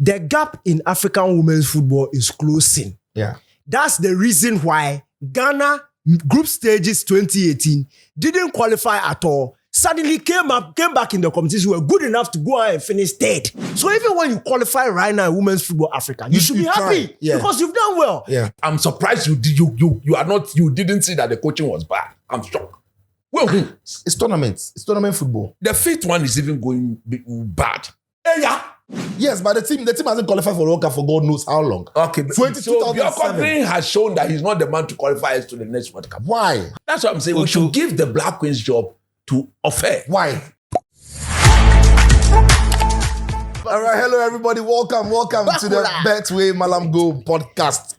the gap in African women's football is closing. Yeah. That's the reason why Ghana group stages 2018 didn't qualify at all. Suddenly came back in the competition, were good enough to go out and finish third. So even when you qualify right now in women's football Africa, you should be happy because you've done well. Yeah. I'm surprised you didn't see that the coaching was bad. I'm shocked. Well, It's tournaments. It's tournament football. the fifth one is even going bad. Hey, yeah. Yes, but the team hasn't qualified for World Cup for God knows how long. Okay, so 2007. Bjorko Green has shown that he's not the man to qualify us to the next World Cup. Why? That's what I'm saying. We should give the Black Queens job to Ofe. Why? All right, hello everybody. Welcome to the Betway Malam Go podcast.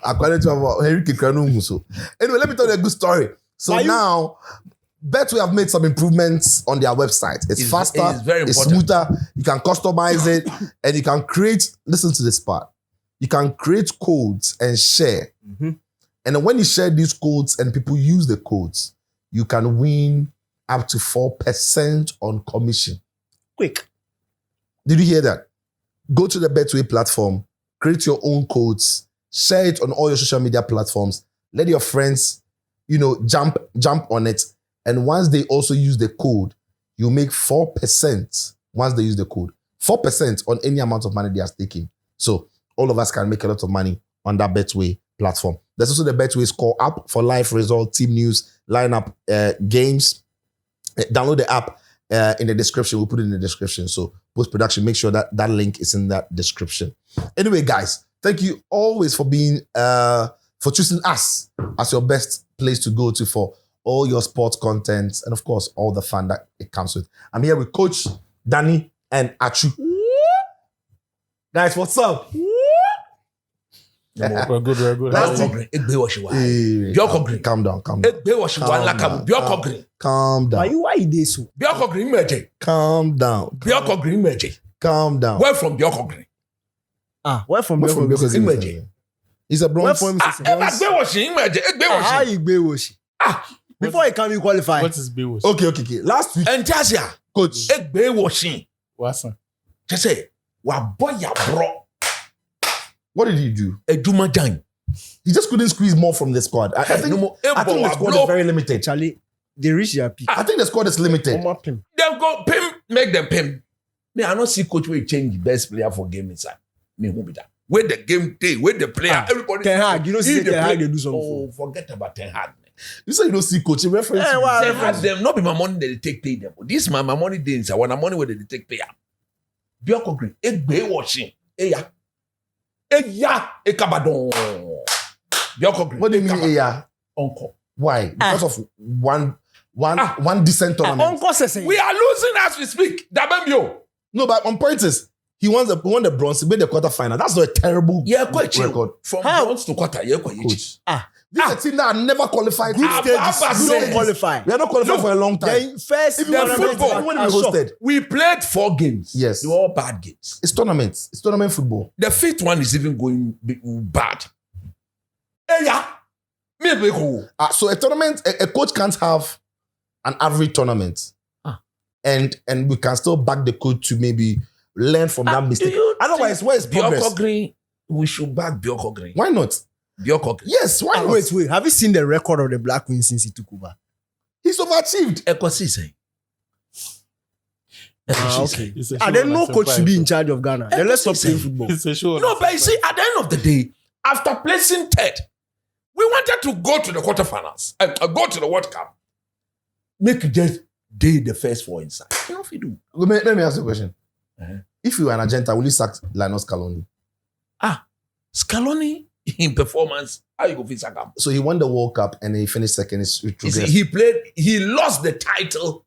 According to Henry Kikranu. So anyway, let me tell you a good story. So now, Betway have made some improvements on their website. It's faster, it's very it's important. smoother. You can customize it, and you can create. Listen to this part. You can create codes and share. Mm-hmm. And then when you share these codes and people use the codes, you can win up to 4% on commission. Quick. Did you hear that? Go to the Betway platform, create your own codes, share it on all your social media platforms. Let your friends, jump on it. And once they also use the code, you make 4% once they use the code. 4% on any amount of money they are staking. So all of us can make a lot of money on that Betway platform. There's also the Betway Score app for live result, team news, lineup, games. Download the app in the description. We'll put it in the description. So post-production, make sure that that link is in that description. Anyway, guys, thank you always for being, for choosing us as your best place to go to for all your sports content and, of course, all the fun that it comes with. I'm here with Coach Danny and Achu. Guys, what's up? We're good. Last Bjorko Green. Calm down. Calm down. Why you dey so? Bjorko Green merge. Calm down. Bjorko Green merge. Calm down. Where from Bjorko Green? Where from Where from Bjorko Green? Bjorko? He's a bronze. Where from How Igbewoshi? Before he can be qualified. What is Bewosh? Okay. Last week, Entasia. Coach. Egbewoshi. What's that? Just say, wa boy ya bro. What did he do? Edumajan. He just couldn't squeeze more from the squad. I think the squad is very limited. Charlie, they reach their peak. I think the squad is limited. Them go pim, make them pim. Me, I don't see coach will change the best player for game inside. Me, who be that? Where the game day, where the player, everybody. Ten Hag, you know, see Ten Hag, they do something. Oh, forget about Ten Hag. You say you don't see coach. Reference. Ten Hag, them not be my money that they take pay them. This my money day inside. When I'm money where they take pay them. Bjorko Green, egbe washing, eya, ekabadon. Bjorko Green. What do you mean, Eya? Uncle. Why? Because of one decent tournament. Uncle says We are losing as we speak. Dabembio. No, but on point is, he won the bronze. He made the quarterfinal. That's not a terrible record. From bronze to quarter, Coach. This is a team that never qualified. group Ababa stages, you said- don't qualify. We are not qualified for a long time. Then first, If you want tournament football, when we are short. hosted, We played 4 games. Yes. They were all bad games. it's tournaments. It's tournament football. The 5th one is even going bad. Hey, yeah. Maybe go. So a tournament, a coach can't have an average tournament, and we can still back the coach to maybe learn from that mistake. Otherwise, where is progress? Bjorko Green, we should back Bjorko Green. Why not? Bjorko Green. Yes, why not? Wait. Have you seen the record of the Black Queen since he took over? He's overachieved. Ekosise. Okay. It's a show Then on no Asempa coach should be in FM. charge of Ghana. Then let's stop playing football. It's a show. on No, but you Asempa see, at the end of the day, after placing 3rd, we wanted to go to the quarterfinals, go to the World Cup. Make it just day the first 4 inside. You know if you do. Let me ask you a question. Uh-huh. If you were an agenda, will you sack Linus Scaloni? Scaloni in performance, how you go fit Sagam? So he won the World Cup and he finished second. You see, he lost the title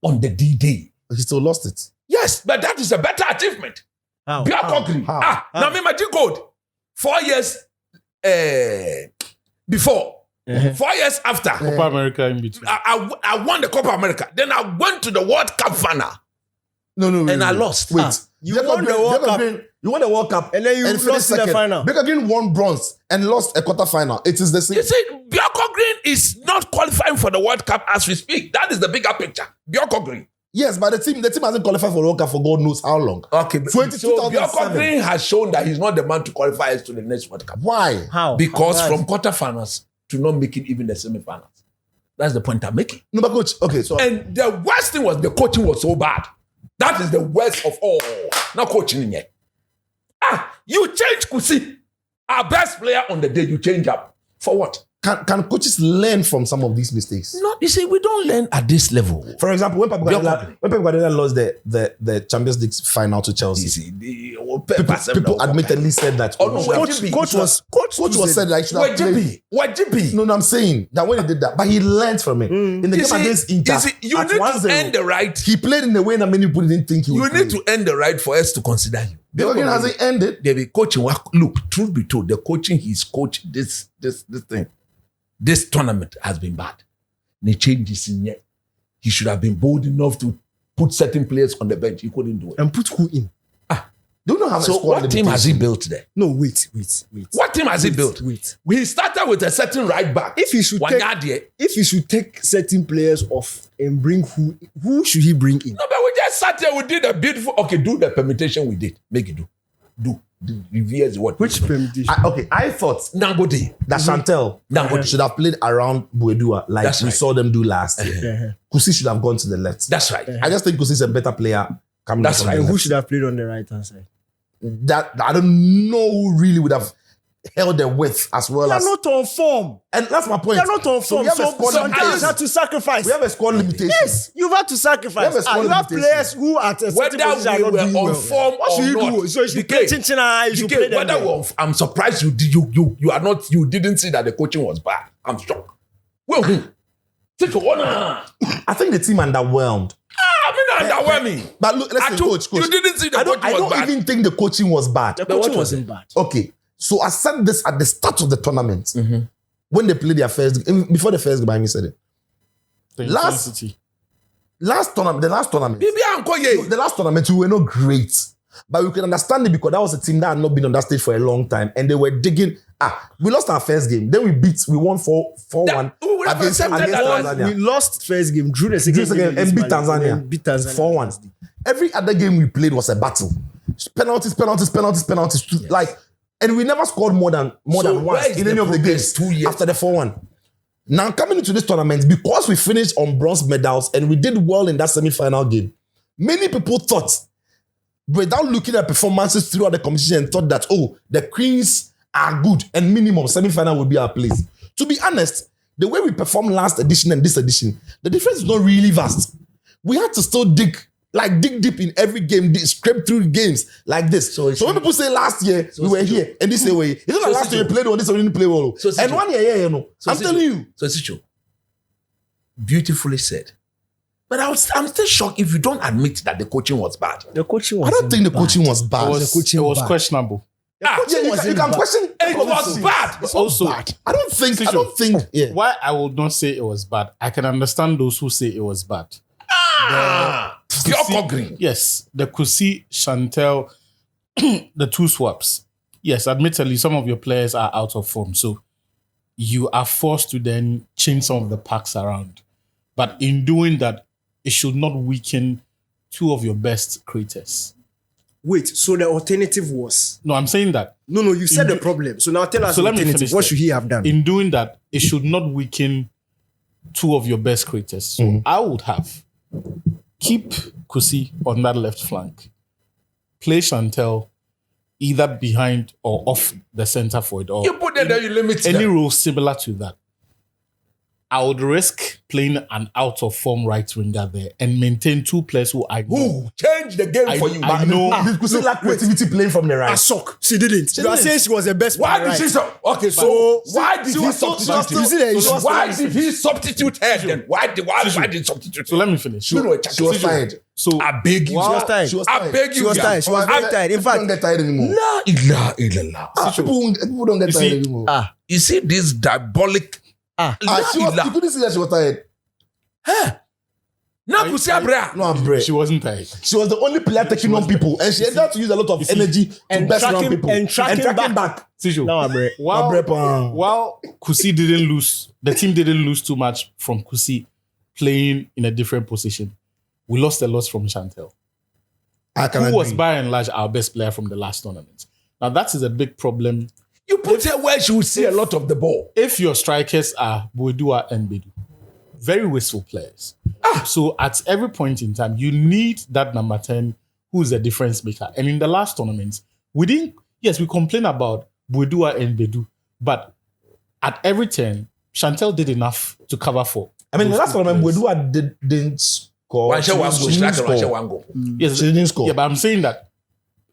on the D-Day. He still lost it. Yes, but that is a better achievement. How? Bjorko Green. How? Now me magic code. 4 years before. 4 years after. Copa America in between. I won the Copa America. Then I went to the World Cup final. No. And I lost. Wait. You won the World Cup. You won the World Cup. And then you finished lost in the second. final. Bjorko Green won bronze and lost a quarterfinal. It is the same. You see, Bjorko Green is not qualifying for the World Cup as we speak. That is the bigger picture. Bjorko Green. Yes, but the team hasn't qualified for World Cup for God knows how long. Okay, so 2007. Bjorko Green has shown that he's not the man to qualify us to the next World Cup. Why? How? Because How? from quarterfinals to not making even the semi-finals. That's the point I'm making. No, but coach. Okay, so And the worst thing was the coaching was so bad. That is the worst of all. Not coaching in yet. You change Kusi, our best player on the day. You change up for what? can coaches learn from some of these mistakes? No, you see, we don't learn at this level. For example, when Pep Guardiola lost the Champions League final to Chelsea, You see, people admittedly said that. Oh, no, Coach was said that he should have played. Wajibi. No, I'm saying that when he did that, but he learned from it. In the game against Inter, You at need 1-0, to earn the right. he played in a way that many people didn't think he would. You need to earn the right for us to consider you. Bjorko hasn't ended. They be coaching. Look, truth be told, the coaching he's coached this thing, this tournament has been bad. They changes in yet. He should have been bold enough to put certain players on the bench. He couldn't do it. And put who in? Do not have a So squad what team has he limitation. built there? No, wait. What team has he built? Wait. He started with a certain right back. If he should take, Wanyadie. if he should take certain players off and bring who should he bring in? No, but we just sat here. We did a beautiful. Okay, do the permutation we did. Make it do. Reverse what? Which permutation? I thought Nangode. that Chantel Dangote. should have played around Buedua like That's we right. saw them do last year. Kusi should have gone to the left. That's right. I just think Kusi is a better player. Coming That's from right. the And who left. should have played on the right hand side? That I don't know who really would have held the width as well They are as. not on form. And that's my point. They are not on So form. we have a So squad sometimes you limitation. have to sacrifice. We have a squad limitation. Yes, you've had to We sacrifice. have a squad You have limitation. players who at a certain Whether position are we not were doing on well. form What should or you not. do? So you should DK, play Chinchina, you should DK, play them. whether there. we're I'm surprised you are not. You didn't see that the coaching was bad. I'm shocked. Well, take a one. I think the team underwhelmed. Underwhelming. But look, listen, coach. You didn't see the I coaching was don't bad. even think the coaching was bad. The coaching wasn't bad. Okay, so I said this at the start of the tournament Mm-hmm. when they played their first game. Before the first game, I said it. The Last- intensity. The last tournament, Bibi Anko ye. the last tournament, we were not great, but we can understand it because that was a team that had not been on that stage for a long time, and they were digging. We lost our first game, then we won 4-1 we would have against accepted that Tanzania. We lost first game, drew the second Drew game second and beat Tanzania. and beat Tanzania 4-1. Every other game we played was a battle. Penalties. Like, and we never scored more than So once where is in the any of the progress games 2 years? after the 4-1. Now coming into this tournament, because we finished on bronze medals and we did well in that semi-final game, many people thought, without looking at performances throughout the competition, and thought that, the Queens are good and minimum semi-final would be our place. To be honest, the way we performed last edition and this edition, the difference is not really vast. We had to still dig deep in every game, scrape through games like this. So when people say last year we were here and this year we, it's not like last year you played well, this year we didn't play well. So And 1 year, you know. I'm telling you. So Sicho, beautifully said. But I'm still shocked if you don't admit that the coaching was bad. The coaching I was don't think the coaching was bad. It was questionable. Yeah, you can question. It was bad. But also, I don't think. Yeah. why I would not say it was bad, I can understand those who say it was bad. Bjorko Green. Yes, the Kusi, Chantel, the two swaps. Yes, admittedly, some of your players are out of form. So you are forced to then change some of the packs around. But in doing that, it should not weaken two of your best creators. Wait, so the alternative was No, I'm saying that. no. You said the problem. So now tell us So the let me alternative. finish What that. should he have done? In doing that, it should not weaken two of your best creators. So I would have keep Kusi on that left flank, play Chantel either behind or off the center forward or You put them there, you limit any them. role similar to that. I would risk playing an out of form right winger there and maintain two players who I know. Who change the game I- for you? I know. Did Kusi lack creativity playing from the right? Asok. She didn't. You are saying she was the best. Why player, did she right? so? Okay, so why did he substitute? Why did he substitute her then? Why did he substitute? So let me finish. She was tired. So I beg you. Wow. She was tired. She was I tired. beg She you. was tired. She was very tired. In People don't fact, get tired anymore. La ilaha illallah. People don't get tired see, anymore. You see this diabolic. Ah. La You ilaha. couldn't see that she was tired. Na Kusi Abrea. No, I'm brave. she wasn't tired. She was the only player taking on people, and she had to use a lot of energy to and best around tracking- people and tracking back. Sijo, No, bro. while Kusi didn't lose, the team didn't lose too much from Kusi playing in a different position. we lost a lot from Chantel, I can who agree. was by and large our best player from the last tournament. Now that is a big problem. You put her where she will see a lot of the ball. If your strikers are Boedua and Bedu, very wasteful players. So at every point in time, you need that number 10 who is a difference maker. And in the last tournament, we complain about Boedua and Bedu, but at every turn, Chantel did enough to cover for. I mean, the those last two tournament, players. Boedua didn't score. One shot, one goal. She She didn't like one shot, score. one goal. Yes, She didn't score. yeah, but I'm saying that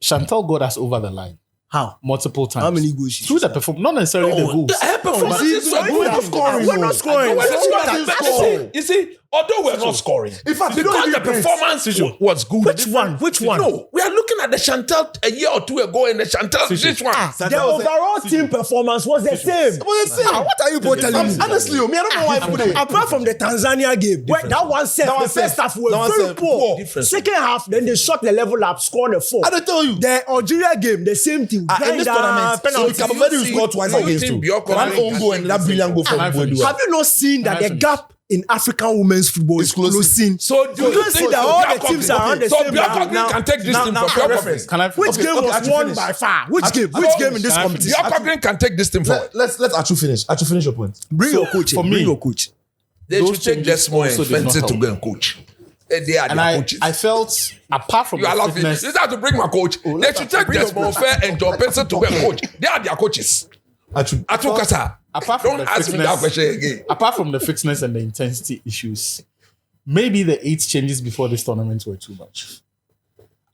Chantel got us over the line How? multiple times. How many goals she Through the performance, not necessarily the goals. Her performances But were see, good. we're not scoring. We're not scoring. We're not So scoring. that is But score. you see, although we're not scoring, In fact, they don't because even the performance was good. Which one? Which one? No, we are looking at the Chantel a year or two ago and the Chantel this one. The overall team performance was the same. What are you both telling me? Honestly, I don't know why I put it. Apart from the Tanzania game, where that one set, That one the first set. half were That one very set. poor. Different. Second half, then they shot the level up, scored a 4. I don't tell you. The Algeria game, the same thing. In this Grind tournament, up, so penalties. Cape Verde will score twice do you against think you. Bioko One can own goal and that brilliant goal from Can I finish? Boedua. Have you not seen that Can I the finish? gap in African women's football is It's closing. closing? So do You you don't think see that all the teams are on the so same Bioko level. Green can take this thing now from for Bioko reference. Green? Can I Which Okay, game okay, was actually won finish. by far? Which Actually- game? Which game in this Can I competition? Bioko Green can take this thing forward. Let's Achu finish. Achu, finish your point. Bring your coach. for in. me- Bring your coach. They Those should take changes Desmond also and did not Fenton to help. go and coach. They are And their I coaches. felt, apart from You the allow me. fitness, You have to bring my coach. They should take Desmond Fair and John Benson to go and coach. They are their coaches. Achu. Atu Kasa. apart from Don't the ask me that fitness, question again. apart from the fitness and the intensity issues, maybe the 8 changes before this tournament were too much.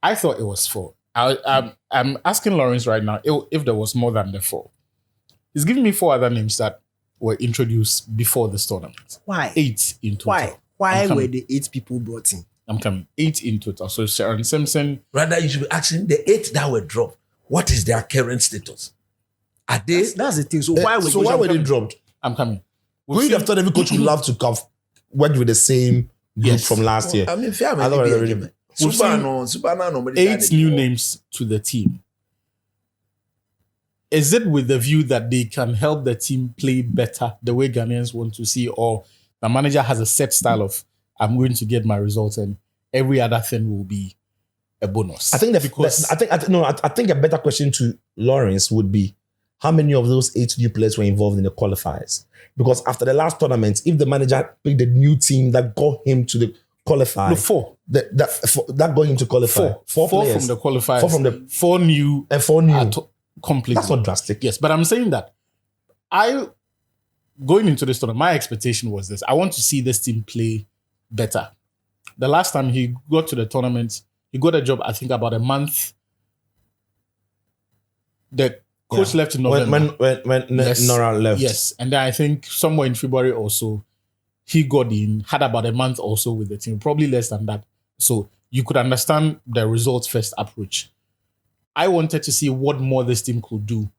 I thought it was 4. I'm asking Lawrence right now if there was more than the 4. He's giving me 4 other names that were introduced before this tournament. Why? 8 in total. Why? Why I'm were coming. the 8 people brought in? I'm coming. 8 in total. So Sharon Simpson, Rather, you should be asking the 8 that were dropped. What is their current status? Are they? That's the thing. So why were So why were they dropped? I'm coming. Who would have thought every coach would love to come work with the same group Yes. from last year? I mean, fair. I thought it was already- We've seen Super no. 8 new names to the team. Is it with the view that they can help the team play better the way Ghanaians want to see, or the manager has a set style of I'm going to get my results and every other thing will be a bonus? I think because I think a better question to Lawrence would be how many of those 8 new players were involved in the qualifiers? Because after the last tournament, if the manager picked the new team that got him to the qualifier, no, 4. that got him to qualify. 4 players. from the qualifiers. 4 from the 4 new and 4 new. completely. That's not drastic. Yes, but I'm saying that going into this tournament, my expectation was this. I want to see this team play better. The last time he got to the tournament, he got a job, I think, about a month. The coach left in November. When Yes. Nora left. Yes, and then I think somewhere in February also, he got in, had about a month also with the team, probably less than that. So you could understand the results first approach. I wanted to see what more this team could do.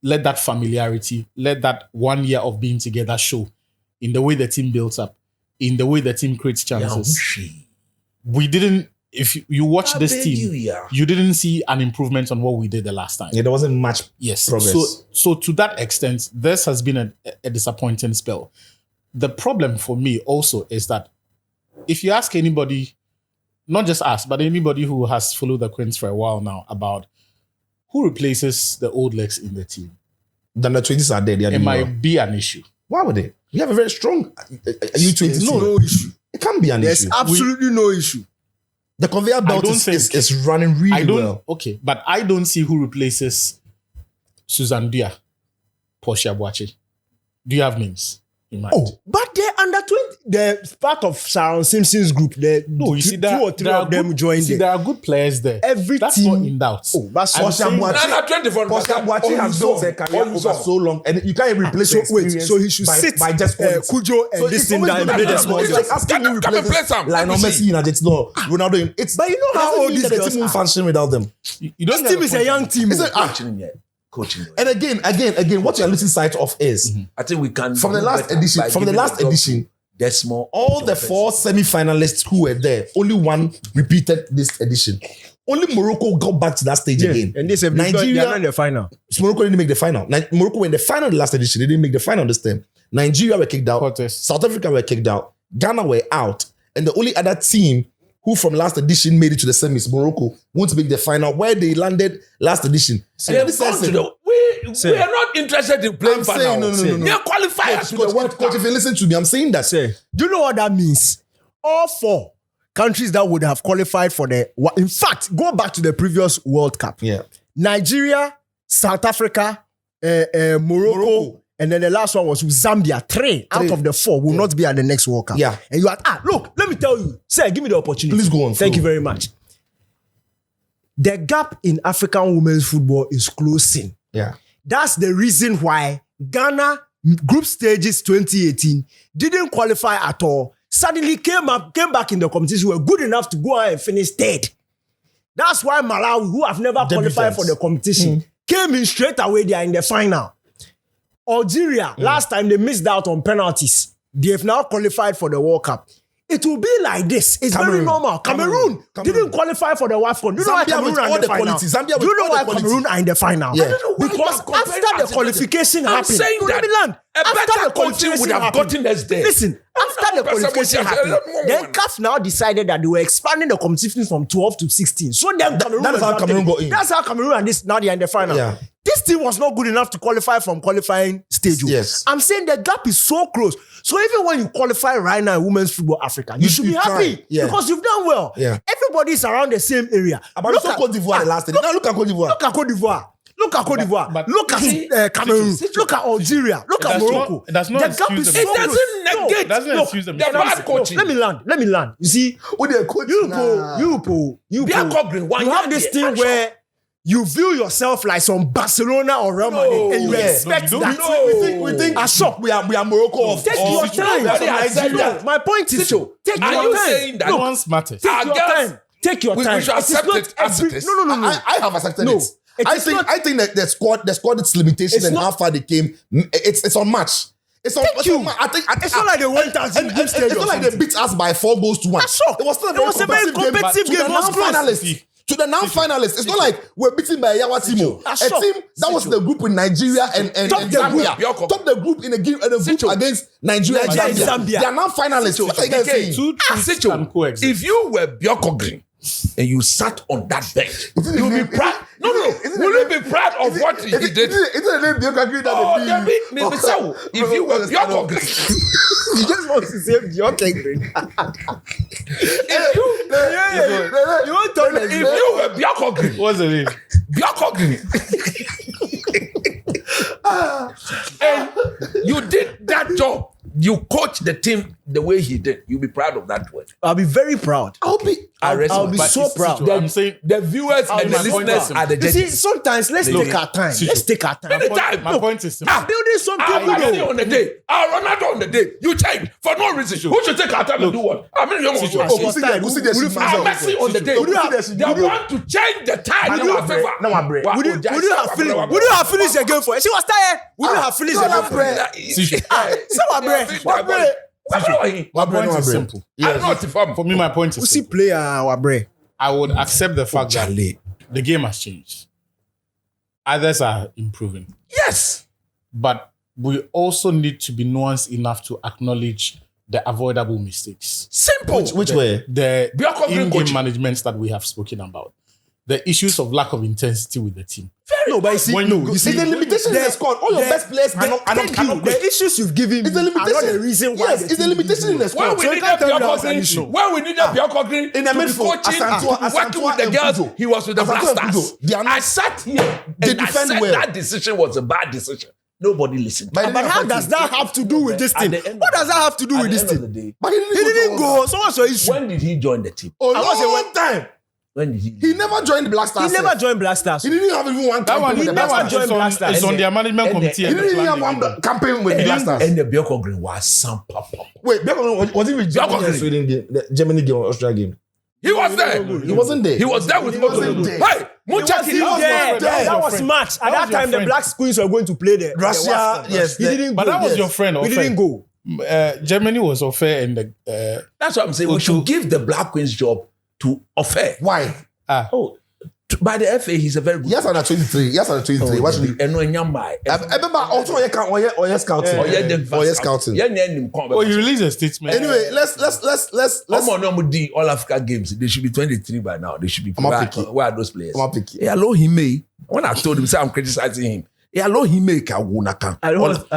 Let that familiarity, let that 1 year of being together show in the way the team builds up, in the way the team creates chances. We didn't, if you watch this team, you didn't see an improvement on what we did the last time. Yeah, there wasn't much Yes. progress. So to that extent, this has been a disappointing spell. The problem for me also is that if you ask anybody, not just us, but anybody who has followed the Queens for a while now about who replaces the old legs in the team, Then the 20s are dead. it might be an issue. Why would they? We have a very strong U20 There's team. no issue. It can't be an There's issue. absolutely no issue. The conveyor belt don't is running really I don't, well. okay, but I don't see who replaces Susan Dia, Portia Boache. Do you have names in mind? Oh, but they're under 20. They're part of Sharon Simpson's group. no, you see, two or three of them joined See, it. there are good players there. Every That's team. not in doubt. Oh, that's I'm Portia saying- Boache. Nana 24. Pascal Boache has built a career over so long, and you can't even replace So the wait, experience so he should sit by just quality. Kujo and So this it's thing always that gonna made be a small it's job. like asking Come me and replace play some. Let Lionel me Messi see. in Argentina, Ronaldo. It's But you know how doesn't old mean these that the girls team won't are. function without them. You don't This team is a young team. It's a- Coaching. And again, what you're losing sight of is I think we can from the do last better edition. by From the giving last job to edition, Desmond. all the 4 semi-finalists who were there, only one repeated this edition. Only Morocco got back to that stage again. And they said they're not in the final. Morocco didn't make the final. Morocco were in the final the last edition. They didn't make the final this time. Nigeria were kicked out. Cortez. South Africa were kicked out. Ghana were out. And the only other team who from last edition made it to the semis, Morocco, won't make the final where they landed last edition. We are not interested in playing I'm saying, final. no. They are qualified to the World Coach, Cup. if you listen to me, I'm saying that. Say, do you know what that means? All 4 countries that would have qualified for in fact, go back to the previous World Cup. Yeah. Nigeria, South Africa, Morocco, and then the last one was Zambia. 3 out of the 4 will not be at the next World Cup. Yeah. And you are, look, let me tell you, sir, give me the opportunity. Please go on, Thank flow. you very much. The gap in African women's football is closing. Yeah. That's the reason why Ghana group stages 2018 didn't qualify at all. Suddenly came back in the competition, were good enough to go out and finish 3rd. That's why Malawi, who have never qualified for the competition, came in straight away. They are in the final. Algeria, last time they missed out on penalties. They have now qualified for the World Cup. It will be like this. It's very normal. Cameroon didn't qualify for the WAFCON. You know why Cameroon are in the final? Do you know why Cameroon are in the final? Yeah. Because after the qualification happened, saying that a better coaching would have gotten us there. Listen, after the qualification happened, then CAF now decided that they were expanding the competition from 12 to 16. So then Cameroon That's how Cameroon got in. That's how Cameroon and now they are in the final. Yeah. This team was not good enough to qualify from qualifying stage. Yes. I'm saying the gap is so close. So even when you qualify right now in Women's Football Africa, you should be happy because you've done well. Yeah. Everybody's around the same area. But look at Cote d'Ivoire last day. Now look at Cote d'Ivoire. Look at Cote d'Ivoire. Look at Cote d'Ivoire. but- Look at Cameroon. Look at Algeria. Look at does not- Morocco. it does not The gap excuse is them. so It close. doesn't negate. It doesn't excuse them. The bad coaching. Let me land. You see, Who they coach you now? Bianca Green, you have this thing where you view yourself like some Barcelona or Real Madrid, and you expect No, you that. don't. We think Ashok. we are Morocco of Take your time. Nobody has said that. My point is, take Are your you time. saying that? Nuance matters. Take your girls- time. Take your we time. should It is accept not it as it every- is. No. I have accepted No. it. It I is think not- the squad its limitation It's and not- how far they came. It's unmatched. It's on. Thank you. I think It's not like they went out in group stage it's or not like they something. beat us by 4 goals to 1. That's shock. It was still a It very was a very competitive competitive game. game. To It the was close. non-finalists. To the non-finalists. It's not like we're beaten by Yawa Timo. That's A shock. team that was the group with Nigeria and Top the Zambia. group. Top the group in a group against Nigeria and Zambia. They are non-finalists. What are you guys saying? Two truths can coexist. If you were Bianca Green and you sat on that bench, you'll be proud. No. Will you be proud of what he did? Is it the name Bianca Green that Oh, they there beat? be so. If you were Bianca Green, You just want to say Bianca Green. You want to tell if you were Bianca Green, What's the name? Bianca Green, and you did that job, you coached the team the way he did, you'll be proud of that word. I'll be very proud. I'll be I'll be But so it's proud. true. I'm saying The viewers and the my point listeners is- are the You see, judges. sometimes let's take our time. Situ. Let's take our time. Anytime. my point is simple. I'm building something. Our Messi big. on the day, our Ronaldo on the day, you change for no reason. Who should take our time and do what? I mean, you It's want your time. we'll see the Would you- shit our myself. Messi on the day. Would you have- They want to change the time in our favor. No, I'm brave. Would you have finished the game for it? She was tired. Would you have finished the game for it? So what, bre? My point is simple. I'm not from. For me, my point We is see simple. player our bre. I would accept the fact that the game has changed. Others are improving. Yes. But we also need to be nuanced enough to acknowledge the avoidable mistakes. Simple. Which way? The Bianca Green in-game coaching. management that we have spoken about. The issues of lack of intensity with the team. No, but you see, When you See, the limitation in the squad. All your best players are not Thank you. great. The issues you've given me It's the are not limitation. the reason why. Yes, the it's the team limitation in the When squad. we So you needed can't tell me Bianca that's an Green, issue. when we needed Bianca Green In the to be midfield, coaching, Asantua working with the and girls, Kudo. he was with the Asantua and Blasters. Kudo. They are not- I sat here They and I defend said well. that decision was a bad decision. Nobody listened. But But how does that have to do with this thing? What does that have to do with this thing? Day, But He didn't go. So what's your issue? when did he join the team? A long time. When did he? He never joined Black He Stars. never joined Black Stars. He didn't have even one campaign with the Black never Stars. joined Black Stars. It's on their management And the- committee. He and the didn't have planning. one campaign with the Black Stars. And the Bianca Green was some papa. Wait, was he with Bianca Germany and Green. Sweden game, the Germany game or Austria game? He was there. He wasn't there. He was there with wasn't Moto. there. Hey, Muchaki. He was there. That That was was your match. At That that was your time, the friend. Black Queens were going to play the Russia, WAFCON. yes, He didn't But go. that was your friend. He didn't go. Germany was unfair in the. That's what I'm saying. We should give the Black Queens job to Ofe. Why? To By the FA, he's a very good. Yes, under 23. Yes, under 23. What should And when you're my, remember also or scouting. Or scouting. Oh, you released a statement. Anyway, let's Come on, no D All Africa games. They should be 23 by now. They should be. Where are those players? I'm picky. Hey, hello, he may. When I told him, say I'm criticizing him. Hey, hello, he may.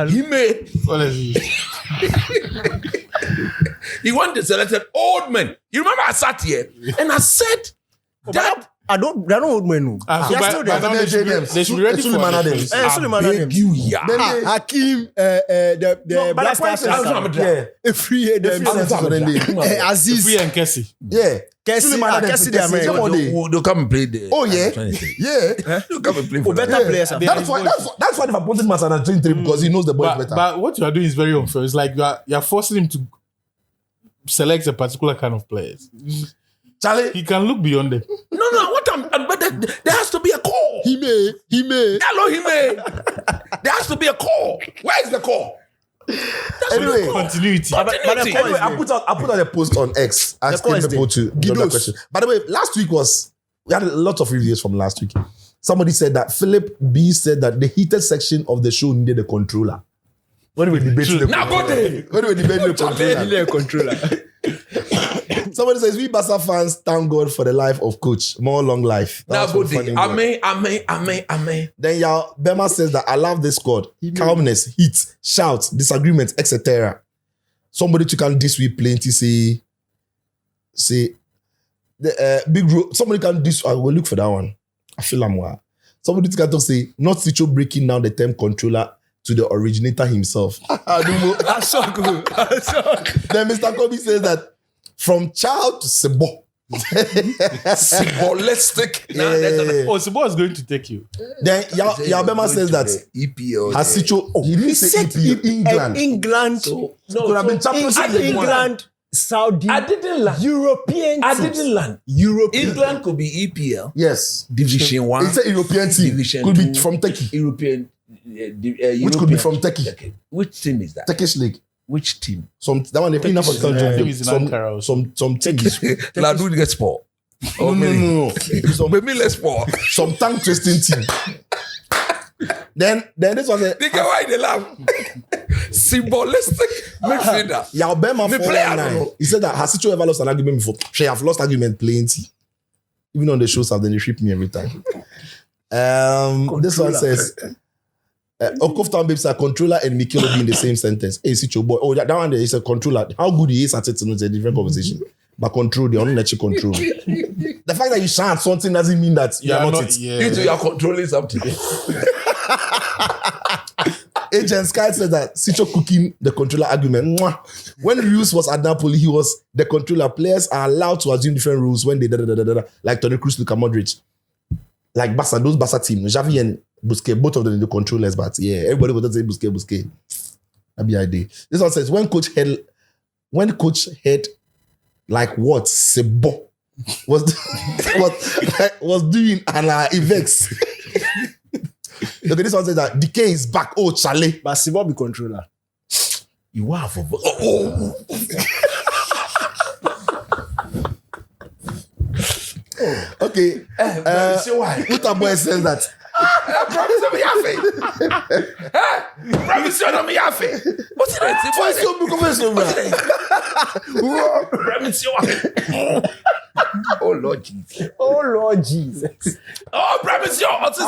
He may. He wanted to select old men. You remember I sat here and I said that. They're not old men. So They're by still there. now they should be ready for Suleiman the Adams. first. Suleiman I Adams. beg you, yeah. Hakim, the but Black the point Stars, is- yeah. free them. Aziz. Free and Kessie. Yeah. Kessie, Suleiman Adams, Kessie, the American. They'll come and play the. Oh yeah. Yeah. They'll come and play for Better that. players. That's why they've appointed Master under 23 because he knows the boys better. But what you are doing is very unfair. It's like you are forcing him to select a particular kind of players. Charlie, He can look beyond them. No, but there has to be a call. He may. Hello, he may. There has to be a call. Where is the call? anyway. Continuity. Anyway, I put out a post on X asking call is people to do that question. By the way, last week we had a lot of reviews from last week. Somebody said that Philip B said that the heated section of the show needed a controller. When we debating the Now go there. when we debating the controller. Somebody says, we Barca fans thank God for the life of coach. More long life. Now That go was from there. Funny Boy. Amen. Then y'all, Bema says that I love this squad. Calmness, heat, shouts, disagreements, etc. Somebody to can this week plenty say the big ro- somebody can this. I will look for that one. I feel I'm wow. Somebody can talk say not Sicho breaking down the term controller to the originator himself. That's so good. Then Mr. Kobe says that from child to Sebo. Symbolistic. Oh, Sibo is going to take you. Then Yabema says that EPL. Hasicho, he didn't say EPL, England. England. Could have been Champions League. England, Saudi, I didn't land. European. I teams. didn't land. European. England could be EPL. Yes. Division 1. It's a European team. Division Could be 2, from Turkey. European. Which could be from Turkey. Okay. Which team is that? Turkish league. Which team? That one they play in Turkish African league. I think joint. it's in Ankara or Some Turkish. Ladu gets sport. No. Maybe less sport. Some tongue twisting team. Then this was a They get why they laugh. Symbolistic midfielder. Yalbema Me play, I don't 419. know. He said that Hasicho ever lost an argument before. She have lost argument plenty. Even on the shows, then they ship me every time. This one says, Okoftan Babes are controller and Mikelo be in the same sentence. Hey, Sicho boy. Oh, that one there is a controller. How good he is at it is a different conversation. But control, the only let you control. The fact that you shout something doesn't mean that you are not it. You two are controlling something. Agent Sky said that Sicho cooking the controller argument. Mwah. When Rios was at Napoli, he was the controller. Players are allowed to assume different rules when they like Toni Kroos, Luka Modric. Like Barca, those Barca team, Xavi and Busquets, both of them the controllers, but yeah, everybody would say Busquets. That'd be idea. This one says when coach head like what Sebo was doing an Ivex. Okay, this one says that DK is back. Oh, Charlie. But Sibo be controller. You are for Okay. Uta boy says that. Promise me yafe. Promise me yafe. What's it? What's it? Promise you. Oh Lord Jesus. Oh Lord Jesus. Oh, promise you. What's it?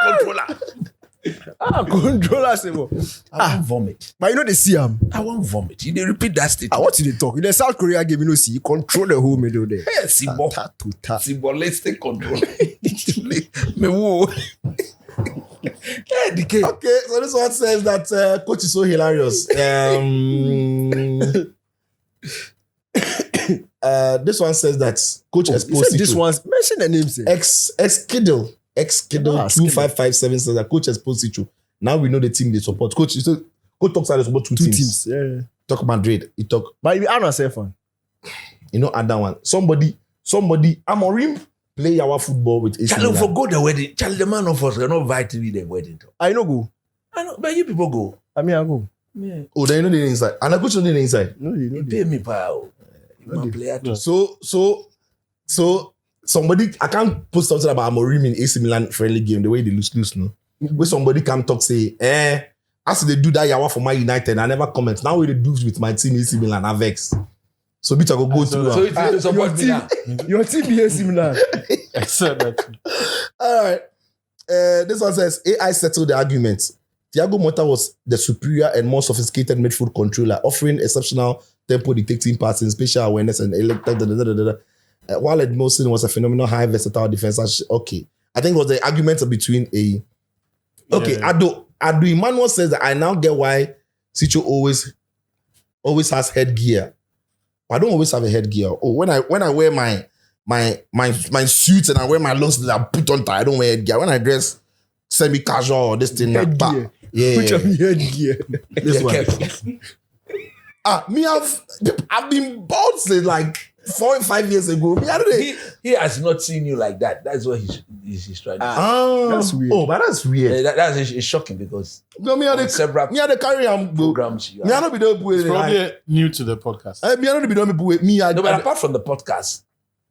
Controller. Controller Sibo. I want vomit. But you know they see him. I want vomit. You dey repeat that statement. What did they talk? In the South Korea game, you know, see, he control the whole middle there. Yes, Sibo. Symbolistic control. Me woo. DK. Okay, so this one says that coach is so hilarious. This one says that coach Esposito. This one's mention the names. Ex-Kiddle 25557 says that coach Esposito. Now we know the team they support. Coach talks about support two teams. Yeah. Talk Madrid. He talk. But I'm not safe one. You know, other one. Somebody. Amorim play our football with AC Charlie, Milan. forgo the wedding. Charlie, the man of us cannot invite me the wedding. I know go. I know, but you people go. I mean, I go. Yeah. Oh, then you know the inside. And I coach know the inside. No, you know. You pay me, pal. You man player too. So somebody, I can't post something about Amorim in AC Milan friendly game, the way they lose, no. Where somebody can talk, say, as they do that yawa for my United, I never comment. Now we do with my team AC Milan, I vex. So bitch, I go through. So it's you support me now. Your team be AC Milan. I said that. All right. This one says AI settled the argument. Thiago Motta was the superior and more sophisticated midfield controller, offering exceptional tempo dictating passing, spatial awareness, and while Edmondson was a phenomenal high versatile defense. Okay. I think it was the argument between a. Okay, Yeah. Adu Emmanuel says that I now get why Sicho always has headgear. I don't always have a headgear. Oh, when I wear my suit and I wear my long sleeves, I put on tie. I don't wear headgear. When I dress semi-casual or this thing, Headgear. yeah. Which of your headgear? This one. I've been bald since like 4 and 5 years ago. Me, I don't He has not seen you like that. That's what he's trying to That's weird. Oh, but that's weird. that's it's shocking because No, me, on several I the carry am go. programs you Me, I are. don't be done with Probably new to the podcast. Me, I don't be done with me. No, but apart from the podcast,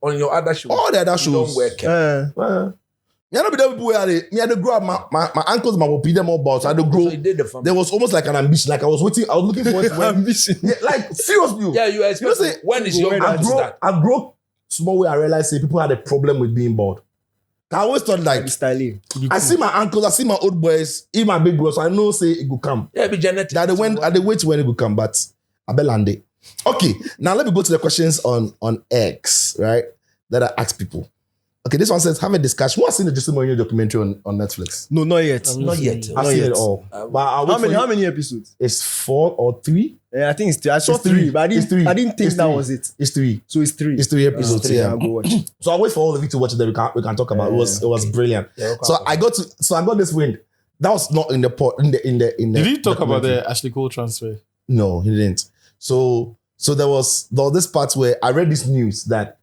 on your other show, all the other you shows. don't wear cap. Me, I don't be done with me. I had to grow up. My ankles, my will them all bald. So I had to grow. So you did the fun. There was almost like an ambition. Like I was looking forward to when. Ambition. Yeah, like seriously. Yeah, you expect say, when is your wear man that to start? I grew small way. I realized say people had a problem with being bald. I always thought like Styling. I see my uncles, I see my old boys, even my big bros. So I know say it will come. Yeah, be genetic. That they wait when it will come, but I bet land it. Okay, now let me go to the questions on X, right? That I ask people. Okay, this one says, have a discussion. Who has seen the Jose Mourinho documentary on Netflix? No, not yet. Not yet. I've seen it all. But I'll wait How for many you. episodes? It's 4 or 3. Yeah, I think it's 3. I saw It's three. 3, but It's three. I didn't think It's that three. was it. It's 3. So it's 3. It's 3 episodes. Three, Yeah. I'll go watch. So I'll wait for all of you to watch it. Then we can talk about it. It was brilliant. Yeah, So I got this win. That was not in the pot in the. Did he talk about documentary. the Ashley Cole transfer? No, he didn't. So there was this part where I read this news that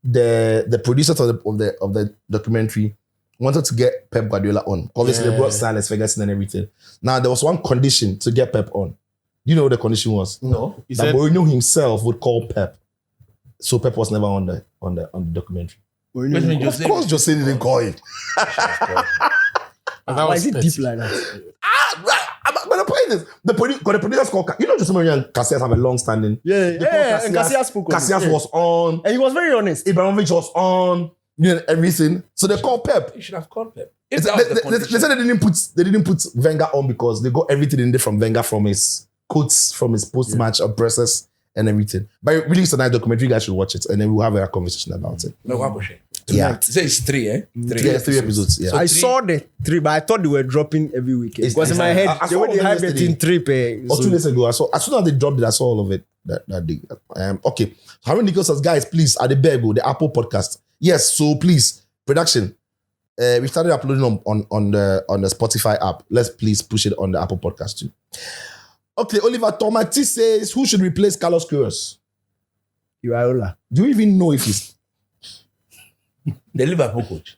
the producers of the documentary wanted to get Pep Guardiola on. Obviously, they brought Sir Alex Ferguson and everything. Now there was one condition to get Pep on. You know what the condition was? No. He That said, Mourinho himself would call Pep. So Pep was never on the documentary. Mourinho. Of course, Jose didn't call him. that Why was is it petty. deep like that? But the point is, the producers called. You know, Jose Mourinho and Casillas have a long-standing. Yeah, They called yeah. And Casillas spoke on it. Casillas Yeah. was on. And he was very honest. Ibrahimovic was on. You know, everything. So they called Pep. You should have called Pep. They, If that was the they condition. said they didn't put Wenger on because they got everything in there from Wenger, from his quotes, from his post-match addresses and everything. But really, it's a nice documentary. You guys should watch it, and then we'll have a conversation about it. No, Wakushe. Yeah, Say it's 3, eh? 3. yeah, 3 episodes. Yeah, So I 3 saw the 3, but I thought they were dropping every weekend. It's- Because in my it's- head, I the saw way they them hype it yesterday. in 3 per. or 2 days ago, I saw. As soon as they dropped it, I saw all of it that day. Okay, Harry Nichols says, guys, please, at the Bego, the Apple podcast. Yes, so please, production. We started uploading on the Spotify app. Let's please push it on the Apple podcast too. Okay, Oliver Tomati says, who should replace Carlos Queiroz? Iraola. Do you even know if he's The Liverpool coach.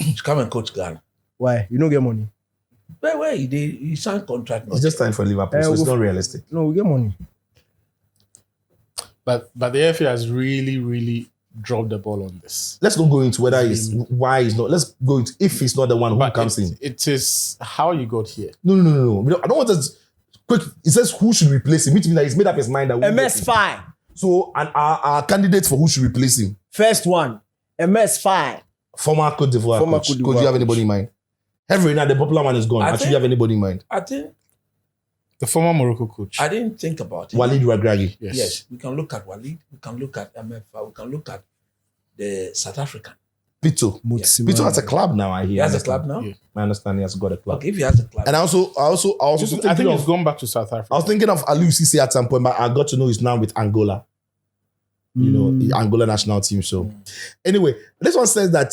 Should come and coach Ghana. Why? You don't get money. Where he signed contract. he's just signed for Liverpool, so it's not realistic. No, we get money. But the FA has really, really dropped the ball on this. Let's not go into whether he's why he's not. Let's go into if he's not the one who But comes in. it is how you got here. No. I don't want to. Quick, it says who should replace him, which means that he's made up his mind that we get him. MS5. So, and our candidates for who should replace him, First one. MS5. former Cote d'Ivoire Former coach. Cote Could d'Ivoire you have anybody in mind? Every now the popular one is gone. I Actually, think- you have anybody in mind? I think The former Morocco coach. I didn't think about it. Walid Regragui. Yes, we can look at Walid. We can look at MFA. We can look at the South African. Pito. Mutsimana. Pito has a club now. I hear. He has a understand. club now. Yeah. I understand he has got a club. Okay, if he has a club, And I also I thinking think he's of, gone back to South Africa. I was thinking of Aliou Cisse at some point, but I got to know he's now with Angola. You know, the Angola national team. So, anyway, this one says that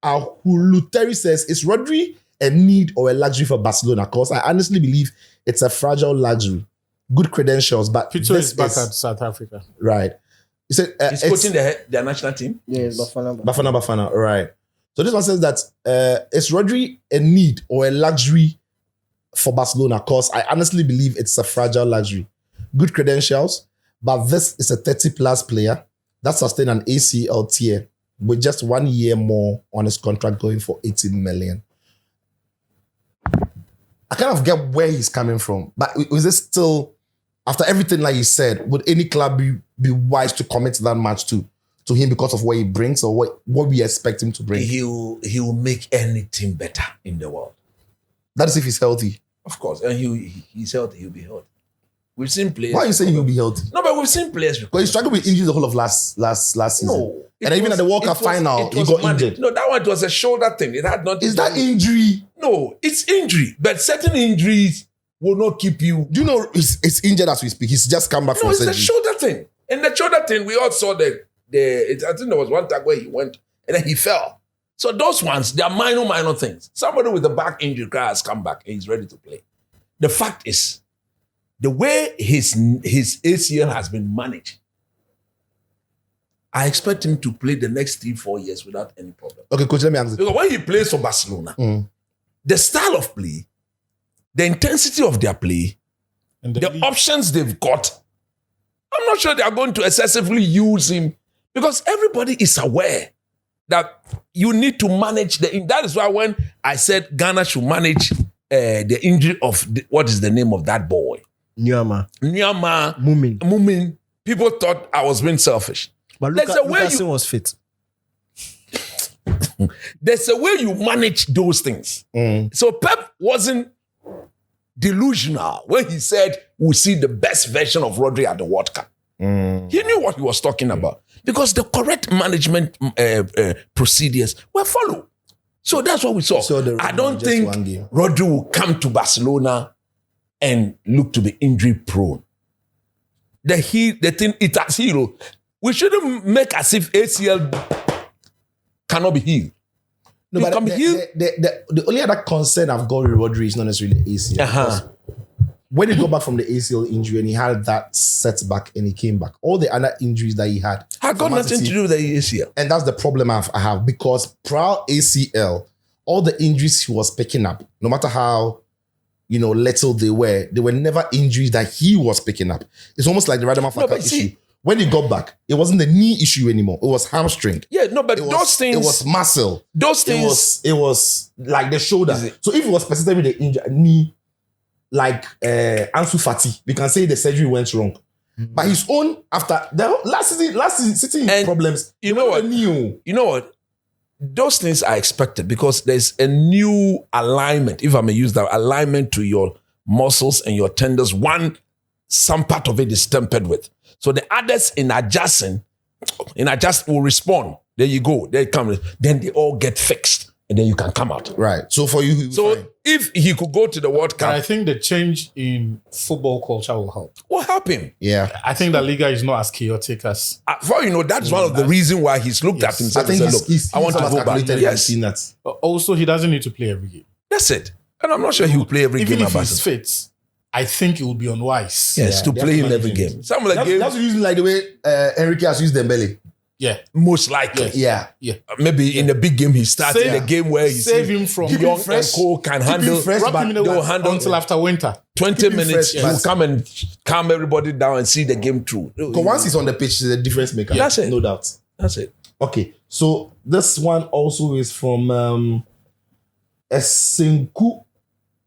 Ahuluteri says, is Rodri a need or a luxury for Barcelona? Because I honestly believe it's a fragile luxury. Good credentials, but Pito this is back at South Africa. right. He said he's it's coaching their national team. Yes, Bafana. Bafana. Right. So this one says that is Rodri a need or a luxury for Barcelona? Because I honestly believe it's a fragile luxury. Good credentials, but this is a 30-plus player that sustained an ACL tear with just 1 year more on his contract going for 18 million. I kind of get where he's coming from, but is it still, after everything like you said, would any club be wise to commit that much to him because of what he brings or what we expect him to bring? He will make anything better in the world. That is if he's healthy. Of course. And he's healthy, he'll be healthy. We've seen players. Why are you saying he'll be healthy? No, but we've seen players. Because he struggled with injuries the whole of last season. No. And even at the World Cup final, he got injured. No, that one was a shoulder thing. It had not. Is that injury? No, it's injury. But certain injuries will not keep you. Do you know it's injured as we speak? He's just come back No, from it's surgery. the shoulder thing. And the shoulder thing, we all saw I think there was one time where he went and then he fell. So those ones, they are minor things. Somebody with a back injury has come back and he's ready to play. The fact is, the way his ACL has been managed, I expect him to play the next 3-4 years without any problem. Okay, coach, let me answer. Because when he plays for Barcelona, the style of play, the intensity of their play, And the league- options they've got, I'm not sure they are going to excessively use him because everybody is aware that you need to manage that is why when I said Ghana should manage the injury of what is the name of that boy? Nyama. Mumin. People thought I was being selfish. But There's a way Lukasen was fit. There's a way you manage those things. So Pep wasn't delusional when he said we'll see the best version of Rodri at the World Cup. He knew what he was talking about because the correct management procedures were followed. So that's what we saw. So the I Rodri don't just think one game. Rodri will come to Barcelona and look to be injury prone. The thing it has healed. We shouldn't make as if ACL cannot be healed. No, You but can be healed. the only other concern I've got with Rodri is not necessarily ACL. because when he got back from the ACL injury and he had that setback and he came back, all the other injuries that he had, I got for Man nothing to City- do with the ACL. and that's the problem I have because prior ACL, all the injuries he was picking up, no matter how little they were never injuries that he was picking up. It's almost like the Radama Faka but issue. see- When he got back, it wasn't the knee issue anymore. It was hamstring. Yeah, no, but It those was, things, it was muscle. those things. It was like the shoulder. Is it- So if it was persistent with the knee, like Ansu Fati, we can say the surgery went wrong. But his own after the last season, City And problems. you know what? The knee. You know what? Those things are expected because there's a new alignment, if I may use that, alignment to your muscles and your tendons. Some part of it is tempered with. So the others in adjust will respond. There you go. They come. Then they all get fixed. And then you can come out. Right. So for you, So fine. if he could go to the World But I Cup, think the change in football culture will help. what help him? Yeah. I think the Liga is not as chaotic as. For all you know, that's one of the reasons why he's looked at Yes. himself I think and said, look, I want to go back. calculated. I've Yes, seen that. Also, he doesn't need to play every game. that's it. And I'm not sure he'll play every Even game. if about he's it. fit, I think it would be unwise. Yes, Yeah, to they play have him to every manage game. it. Some of the That's games, using like the way Enrique has used Dembele. Yeah. most likely. Yeah. Yeah. Maybe in the big game, he starts in Save- the game where he save sees him from- Keep him Young fresh. and Cole can Keep him handle fresh. Drop but him in the they'll water handle- until after winter. 20 Keep him minutes. fresh, He'll but- come and calm everybody down and see the game through. Because once he's on the pitch, he's a difference maker. That's it. No doubt. That's it. Okay, so this one also is from Esinku.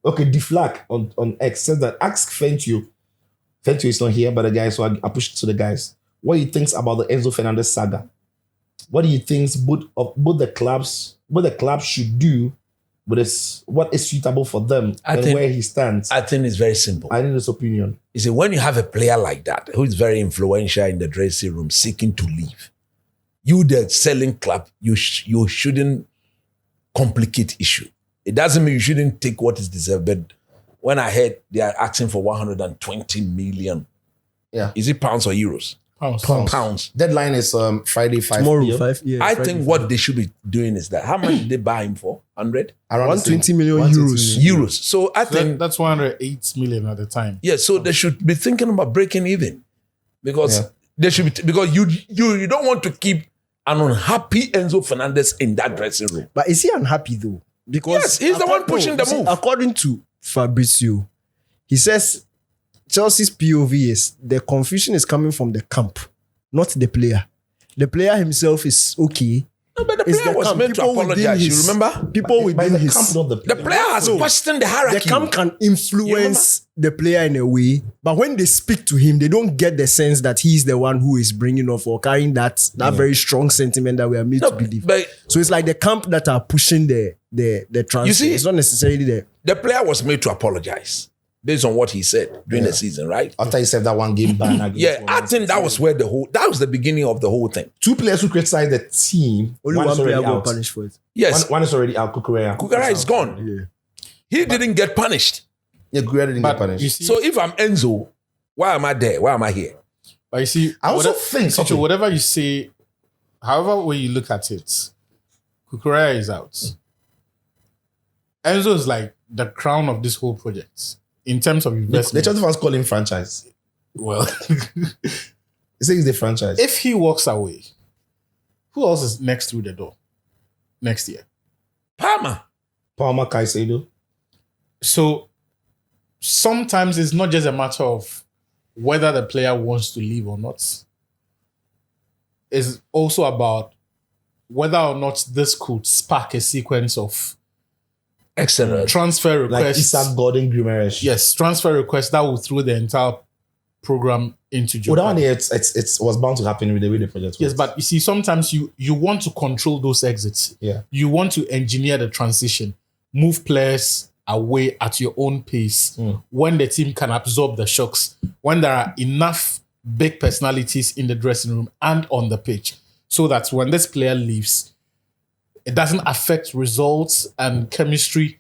Okay, Deflag on X says that ask Fentio. Fentio is not here, but the guys, so I push it to the guys. What he thinks about the Enzo Fernandez saga? What do you think both the clubs should do with this? What is suitable for them I and think- where he stands? I think it's very simple. I need his opinion. You see, when you have a player like that who is very influential in the dressing room seeking to leave, you, the selling club, you shouldn't complicate issue. It doesn't mean you shouldn't take what is deserved. But when I heard they are asking for 120 million, Yeah. is it pounds or euros? Pounds. Pounds. Deadline is Friday 5 Tomorrow, p.m. 5. Yeah, I Friday, think 5. what they should be doing is that how much did they buy him for? 100 Around the same. 120 million 120 euros. million. euros. So I So think that's 108 million at the time. yeah. So they should be thinking about breaking even because Yeah. they should be because you don't want to keep an unhappy Enzo Fernandez in that dressing room. But is he unhappy though? Because Yes, he's the one pushing the you see, move. According to Fabrizio, he says Chelsea's POV is the confusion is coming from the camp, not the player. The player himself is okay. No, but the It's player the was camp. meant to People within apologize. You his- remember? People By within the his camp, not the The player has No. questioned the the hierarchy. camp can influence the player in a way, but when they speak to him, they don't get the sense that he's the one who is bringing off or carrying that very strong sentiment that we are made No, to believe. but So it's like the camp that are pushing the transfer. You see- it's not necessarily the the player was made to apologize based on what he said during the season, right? After he served that one game ban against Yeah, I one think that was where that was the beginning of the whole thing. two players who criticized the team. only one one is player already got out. punished for it. Yes, One is already out. Kukurea. Kukara is gone. Yeah. He didn't get punished. Yeah, Kukurea didn't get But punished. you see, So if I'm Enzo, why am I there? Why am I here? but you see, I also whatever- think Chicho, okay. whatever you say, however way you look at it, Kukurea is out. Enzo is like the crown of this whole project in terms of The investment. Chelsea fans call him franchise. Well, He says he's the franchise. if he walks away, who else is next through the door next year? Palmer. Palmer, Caicedo. So sometimes it's not just a matter of whether the player wants to leave or not. It's also about whether or not this could spark a sequence of Excellent. transfer Like requests. Isaac Gordon, Guimaraes. Yes, transfer requests that will throw the entire program into Well, that jeopardy. one, it was bound to happen with the way the project Yes, was. but you see, sometimes you want to control those exits. Yeah. You want to engineer the transition, move players away at your own pace when the team can absorb the shocks, when there are enough big personalities in the dressing room and on the pitch, so that when this player leaves, it doesn't affect results and chemistry,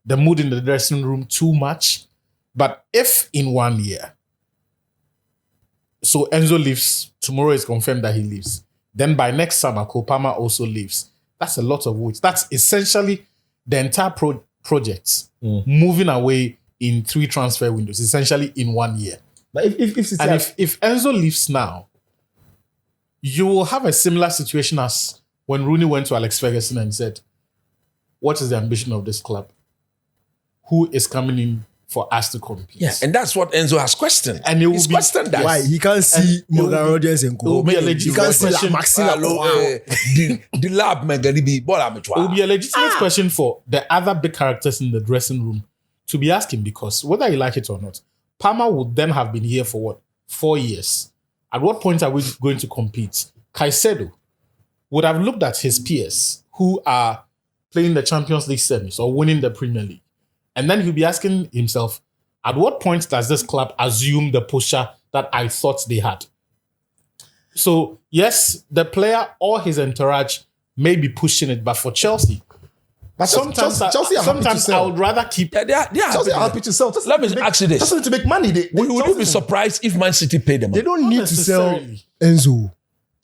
the mood in the dressing room too much. But if in 1 year, so Enzo leaves, tomorrow is confirmed that he leaves. Then by next summer, Kopama also leaves. That's a lot of weight. That's essentially the entire project moving away in 3 transfer windows, essentially in 1 year. But if City And have- if Enzo leaves now, you will have a similar situation as when Rooney went to Alex Ferguson and said, what is the ambition of this club? Who is coming in for us to compete? Yeah, and that's what Enzo has questioned. And it will He's be- questioned that. Why he can't see And it will Morgan be- Rogers and it will Co. be a He legitimate can't see La question. Maxine. Hello, the lab man gonna be ball It will be a legitimate question for the other big characters in the dressing room to be asking, because whether you like it or not, Palmer would then have been here for what? 4 years. At what point are we going to compete? Caicedo would have looked at his peers who are playing the Champions League semis or winning the Premier League. And then he'll be asking himself, at what point does this club assume the posture that I thought they had? So, yes, the player or his entourage may be pushing it, but for Chelsea, but sometimes Chelsea are happy to sometimes I sell. would rather keep. Yeah, they are Chelsea are happy. happy to sell. Chelsea Let me need to ask you this. Chelsea need to make money. Would you be surprised if Man City paid them? They don't need to sell necessarily. Enzo.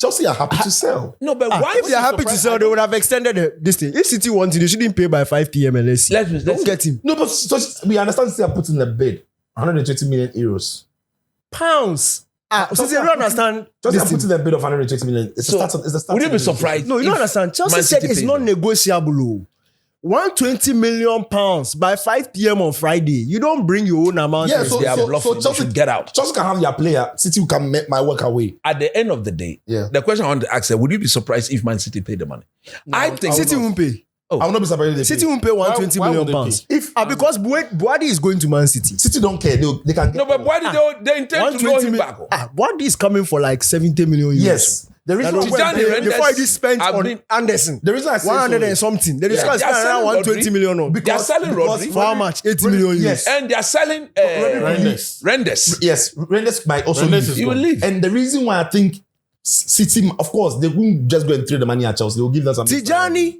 Chelsea are happy to sell. No, but why? If they are happy to surprised? sell, they would have extended this thing. If City wanted, they shouldn't pay by 5 p.m. and let's see. Let's Don't get him. No, but we understand City are putting the bid 120 million euros. Pounds. So they don't understand Chelsea this are thing. putting the bid of 120 million. It's So, the start. It's the start. Would you of be the surprised? No, you don't if understand. Chelsea Man said City it's paid not them? negotiable. 120 million pounds by 5 p.m. on Friday. You don't bring your own amount. Yeah, and so- They are bluffing. They Chelsea- should get out. Chelsea can have their player. City can make my work away. At the end of the day, Yeah. the question I want to ask is, would you be surprised if Man City paid the money? I think City won't pay. I will not be surprised if they City pay. won't pay 120 why million would they pounds. pay? If because Boadi is going to Man City. City don't care. They can get. No, but why did they intend to know 120 him million. back? Boadi is coming for like 70 million euros. Yes. The reason That why Tijani they- Reinders before he spent have on been- Anderson. The reason I say 100 so and is- something. They discussed They are around selling 120 Rodri. million on. They are selling Rodri. For how much? 80 million euros. Yes. And they are selling Reinders. Renders. Yes, Renders might also Reinders leave. is He will gone. leave. And the reason why I think City, of course, they won't just go and trade the money at Chelsea. They will give them something. Tijani,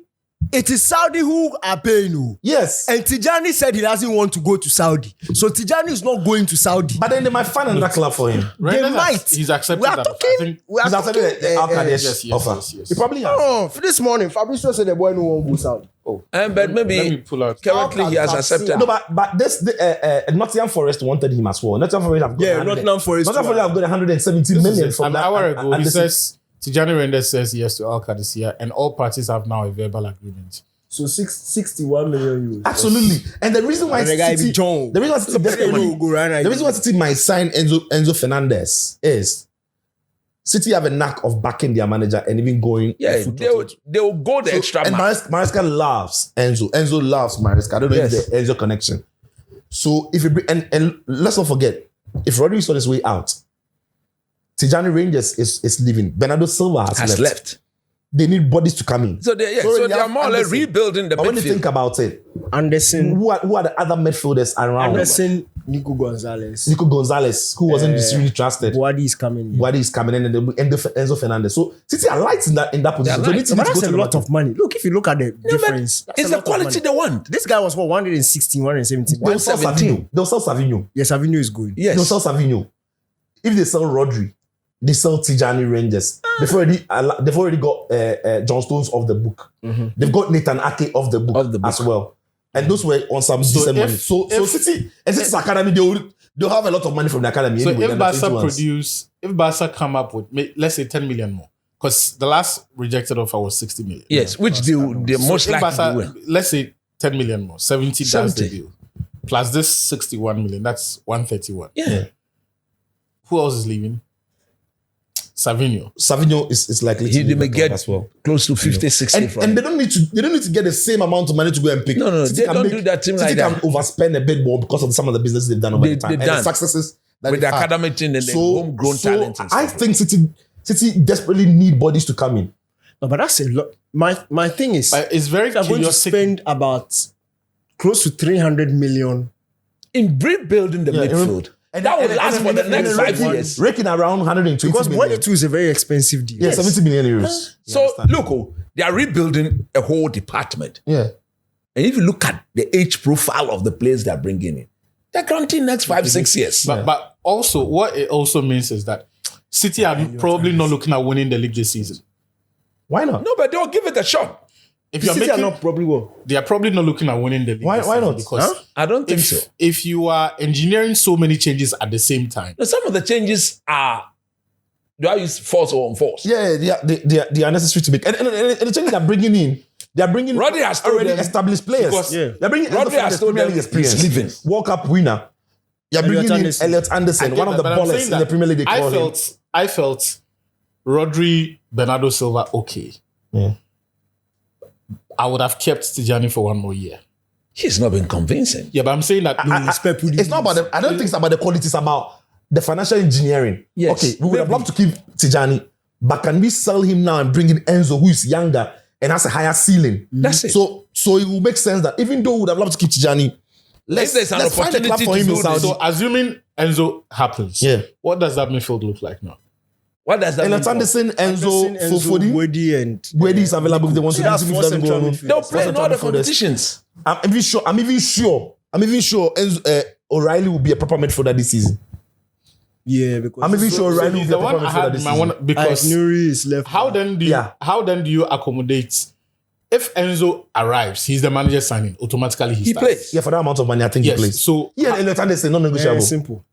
it is Saudi who are paying you. Yes. And Tijani said he doesn't want to go to Saudi. So Tijani is not going to Saudi. But then they might find another club for him. They Reinders has- might. He's accepted We are that. talking. I think We are He's after talking. the Al-Qadesh yes, offer. yes. He probably has. Oh, for this morning, Fabrizio said the boy no one go Saudi. But let me maybe pull out. currently he has accepted. No, but this Nottingham Forest wanted him as well. Nottingham Forest have got Yeah, 100 Nottingham Forest Nottingham too. Forest have got 170 million from An that. hour and- ago, and he this is- says Tijani Reinders says yes to Al Qadisiyah, and all parties have now a verbal agreement. So 61 million euros. absolutely. And the reason why And the guy City, be John. the reason why City, Say no, go right now. the reason why City might sign Enzo Fernandez is City have a knack of backing their manager and even going. Yeah, full they'll throttle. go the extra And mile. Maresca loves Enzo. Enzo loves Maresca. I don't know if Yes. the Enzo connection. So if you bring, and let's not forget, if Rodri is on his way out, Tijani Rangers is leaving. Bernardo Silva has left. They need bodies to come in. So they already are have more or less Anderson. rebuilding the But when you think midfield. about it, Anderson, who are the other midfielders around? Anderson, Nico Gonzalez, Nico Gonzalez, who wasn't really trusted. Boadi is coming in. Boadi is coming in, and Enzo Fernandez. So City are light in that position. So light. they need to But go that's to a the lot market. of money. Look, if you look at the difference, that's It's a the lot of quality money. they want. This guy was what 116, 117. They'll sell 117. Savinho. They'll sell Savinho. Yes, Savinho is good. Yes. They'll sell Savinho. If they sell Rodri, they sell Tijani Rangers. They've already got John Stones off the book. They've got Nathan Ake off the book as well. And those were on some decent money. So City and City's academy, they'll have a lot of money from the academy. So anyway, if than Barca the 21s. if Barca come up with, let's say 10 million more, because the last rejected offer was 60 million. Yes, which they most if likely Barca, will. let's say 10 million more, 70 does the 70. deal. Plus this 61 million, that's 131. Yeah. Who else is leaving? Savinho is likely to They leave may the club get as well. close to 50, 60 from And they don't need to get the same amount of money to go and pick. No, City they can don't do that thing City like can that. overspend a bit more because of some of the business they've done over the time They've and the done. successes that with the they've had. academic team and the homegrown talent. And I stuff. think City desperately need bodies to come in. No, but that's a lot. My thing is, But it's very they're going to chaotic. spend about close to 300 million. in rebuilding the Yeah, midfield. That will last for the next 5 years. Raking around 120 Because million. 182 is a very expensive deal. Yeah, 70 million euros. You So understand? look, they are rebuilding a whole department. Yeah. And if you look at the age profile of the players they're bringing in, they're guaranteeing next 5, 6 years. But also, what it also means is that City are probably not looking at winning the league this season. Why not? No, but they'll give it a shot. If you're City are making, not probably well. they are probably not looking at winning the league. Why- this why season not? Because Huh? I don't think so. if you are engineering so many changes at the same time, No, some of the changes are, do I use force or unforced? Yeah, they are necessary to make. And the changes they're bringing in, they are bringing Rodri has told already them- established players. Because- Yeah. They're bringing Rodri has told Premier them League experience. he's leaving. World Cup winner. You're bringing in Anderson. Elliot Anderson, I one get of the that, but I'm ballers saying in the that Premier League. They call him. I felt Rodri, Bernardo Silva, okay. Yeah. I would have kept Tijani for one more year. He's not been convincing. Yeah, but I'm saying that It's not about I don't think it's about the quality. It's about the financial engineering. Yes, Okay, we would have maybe. loved to keep Tijani, but can we sell him now and bring in Enzo, who is younger and has a higher ceiling? That's it. So it will make sense that even though we would have loved to keep Tijani, let's there's an find a club opportunity for to him in do Saudi. this. so assuming Enzo happens, Yeah. what does that midfield look like now? What does that Elliot mean? Anderson, Enzo, Fofodi, Boadi, and Boadi is available if they want to. That's if it four doesn't go central on. midfielders. They'll play in all the midfielders. competitions. I'm even sure Enzo, O'Reilly will be a proper midfielder this season. Yeah, because I'm even sure O'Reilly will He's be a the proper one I midfielder had this in my season. one because Nuri is left. how then do you accommodate if Enzo arrives, he's the manager signing, automatically He starts. plays. Yeah, for that amount of money, I think Yes. he plays. So Yeah, Elliot Anderson, non-negotiable. Very simple.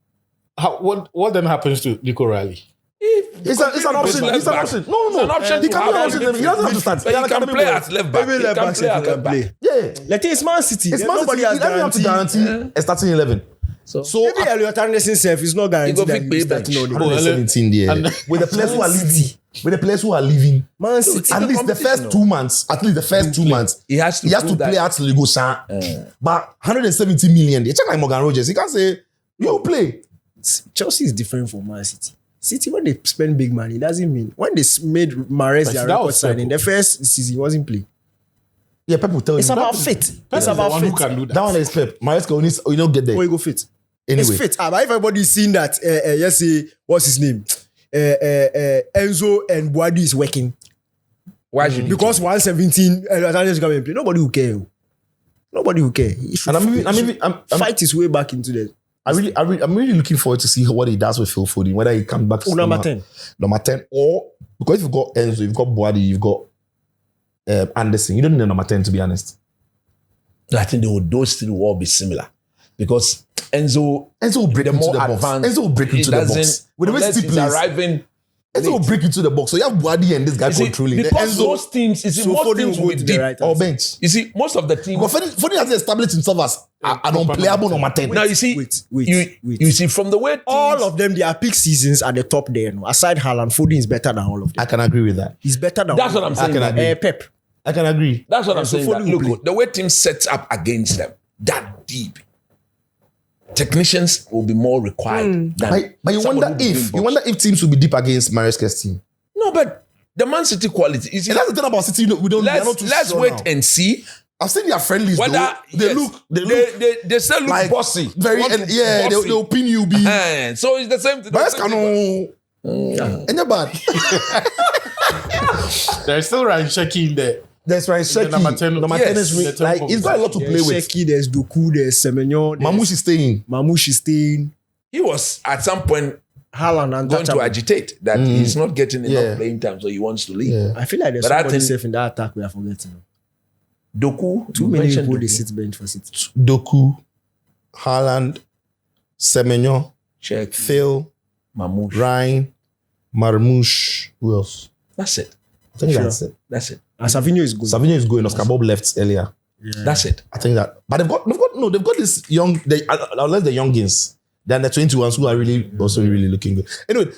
what then happens to Nico Riley? It's an option. left It's an back. option. No. It's an option He to can have be an him option. He doesn't have to start. But he can academy play boy. at left back. Maybe He left can back play safe at he left can play. back. Yeah. Let's say it's Man City. It's Nobody has he doesn't have to guarantee a starting 11. So Maybe Elliot Anderson self is not guaranteed go that pick he'll be bench. starting all the Oh, 117 there. and- With the players who are leaving. With the players who are leaving. Man City. At least the first 2 months. At least the first 2 months. He has to play prove that- out till he goes down. But 170 million. They check like Morgan Rogers. He can't say, you play. Chelsea is different from Man City. City, when they spend big money, it doesn't mean when they made Mahrez But their that record was signing, Pep. the first season he wasn't playing. Yeah, Pep will tell you. It's about fit. Pep It's is the about one fit. who can do that. That one is Pep. Maresca will not get there. Where you go fit? Anyway. It's fit. But if everybody's seeing that, yes, say, what's his name? Enzo and Boadi is working. Why should he? Because 117 Anderson come and play. Nobody will care. Nobody will care. He should, And he should fight his way back into the I'm really looking forward to see what he does with Phil Foden, whether he comes back to number 10. Number 10, or because if you've got Enzo, you've got Boadi, you've got Anderson, you don't need a number 10 to be honest. I think those three will all be similar because Enzo Enzo will break the into more the box. advanced. Enzo will break he into the box. doesn't- With the way unless City he's plays, arriving Enzo will break into the box. So you have Buadi and this guy You see, controlling. because Enzo most teams, you see, So most Foden teams will will go be to the deep. right. or bench. You see, most of the teams. But Foden has established himself as an unplayable number 10. Now you see, wait. you see from the way teams, All of them, their peak seasons are the top there. No? Aside Haaland, Foden is better than all of them. I can agree with that. He's better than That's all what of I'm them. saying. I can agree. Pep. I can agree. That's what I'm so saying. Foden That, will look, the way teams sets up against them, that deep, technicians will be more required. Than But you somebody wonder who will be in box. if teams will be deep against Maresca's team. No, but the Man City quality. You see, And that's the thing about City. We don't. let's wait and see I've seen their friendlies. whether Though. They yes, look. they still look like bossy. Very. Want to And, yeah. bossy. They'll pin you. Be. So it's the same thing. Maresca no. And you're bad. There's still Ryan Sheki in there. That's right. Sheki. number 10. Number Yes, 10 is the top like of he's got a lot to play There's with. Sheki, there's Doku, there's Semenyo, there's Mamouche is staying. Mamouche is staying, He was at some point Haaland and going to Gatchaba. agitate that he's not getting enough Yeah. playing time, so he wants to leave. Yeah. I feel like there's But I somebody think- safe in that attack we are forgetting. Doku, Too you many mentioned people they Doku. sit bench for City. Doku, Haaland, Semenyo, Check, Phil, Mamouche. Ryan, Marmouche. Who else? That's it. I think Sure. that's it. That's it. And Savinho is good. Savinho is going. Oscar Bob left earlier. That's it. I think that. But they've got this young. Unless the youngins, then the 21s who are really also really looking good. Anyway,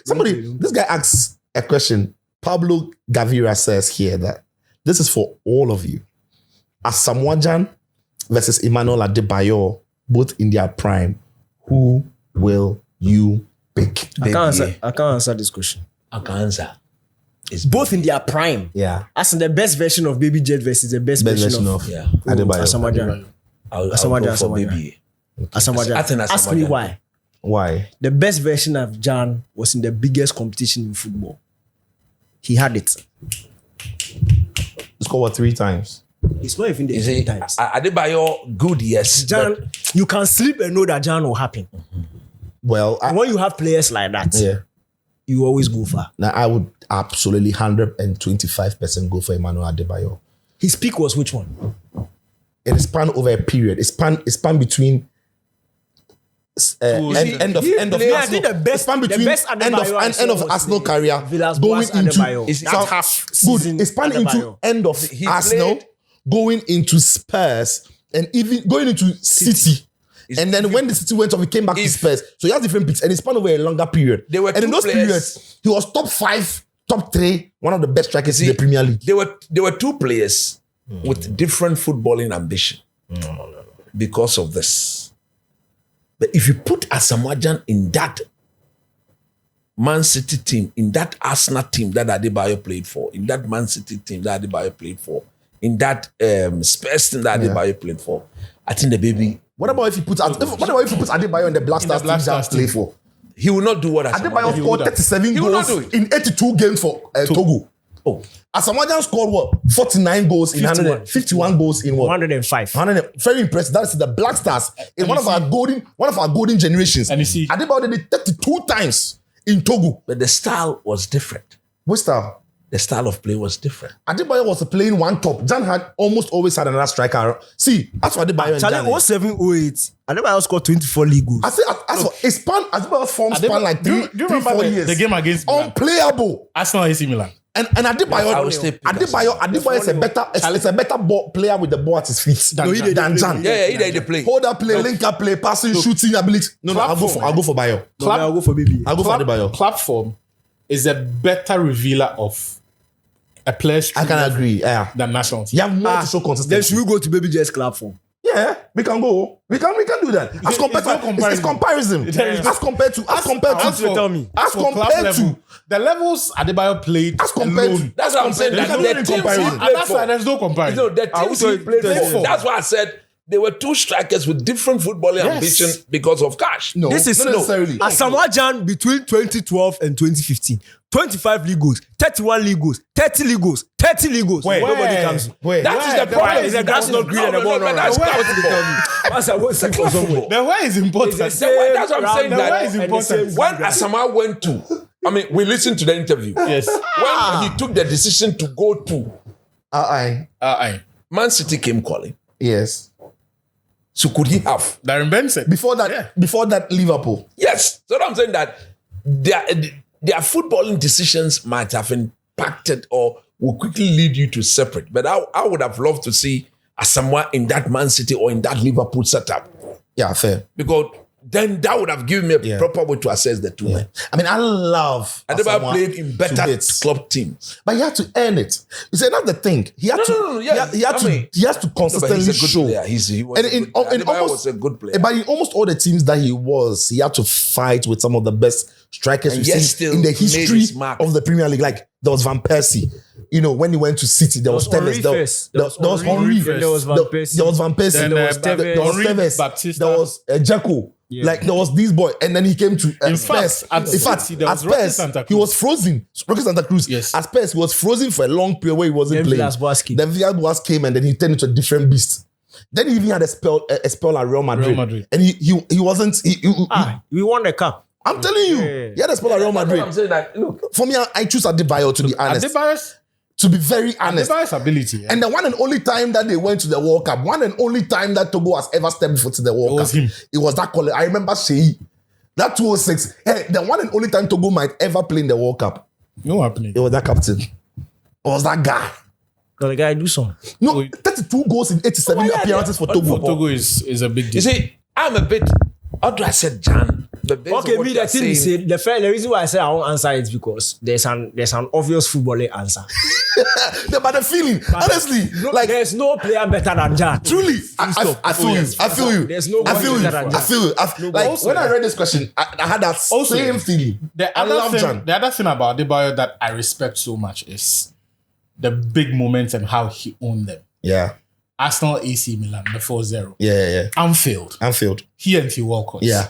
this guy asks a question. Pablo Gavira says here that this is for all of you. Asamoah versus Emmanuel Adebayor, both in their prime. Who will you pick? I can't answer this question. I can answer. It's Both in their prime. Yeah, As in the best version of Baby Jet versus the best, best version of yeah. Adebayo. Asamoah Gyan. I'll Asamoah go Gyan, for Asamoah baby. Asamoah Gyan. I think Ask Asamoah me Gyan. why. Why? The best version of Jan was in the biggest competition in football. He had it. He scored 3 times. It's not even the You 3 see, times. Adebayo, good, yes. Jan, you can sleep and know that Jan will happen. Well, And when you have players like that, yeah. you always go far. Now I would absolutely 125% go for Emmanuel Adebayo. His peak was which one? It spanned over a period. It spanned between end of Yeah, I think Arsenal. the best- It spanned the between best Adebayo I saw end of was Arsenal the career Villas-Boas going into Adebayo. Is- That South- half good. season It spanned into Adebayo. end of He Arsenal, played- going into Spurs, and even going into City. And then when the City went off, he came back to If- Spurs. So he has different picks, and it spanned over a longer period. There were and in two those players- periods, he was top 5, top 3, one of the best strikers in See, the Premier League. There were two players with different footballing ambition because of this. But if you put Asamoah Gyan in that Man City team, in that Arsenal team that Adebayo played for, in that Man City team that Adebayo played for, in that Spurs team that Adebayo played for, I think the baby, What about if you put Adebayo in the Black Stars team Black that Stars play team. for? he will not do what Adebayo Asamoah scored would have. 37 He would not goals do it. in 82 games for Togo. Oh, Asamoah Gyan scored what? 49 goals in 51 goals in what? 105. 100. Very impressive. That's the Black Stars in one of our golden generations. And you see- Adebayo did it 32 times in Togo. but the style was different. Which style? The style of play was different. Adebayo was playing one top. Jan had always had another striker. See, as for Adebayo and Jan, Charlie, 07-08, Adebayo scored 24 league goals. I say as for it span, Adebayo's form span like do you 3, remember 4 the- years. the game against Milan? Unplayable. Arsenal AC Milan. And Adebayo, I will still pick Adebayo is a better ball player with the ball at his feet No, he did than play Jan. with- Yeah, he play. Hold up play, link up play, passing, shooting ability. No, I'll go for Bayo. No, I'll go for Baby. I'll go for Adebayo. Platform is a better revealer of a player's I can agree. Yeah, than national team. you have more to show Then consistency. should we go to Baby Jet's club form? Yeah, we can go. We can do that. As compared no to it's comparison. There is- As compared to As you tell me. as For club compared level, to the levels Adebayo played as compared alone. to That's what I'm saying. There's That no the even teams he comparison. played And that's for- why there's no comparison. You know, the teams he played for. That's why I said there were two strikers with different footballing ambitions because of cash. no, This is not necessarily. Asamoah Gyan between 2012 and 2015. 25 league goals, 31 league goals, 30 league goals, 30 league goals. Wait, Nobody comes. Wait, That is the The problem. way is the grass not green and the ball not That's right. club football. That's what's the club football. The way is important. It's the That's what I'm saying. The That way is important. when Asamoah went to, I mean, we listened to the interview. Yes. When he took the decision to go to Aye. Man City, came calling. yes. So could he have? Darren Benson. Before that, Liverpool. Yes. So I'm saying that their footballing decisions might have impacted or will quickly lead you to separate. But I would have loved to see Asamoah in that Man City or in that Liverpool setup. Yeah, fair. Because then that would have given me a proper way to assess the two men. I mean, I love Adebayo Asamoah played in better to bits. club teams. But he had to earn it. You say that's the thing. He had he has to consistently he's a good show. player. He was And a good player. Adebayo was a good player. But in almost all the teams that he had to fight with some of the best strikers And we've yet seen still in the made history his mark. of the Premier League. Like there was Van Persie. You know, when he went to City, there was Henry Tevez. There first. was Henry. There was Van Persie. There was Van Persie. Then, There was Tevez. there was Henry, Tevez. Baptista. There was Dzeko. Yeah. Like there was this boy, and then he came to In Spurs. fact, at City, there was Roque Santa he Cruz. was frozen. Roque Santa Cruz. Yes. At Spurs, he was frozen for a long period where he wasn't Then playing. Villas-Boas came. Then Villas-Boas came, and then he turned into a different beast. Then he even had a spell at Real Madrid. Real Madrid. And he wasn't. We won the cup. I'm telling you, Yeah. he had a spell at Real That's what Madrid. I'm saying that, look, For me, I choose Adebayo to be honest. Adebayo's To be very honest. ability. Yeah. And the one and only time that they went to the World Cup, one and only time that Togo has ever stepped foot to the World It was Cup, him. it was that caller. I remember Sheyi. That 206. Hey, the one and only time Togo might ever play in the World Cup, No happening. it was that captain. It was that guy. Because the guy do some. No, 32 goals in 87 appearances for Togo. For Togo is a big deal. you see, I'm a bit, although I said Jan, but based Okay, on what me you're the thing is saying- the reason why I say I won't answer is because there's an obvious footballing answer. But the feeling, honestly, No, like there's no player better than Jan. truly, I feel you. I feel you. There's no I one feel you. better than I Jan. feel you. Like also- when I read this question, I had that Also, same feeling. The I love Jan. the other thing about Adebayo that I respect so much is the big moments and how he owned them. Yeah, Arsenal AC Milan, the 4-0. yeah. Anfield, Anfield. he and Theo Walcott. Yeah.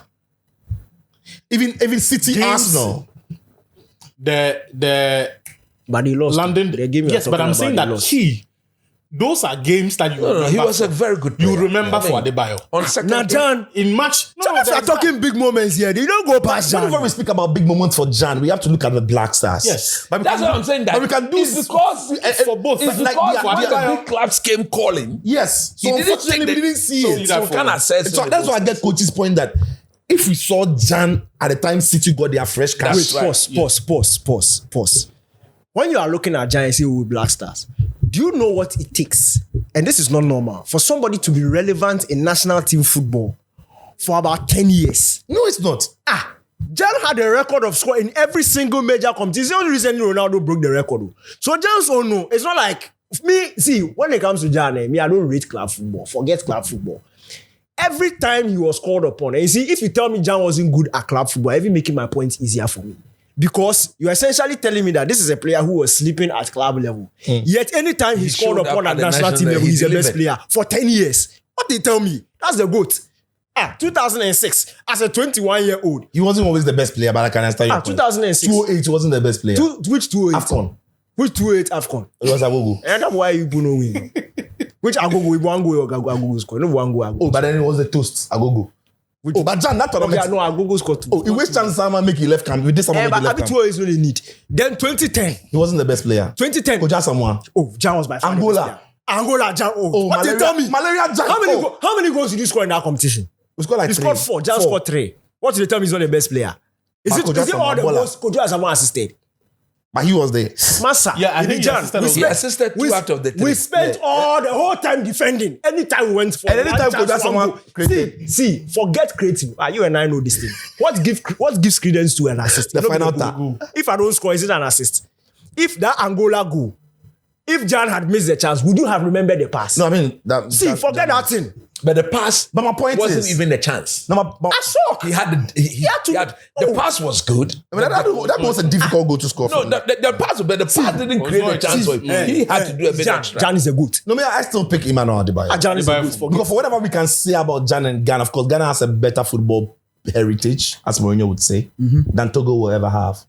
Even City, Games- Arsenal. The But he lost. London. The game Yes, but I'm saying that those are games that you remember. he was a very good player. you remember I for mean, Adebayo. on second Now Jan, In match, if you are talking big moments here, they don't go past Jan. Whenever we speak about big moments for Jan, we have to look at the Black Stars. Yes. But we That's can what do- I'm saying. That But we can do it's because for both. It's Like, because they are- when they are- the big clubs came calling, Yes. So he didn't unfortunately, take we didn't see so it. you that can't assess. So that's why I get coach's point that if we saw Jan at the time City got their fresh cash. That's right. Pause. When you are looking at Giants with Black Stars, do you know what it takes? And this is not normal for somebody to be relevant in national team football for about 10 years. No, it's not. Jan had a record of scoring in every single major competition. It's the only reason Ronaldo broke the record. So Jan's own no, it's not like me. See, when it comes to Jan, me, I don't rate club football. Forget club football. Every time he was called upon, and you see, if you tell me Jan wasn't good at club football, even making my point easier for me. Because you're essentially telling me that this is a player who was sleeping at club level. Yet anytime he's called showed up upon at at the national team national, level, he he's the best delivered. player for 10 years. What they tell me? That's the GOAT. 2006, as a 21-year-old. He wasn't always the best player, but I can understand your point. 2006. 208 wasn't the best player. Which 208? AFCON. Which 208 AFCON? It was Agogo. And that's why you no win. Which Agogo, we one go, Agogo score. No one go, Agogo. Oh, but then it was the toast, Agogo. Oh, but Jan, that Okay, tournament. no, Agogo scored 2. Oh, in which chance Sama make he left camp? With this Sama make But he left Abi camp. 2 is what they need. Then 2010. He wasn't the best player. 2010. Koja Samoa. Oh, Jan was by far the Angola. best player. Angola, Jan. Oh, what malaria, they tell me? Malaria Jan. How many goals did you score in that competition? We scored like You 3. scored 4. Jan scored 3. What did they tell me is not the best player? Is But it all the Kojo goals Kojo Asamoah assisted? But he was there. Massa. Yeah, I think he Jan, assisted we also. He assisted 2 out of the 3. We spent all the whole time defending. Anytime we went for And anytime one chance, Kojo Asamoah one goal. created. See, forget creative. You and I know this thing. What gives credence to an assist? The You know final goal. tap. If I don't score, is it an assist? If that Angola goal, if Jan had missed the chance, would you have remembered the pass? No, I mean that. See, forget that thing. But the pass, But my point wasn't is- even a chance. No, but I saw. He had the the pass was good. I mean, that was a difficult goal to score. No, for me. the pass, but the pass didn't create a chance for him. He had to do a bit extra. Jan is a good. No, me, I still pick Emmanuel Adebayo. Jan is a Adebayo good. for- Because for whatever we can say about Jan and Ghana, of course, Ghana has a better football heritage, as Mourinho would say, than Togo will ever have.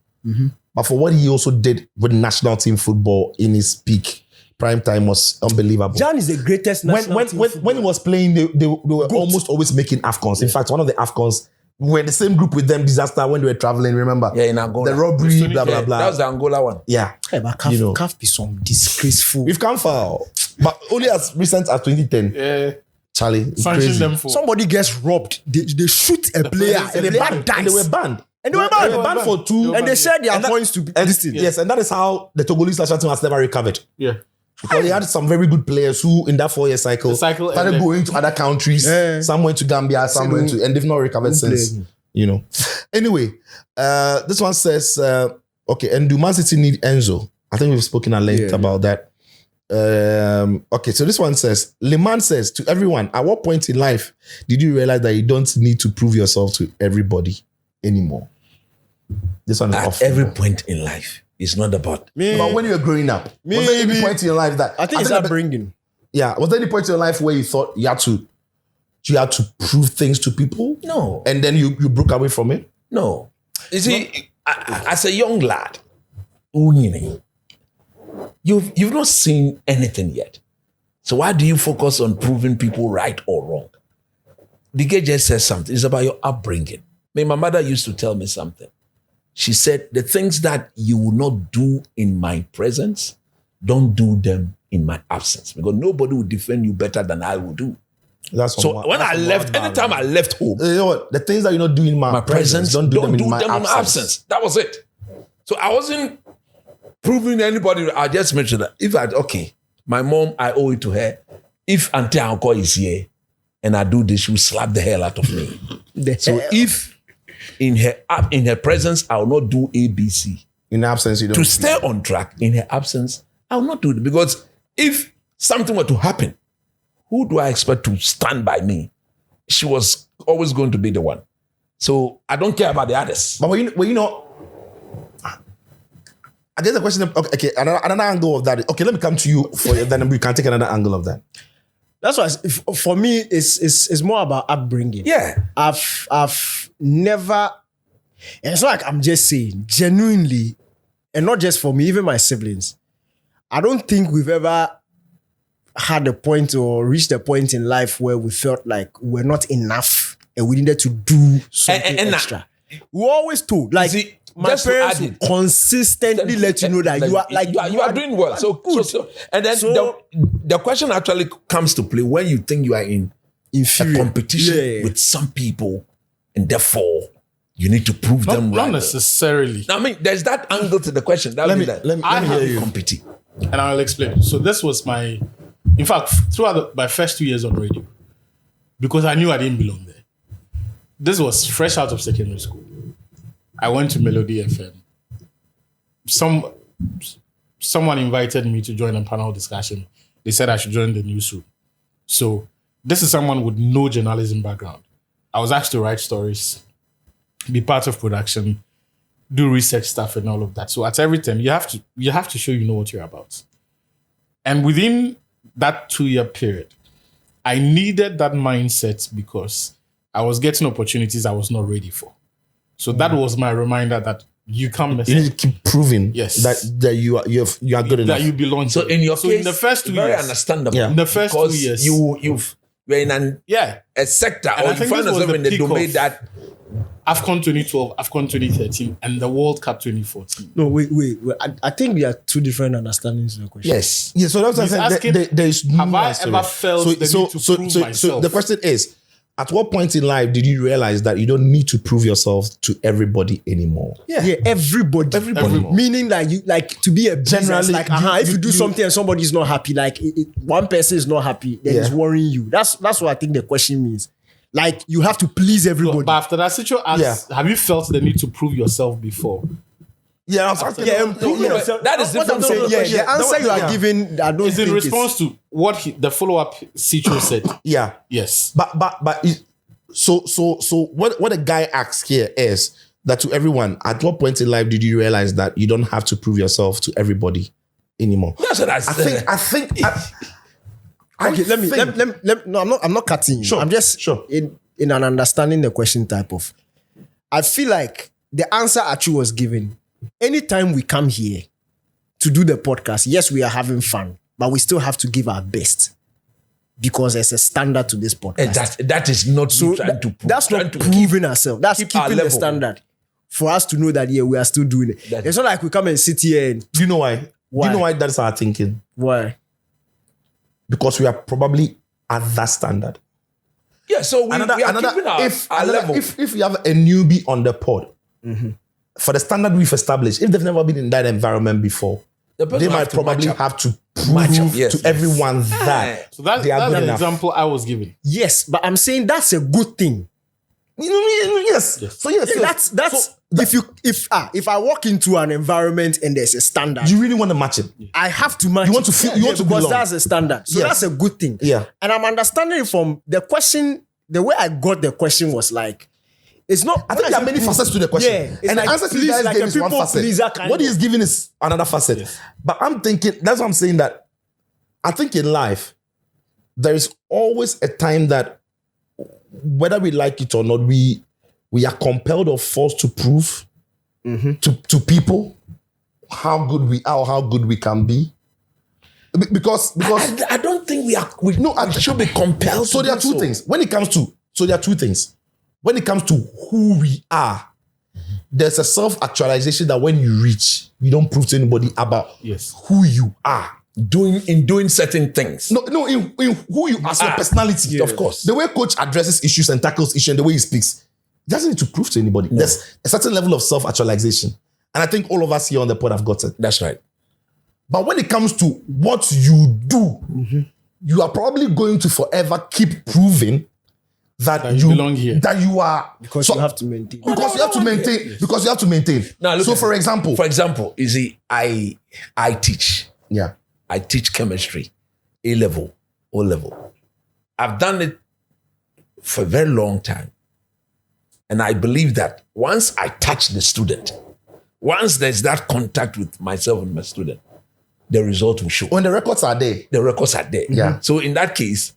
But for what he also did with national team football in his peak, prime time was unbelievable. Jan is the greatest national team When he was playing, they were almost always making AFCONs. In fact, one of the AFCONs, we were in the same group with them, disaster, when they were traveling, remember? Yeah, in Angola. The robbery, blah, blah, Yeah, blah. that was the Angola one. Yeah. Hey, but You know. CAF be some disgraceful. We've come far. But only as recent as 2010. Charlie, it's Sanction crazy. them for. Somebody gets robbed, they shoot a player, and And the they player banned. dies. And they were banned. And they were They banned. were banned for 2. And they shared their And that- points to And this thing. yes, and that is how the Togolese national team has never recovered. Yeah. Because they had some very good players who, in that 4-year cycle, The cycle started ended. going to other countries. Yeah. Some went to Gambia, some went to, and they've not recovered since. You know. Anyway, this one says, okay, and do Man City need Enzo? I think we've spoken at length about that. Okay, so this one says, Leman says to everyone, at what point in life did you realize that you don't need to prove yourself to everybody anymore? This one is At off. every point in life, it's not about But when you were growing up, was there any point in your life that I think it's upbringing. Yeah, was there any point in your life where you thought you had to prove things to people? no. And then you broke away from it? No. You see, as a young lad, you've not seen anything yet. So why do you focus on proving people right or wrong? The guy just says something. It's about your upbringing. My mother used to tell me something. She said, the things that you will not do in my presence, don't do them in my absence. Because nobody will defend you better than I will do. So when I left, anytime I left home, you know what? The things that you're not doing in my presence, don't do them in my absence. That was it. So I wasn't proving to anybody. I just mentioned that if my mom, I owe it to her. If Auntie Uncle is here and I do this, she will slap the hell out of me. So if in her presence, I will not do ABC. In absence, you don't. To stay on track, in her absence, I will not do it. Because if something were to happen, who do I expect to stand by me? She was always going to be the one. So I don't care about the others. But when you know, I guess the question. Okay, another angle of that. Okay, let me come to you for then we can take another angle of that. That's why for me it's more about upbringing. Yeah. I've never, and it's not like I'm just saying genuinely, and not just for me, even my siblings. I don't think we've ever had a point or reached a point in life where we felt like we're not enough and we needed to do something And extra. We always told, like, See, my just to parents add will it. consistently let you know that you are doing well. So and then the question actually comes to play when you think you are in inferior a competition Yeah. with some people, and therefore you need to prove them Not right. necessarily. I mean, there's that angle to the question. Let me hear you. competing. And I'll explain. So this was in fact, throughout my first 2 years on radio, because I knew I didn't belong there. This was fresh out of secondary school. I went to Melody FM. Someone invited me to join a panel discussion. They said I should join the newsroom. So this is someone with no journalism background. I was asked to write stories, be part of production, do research stuff and all of that. So at every time, you have to show you know what you're about. And within that 2-year period, I needed that mindset because I was getting opportunities I was not ready for. So that was my reminder that you can't mess You up. need to keep proving Yes. that you are good enough. That you belong to. So in your case, in the first 2 very years, understandable. Yeah. In the first 2 because years. you're in a sector, And or I you think find this was yourself the in the peak domain of- that AFCON 2012, AFCON 2013, and the World Cup 2014. No, wait. I think there are two different understandings of the question. yes. Yeah, so that's what I'm He's saying. asking, There is have I nuance to ever it. felt the need to prove so myself? the question is, at what point in life did you realize that you don't need to prove yourself to everybody anymore? Yeah, everybody. Meaning like to be a business, Generally, like you- if you do you- something and somebody is not happy, like one person is not happy, then it's Yeah. worrying you. That's what I think the question means. Like you have to please everybody. But after that, Sicho asks, have you felt the need to prove yourself before? Yeah, I'm sorry. Improving no, yourself. that is What I'm different saying, from the question. the answer you are giving, I don't It's in think response to what the follow-up Sicho said. Yeah. Yes. But so what a guy asks here is that to everyone, at what point in life did you realize that you don't have to prove yourself to everybody anymore? That's what I said. I think. Okay, let me. No, I'm not cutting you. Sure, I'm just sure. in an understanding the question type of. I feel like the answer Achu was given. Anytime we come here to do the podcast, yes, we are having fun, but we still have to give our best because there's a standard to this podcast. That is not So trying to prove. that's trying not to proving ourselves. That's keep our keeping the level. standard for us to know that we are still doing it. That- It's not like we come and sit here and Do you know why? Do Why? you know why that's our thinking? why. Because we are probably at that standard. Yeah, so we are keeping our If level. if you have a newbie on the pod for the standard we've established, if they've never been in that environment before, The person they have might to probably match up. have to prove Match up, yes, to yes. everyone that So that's they are good an enough. example I was giving. Yes, but I'm saying that's a good thing. Yes. So yes, yes. That's So if I walk into an environment and there's a standard, you really want to match it. I have to match. You want to it. feel- you want to because belong. that's a standard. So Yes. that's a good thing. Yeah. And I'm understanding it from the question. The way I got the question was like, it's not. I think there are many facets to the question. Yeah, it's and like, the answer to please, guys like gave a is one people pleaser facet. kind What he of- is giving is another facet. But I'm thinking, that's what I'm saying, that I think in life, there is always a time that whether we like it or not, we are compelled or forced to prove to people how good we are or how good we can be. Because I don't think we should be compelled. so to there are do two things. When it comes to who we are, there's a self-actualization that when you reach, you don't prove to anybody about Yes. who you are. doing certain things. No, in who you are, as your personality. Of course. The way coach addresses issues and tackles issues and the way he speaks, he doesn't need to prove to anybody. There's a certain level of self-actualization. And I think all of us here on the pod have got it. That's right. But when it comes to what you do, you are probably going to forever keep proving that you belong here. That you are. because So- you have to maintain. Because you have to maintain. Because you have to maintain. Now, look So at for it. example, For example, you see, I teach. yeah. I teach chemistry, A level, O level. I've done it for a very long time. And I believe that once I touch the student, once there's that contact with myself and my student, the result will show. When the records are there, The records are there. Yeah. So in that case,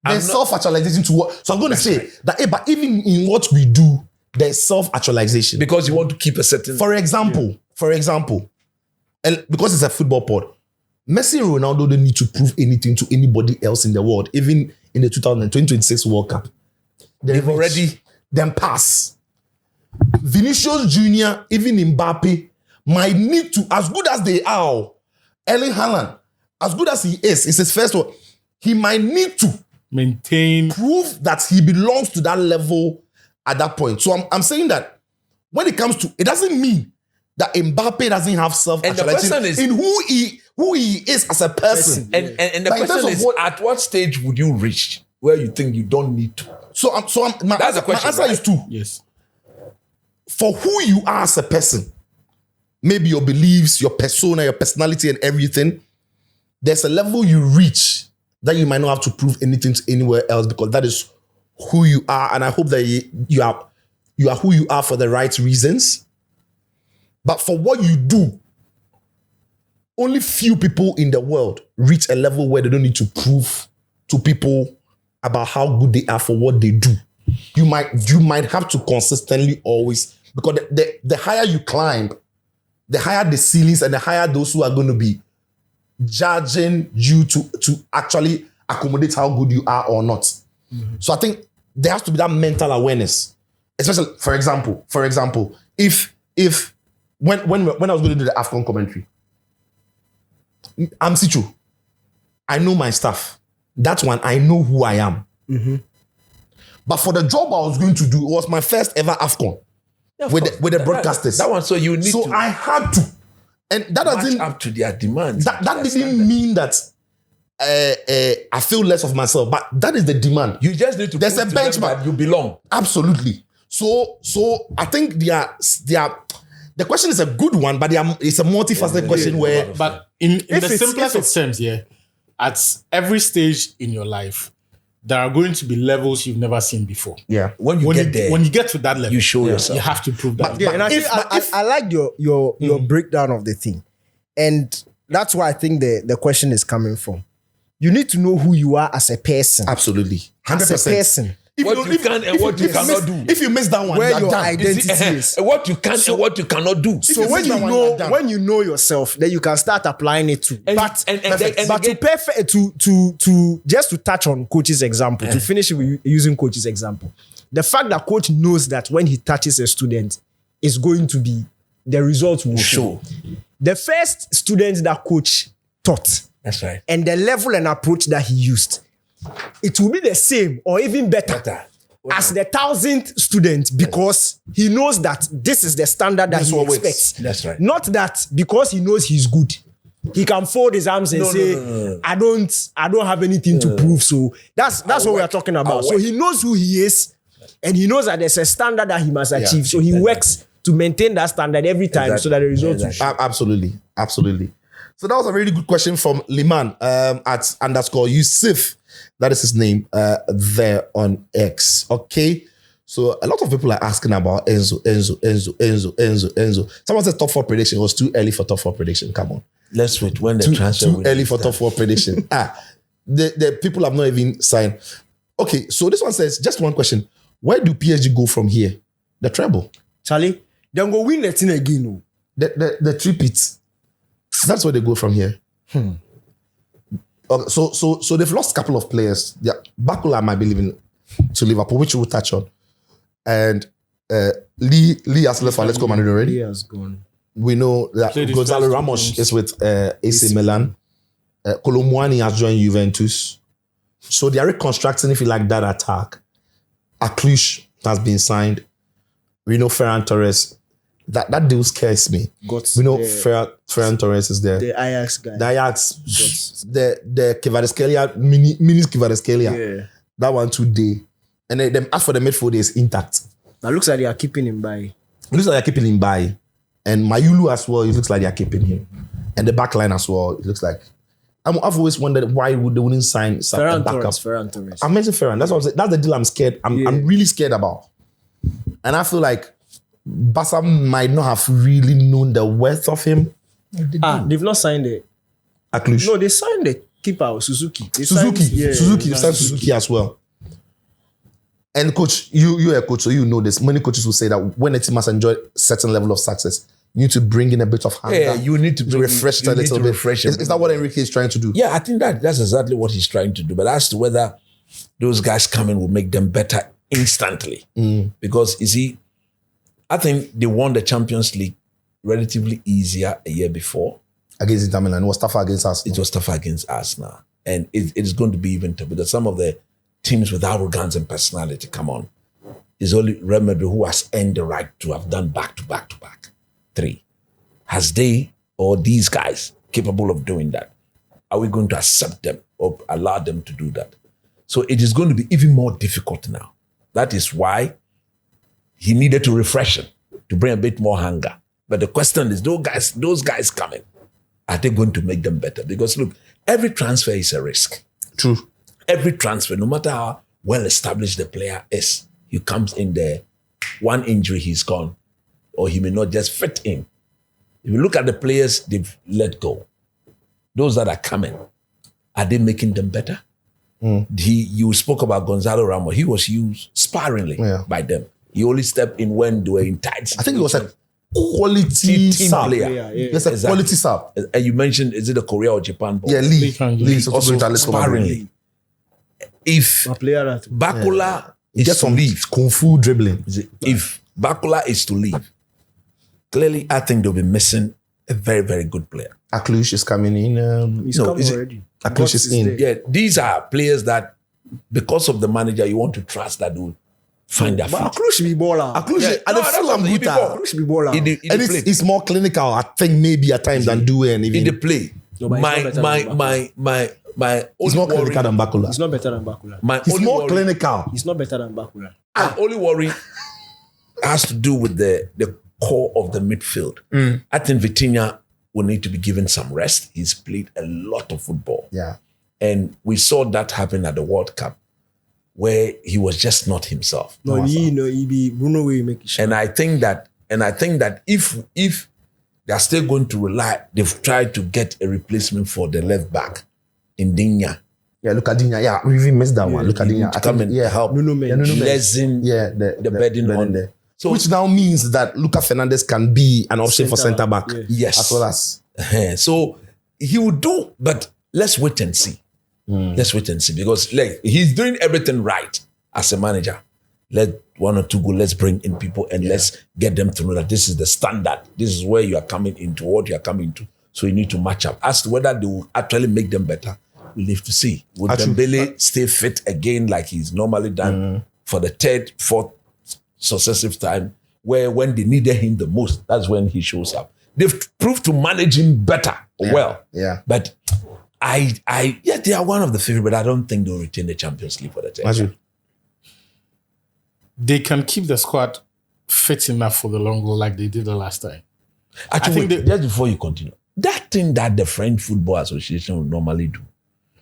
there's not- self-actualization to what. So I'm going to say right. that, but even in what we do, there's self-actualization. because you want to keep a certain. For example, and because it's a football pod, Messi and Ronaldo don't need to prove anything to anybody else in the world, even in the 2026 World Cup. They've already. Then pass. Vinicius Jr., even Mbappe, might need to, as good as they are, Erling Haaland, as good as he is, it's his first one, he might need to Maintain. prove that he belongs to that level at that point. So I'm saying that when it comes to, it doesn't mean that Mbappe doesn't have self-actualization And the question is- in who he is as a person. And the But in question terms of is, what- at what stage would you reach where you think you don't need to? My That's the question, answer right? is two. Yes. For who you are as a person, maybe your beliefs, your persona, your personality, and everything, there's a level you reach that you might not have to prove anything to anywhere else because that is who you are. And I hope that you are who you are for the right reasons. But for what you do, only few people in the world reach a level where they don't need to prove to people about how good they are for what they do. You might have to consistently always, because the higher you climb, the higher the ceilings and the higher those who are going to be judging you to actually accommodate how good you are or not. So I think there has to be that mental awareness. Especially, for example, if when I was going to do the AFCON commentary, I'm Sichu. I know my stuff. That one, I know who I am. But for the job I was going to do, it was my first ever AFCON with the broadcasters. That one, so you need So to I had to. And that match doesn't, up to their demands. that their didn't standards. mean that I feel less of myself, but that is the demand. You just need to There's prove a to them benchmark. that you belong. Absolutely. So I think the question is a good one, but it's a multifaceted question where But in the it's- simplest if of terms, yeah, at every stage in your life, there are going to be levels you've never seen before. When you get there, when you get to that level, you show yourself. you have to prove that. But- Yeah, and I like your breakdown of the thing, and that's why I think the question is coming from. You need to know who you are as a person. absolutely As a 100%. person, What you can and what you cannot do. If you miss that one, where you're your done. identity is. What you can and what you cannot do. So you when miss you that one, know you're done. when you know yourself, then you can start applying it to. And- but and to just to touch on coach's example, to finish with using coach's example, the fact that coach knows that when he touches a student, is going to be the results will show. The first student that coach taught That's right. and the level and approach that he used, it will be the same or even better. as the 1,000th student because he knows that this is the standard that This is he what works. expects. That's right. Not that because he knows he's good, he can fold his arms and say, no. I don't have anything to prove. So that's what we are talking about. So he knows who he is, and he knows that there's a standard that he must achieve. So he works to maintain that standard every time so that the results will show. Absolutely. So that was a really good question from Liman at _Yusuf. That is his name there on X. Okay. So a lot of people are asking about Enzo. Someone said top 4 prediction. It was too early for top 4 prediction. Come on. Let's wait when the Too transfer early for top 4 prediction. The people have not even signed. Okay, so this one says, just one question. Where do PSG go from here? The treble. Charlie, then go win the thing again. No? The tripit. That's where they go from here. Okay, so they've lost a couple of players. Yeah, Bakula might be leaving to Liverpool, which we'll touch on. And Lee has left for Atletico Madrid already. He has gone. We know that Played his Gonzalo first Ramos games. is with AC Milan. Colomwani has joined Juventus. So they are reconstructing, if you like, that attack. Aklush has been signed. We know Ferran Torres. That deal scares me. We know Ferran Torres is there. The Ajax guy. The Ajax, the Kvaratskhelia, mini Kvaratskhelia. Yeah. That one today. And then as for the midfield is intact. Now looks like they are keeping him by. It looks like they're keeping him by. And Mayulu as well, it looks like they're keeping him. And the back line as well, it looks like. I've always wondered why they wouldn't sign a Ferran backup. Torres. I mentioned Ferran. That's what I'm saying. That's the deal I'm scared. I'm really scared about. And I feel like Barca might not have really known the worth of him. They've not signed it. Aklush. No, they signed the keeper, Suzuki. They Suzuki. signed- They signed Suzuki as well. And coach, you're a coach, so you know this. Many coaches will say that when a team has enjoyed certain level of success, you need to bring in a bit of hunger. Yeah, you need to bring- refresh it you a need little to bit. refresh Is it. that what Enrique is trying to do? Yeah, I think that's exactly what he's trying to do. But as to whether those guys coming will make them better instantly. Because, you see, I think they won the Champions League relatively easier a year before. Against Inter Milan. It was tougher against us. It was tougher against us now. And it is going to be even tougher because some of the teams with arrogance and personality, come on. It's only Real Madrid who has earned the right to have done back to back 3. Has they or these guys capable of doing that? Are we going to accept them or allow them to do that? So it is going to be even more difficult now. That is why he needed to refresh him, to bring a bit more hunger. But the question is, those guys coming, are they going to make them better? Because look, every transfer is a risk. True. Every transfer, no matter how well established the player is, he comes in there, one injury, he's gone. Or he may not just fit in. If you look at the players they've let go, those that are coming, are they making them better? You spoke about Gonzalo Ramos. He was used sparingly by them. He only stepped in when they were in tight I think it was a quality team sub. player. It's a quality sub. And you mentioned, is it a Korea or Japan ball? Yeah, Lee. Lee is Also sparingly. If A player that Bakula is Just to some leave, kung fu dribbling. if Bakula is to leave, clearly I think they'll be missing a very, very good player. Aklush is coming in. he's No, come is it- already. Aklush Guts is in. there. Yeah, these are players that, because of the manager, you want to trust that will find their But feet. Aklush be baller. Aklush, Yeah, and no, the that's feel what I'm he good be at. ball. Aklush be baller. In the And play. it's more clinical, I think, maybe at times than Due and In even. the play. No, but he's not better than My He's only more worry, clinical than Bakula. He's not better than Bakula. my He's only more worry, clinical. He's not better than Bakula. my only worry has to do with the core of the midfield. I think Vitinha will need to be given some rest. He's played a lot of football. Yeah. And we saw that happen at the World Cup where he was just not himself. No, he be Bruno will make it shot. And I think that if they're still going to rely, they've tried to get a replacement for the left back in Dinya. Yeah, look at Dinya. Yeah, we even missed that one. Look at Dinya. To come and help Nuno Mendes. Yeah, Nuno Mendes. lessen Yeah, the burden on there. So Which now means that Lucas Fernandez can be an option for centre back. Yeah. yes. As well as. So he would do, but let's wait and see. Let's wait and see because like he's doing everything right as a manager. Let 1 or 2 go. Let's bring in people and let's get them to know that this is the standard. This is where you are coming into, what you are coming to. So you need to match up. As to whether they will actually make them better, we'll have to see. Will Dembele stay fit again like he's normally done for the third, fourth successive time, where when they needed him the most, that's when he shows up. They've proved to manage him better, well. Yeah. But they are one of the favorite, but I don't think they'll retain the Champions League for the third time. They can keep the squad fit enough for the long haul like they did the last time. Actually, think just before you continue, that thing that the French Football Association would normally do,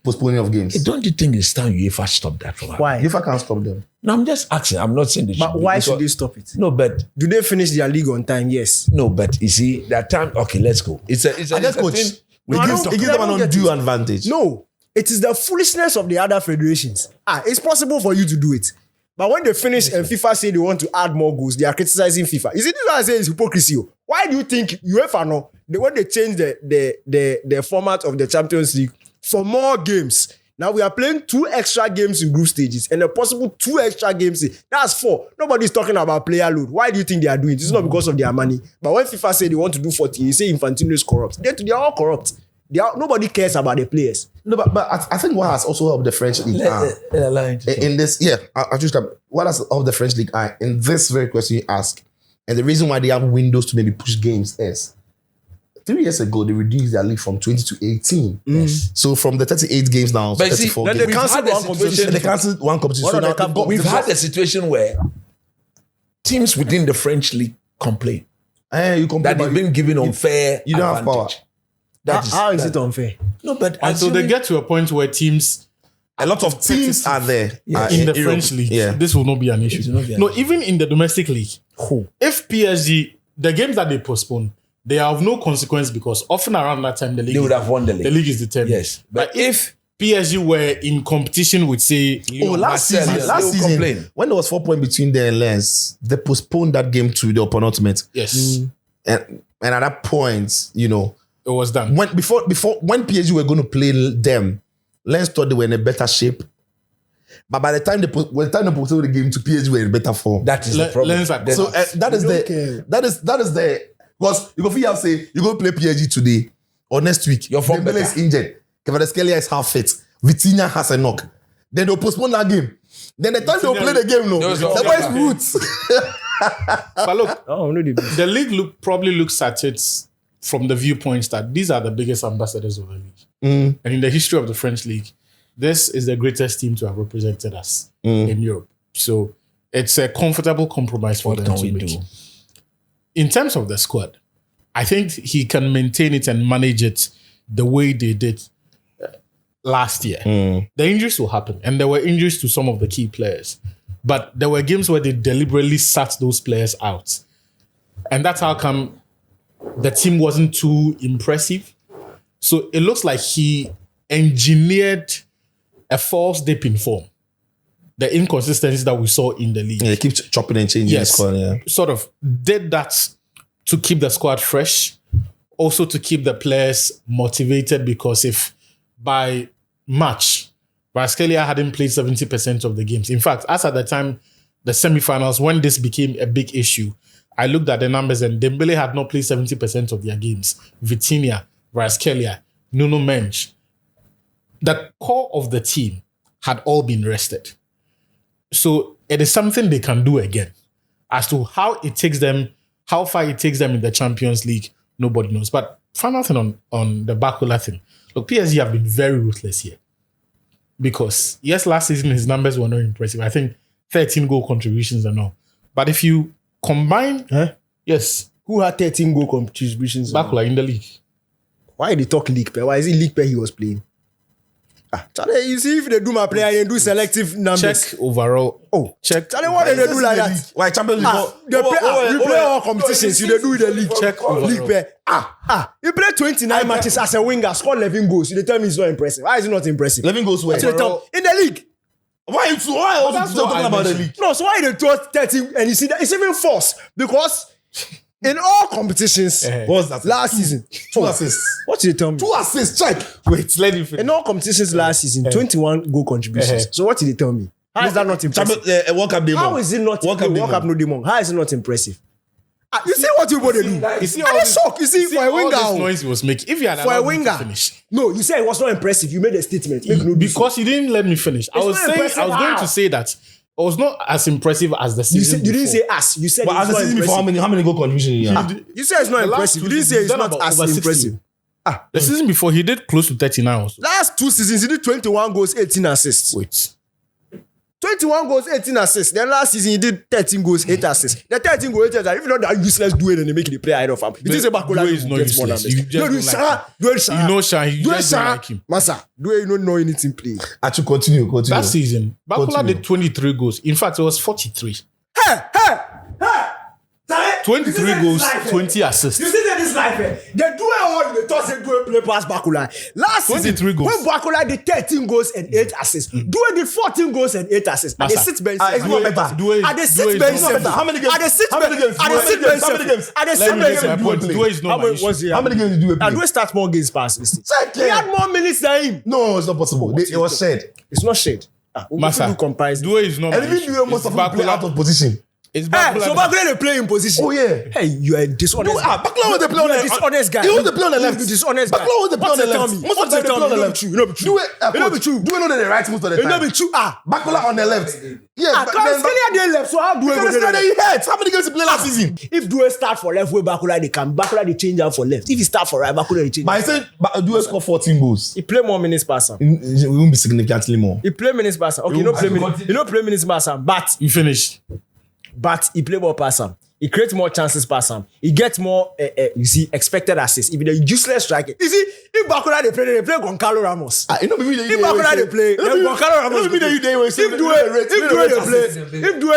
Postponing of games. don't you think it's time UEFA stop that from happening? Why? If I can't stop them. No, I'm just asking. I'm not saying they should. But why because- should they stop it? No, but Do they finish their league on time? Yes. no, but you see that time. Okay, let's go. It's a I guess, it's a coach, thing we No, I can don't- talk it gives I them an don't get undue it. advantage. No, it is the foolishness of the other federations. It's possible for you to do it. But when they finish and FIFA say they want to add more goals, they are criticizing FIFA. You see, this is what I say is hypocrisy. Why do you think UEFA know when they change the format of the Champions League for more games? Now we are playing 2 extra games in group stages and a possible 2 extra games. That's 4. Nobody's talking about player load. Why do you think they are doing it? It's not because of their money. But when FIFA say they want to do 40, you say Infantino is corrupt. They are all corrupt. Nobody cares about the players. No, but I think what has also helped the French league in this, I just what has helped the French league in this very question you ask, and the reason why they have windows to maybe push games is 3 years ago they reduced their league from 20 to 18. Yes. So from the 38 games now, But see, 34 then games. they cancelled had a one competition. situation- They cancelled one competition. What So are now the they've got- We've had a situation where teams within the French league complain you complain that they've about- been given unfair you don't have power. advantage. That is How is that- it unfair? No, but Until they get to a point where teams A lot of teams are there in the French league, Yeah. this will not be an issue. will not be an No, even in the domestic league, if PSG, the games that they postpone, they have no consequence because often around that time the league they would have won the league. the league is determined. Yes, but if PSG were in competition with, say, Lyon, last Marcel, season, yes, last they will season complain. when there was 4 points between them and Lens, they postponed that game to the penultimate. yes, And at that point, it was done. when PSG were going to play them, Lens thought they were in a better shape. But by the time they postponed the game to PSG, were in better form. that is the problem. Lens are- So that is don't care. that is the because you go feel say you go play PSG today or next week. Your form Dembele is better. injured. Kvaratskhelia is half fit. Vitinha has a knock. Then they'll postpone that game. Then the time they'll play the game, no, Those the are- boys roots. But look, Oh, no, they do. the league probably looks at it from the viewpoints that these are the biggest ambassadors of the league. And in the history of the French league, this is the greatest team to have represented us in Europe. So it's a comfortable compromise for What them can to we make. do? In terms of the squad, I think he can maintain it and manage it the way they did last year. The injuries will happen, and there were injuries to some of the key players. But there were games where they deliberately sat those players out. And that's how come the team wasn't too impressive. So it looks like he engineered a false dip in form. The inconsistencies that we saw in the league. Yeah, keep chopping and changing Yes. the squad. Yeah. Sort of did that to keep the squad fresh, also to keep the players motivated, because if by March, Kvaratskhelia hadn't played 70% of the games. In fact, as at the time, the semifinals, when this became a big issue, I looked at the numbers and Dembele had not played 70% of their games. Vitinha, Kvaratskhelia, Nuno Mendes. The core of the team had all been rested. So it is something they can do again. As to how it takes them, how far it takes them in the Champions League, nobody knows. But final thing on the Bakula thing. Look, PSG have been very ruthless here. Because, yes, last season his numbers were not impressive. I think 13 goal contributions and all. But if you combine, yes, Who had 13 goal contributions? Bakula in the league. Why they talk league pair? Why is it league pair he was playing? Charlie, you see if they do my player, they do selective numbers. Check overall. Oh, Check. Charlie, what did they do like that? Why Champions League? We play all competitions. You they do the league. Check overall. League pair. You play 29 matches as a winger, score 11 goals. You they tell me it's not impressive. Why is it not impressive? 11 goes where? So they tell- in the league. Why are you that's still what talking I about the mentioned. league? No, so why they throw 30 and you see that it's even false because in all competitions What's that? last season, 2 assists. what did they tell me? 2 assists, check. Wait, let him finish. In all competitions last season, 21 goal contributions. So what did they tell me? How is that not impressive? World Cup How is it not? World Cup World Cup no demon. How is it not impressive? You see what you want to do? You see I all dey this- shock. You see, for a all this winger, noise he was making. If you had for a allowed me to winger. finish, No, you said it was not impressive. You made a statement. Make no because you didn't let me finish. I was not saying, impressive I was going how? to say that. was not as impressive as the You, season you didn't before. say us. You said But it's as the not season before, impressive. how many goal contribution he had? You said it's not The last impressive. You two didn't say seasons, it's he's done not about as over 60. impressive. The season before, he did close to 39 also. Last 2 seasons, he did 21 goals, 18 assists. Wait. 21 goals, 18 assists. Then last season, he did 13 goals, 8 assists. The 13 goals, 8 assists. If not that useless duel, and they make the player ahead of him. It is a Bakola Due is not gets more useless. numbers. You just don't like Duel, You know, Sean, you just don't like him. Massa, Duel, you don't know anything play. Actually, continue. That season, Bakola Continue. did 23 goals. In fact, it was 43. Hey! 23 goals, 20 assists. You see that this life, they do all the toss and do play past Bakola. Last 23 season, goals. when Bakola did 13 goals and 8 assists, Due did 14 goals and 8 assists. At the Massa. 6th bench, It's not better. At the 6th bench, How many games? At the 6th How many bench, games? at the 6th bench, How many games? at the Let 6th me bench, get my Due point. play? Due is how not my many issue. was he? How many games did you And play? Due start more games past this thing. Second. He had more minutes than him. No, it's not possible. It was shared. It's not shade. Massa, do comparison. Due is not And my even issue. Due must It's have played out of position. It's Hey, Bakola. so Bakola they play in position. Oh, yeah. Hey, you are a dishonest. No, Bakola was the player on You are the a dishonest guy. He was the player on the left. You dishonest guy. Bakola was the player on the left. Most of the time, they play on the left. You know be true. Do it be true. Do you know that they right most of the You time? know be true. Bakola on the left. Yeah, but then Scalia dey left. So how do because we go he hurt. How many games he played last season? If Due start for left, where Bakola they can. Bakola they change out for left. If he start for right, Bakola they change. But I said Due scored 14 goals. He play more minutes pass him. It won't be significantly more. He play minutes pass him. Okay, you know play minutes. You know play minutes pass him. You finished. But he play more pass him. He creates more chances pass him. He gets more, you see, expected assists. If the useless striker, you see, if Bakola they play Goncalo Ramos. You know, If Bakola they play, then Goncalo Ramos. If Due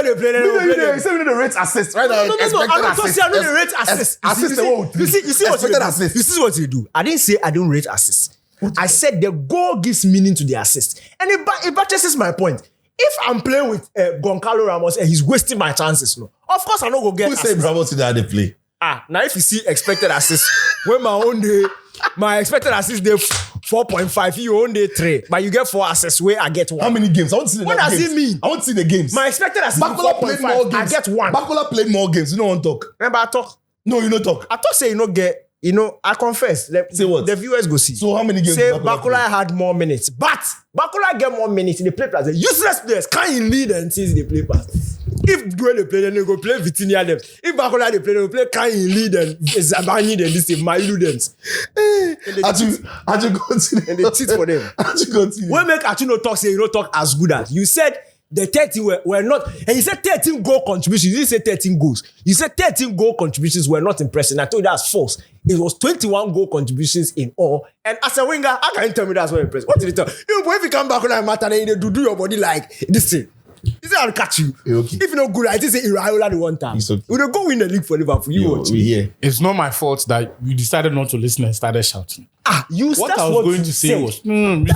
they play, then they play. Say the rate assist, right? No. I'm not saying I don't rate assists. You see what Expected you assist. do. You see what you do. I didn't say I don't rate assists. I said the goal gives meaning to the assist, and it buttresses my point. If I'm playing with Goncalo Ramos and he's wasting my chances, no, of course I don't go get. Who said assists. Bravo to that they play? Now if you see expected assists, when my own day, my expected assist day 4.5, your own day 3, but you get 4 assists where I get 1. How many games? I want to see the What games. does it mean? I want to see the games. My expected assist is Bakola played more 4.5. games. I get 1. Bakola played more games. You don't want to talk. Remember I talk. No, you don't talk. I thought say you know get. You know, I confess. Say what? The viewers go see. So how many games? Say did Bakola had more minutes, but Bakola get more minutes in the play pass. The useless players can't lead and since they play pass. If Due they play, then they go play Vitinha them. If Bakola they play, they go play can't lead and Zabani them. This is Mailu them. Had you continue? And they cheat for them. Had you continue? When make Achino talk, say you don't talk as good as you said. The 13 were not, and you said 13 goal contributions. You didn't say 13 goals. You said 13 goal contributions were not impressive. I told you that's false. It was 21 goal contributions in all. And as a winger, how can you tell me that's not impressive? What did you tell? You if you come back on that matter, then you do your body like this thing. You say I'll catch you. Okay. If you know good, I just say Iraola the one time. It's okay. We don't go win the league for Liverpool. You watch. We here. It's not my fault that you decided not to listen and started shouting. You. What That's I was what going you to say said. was, it's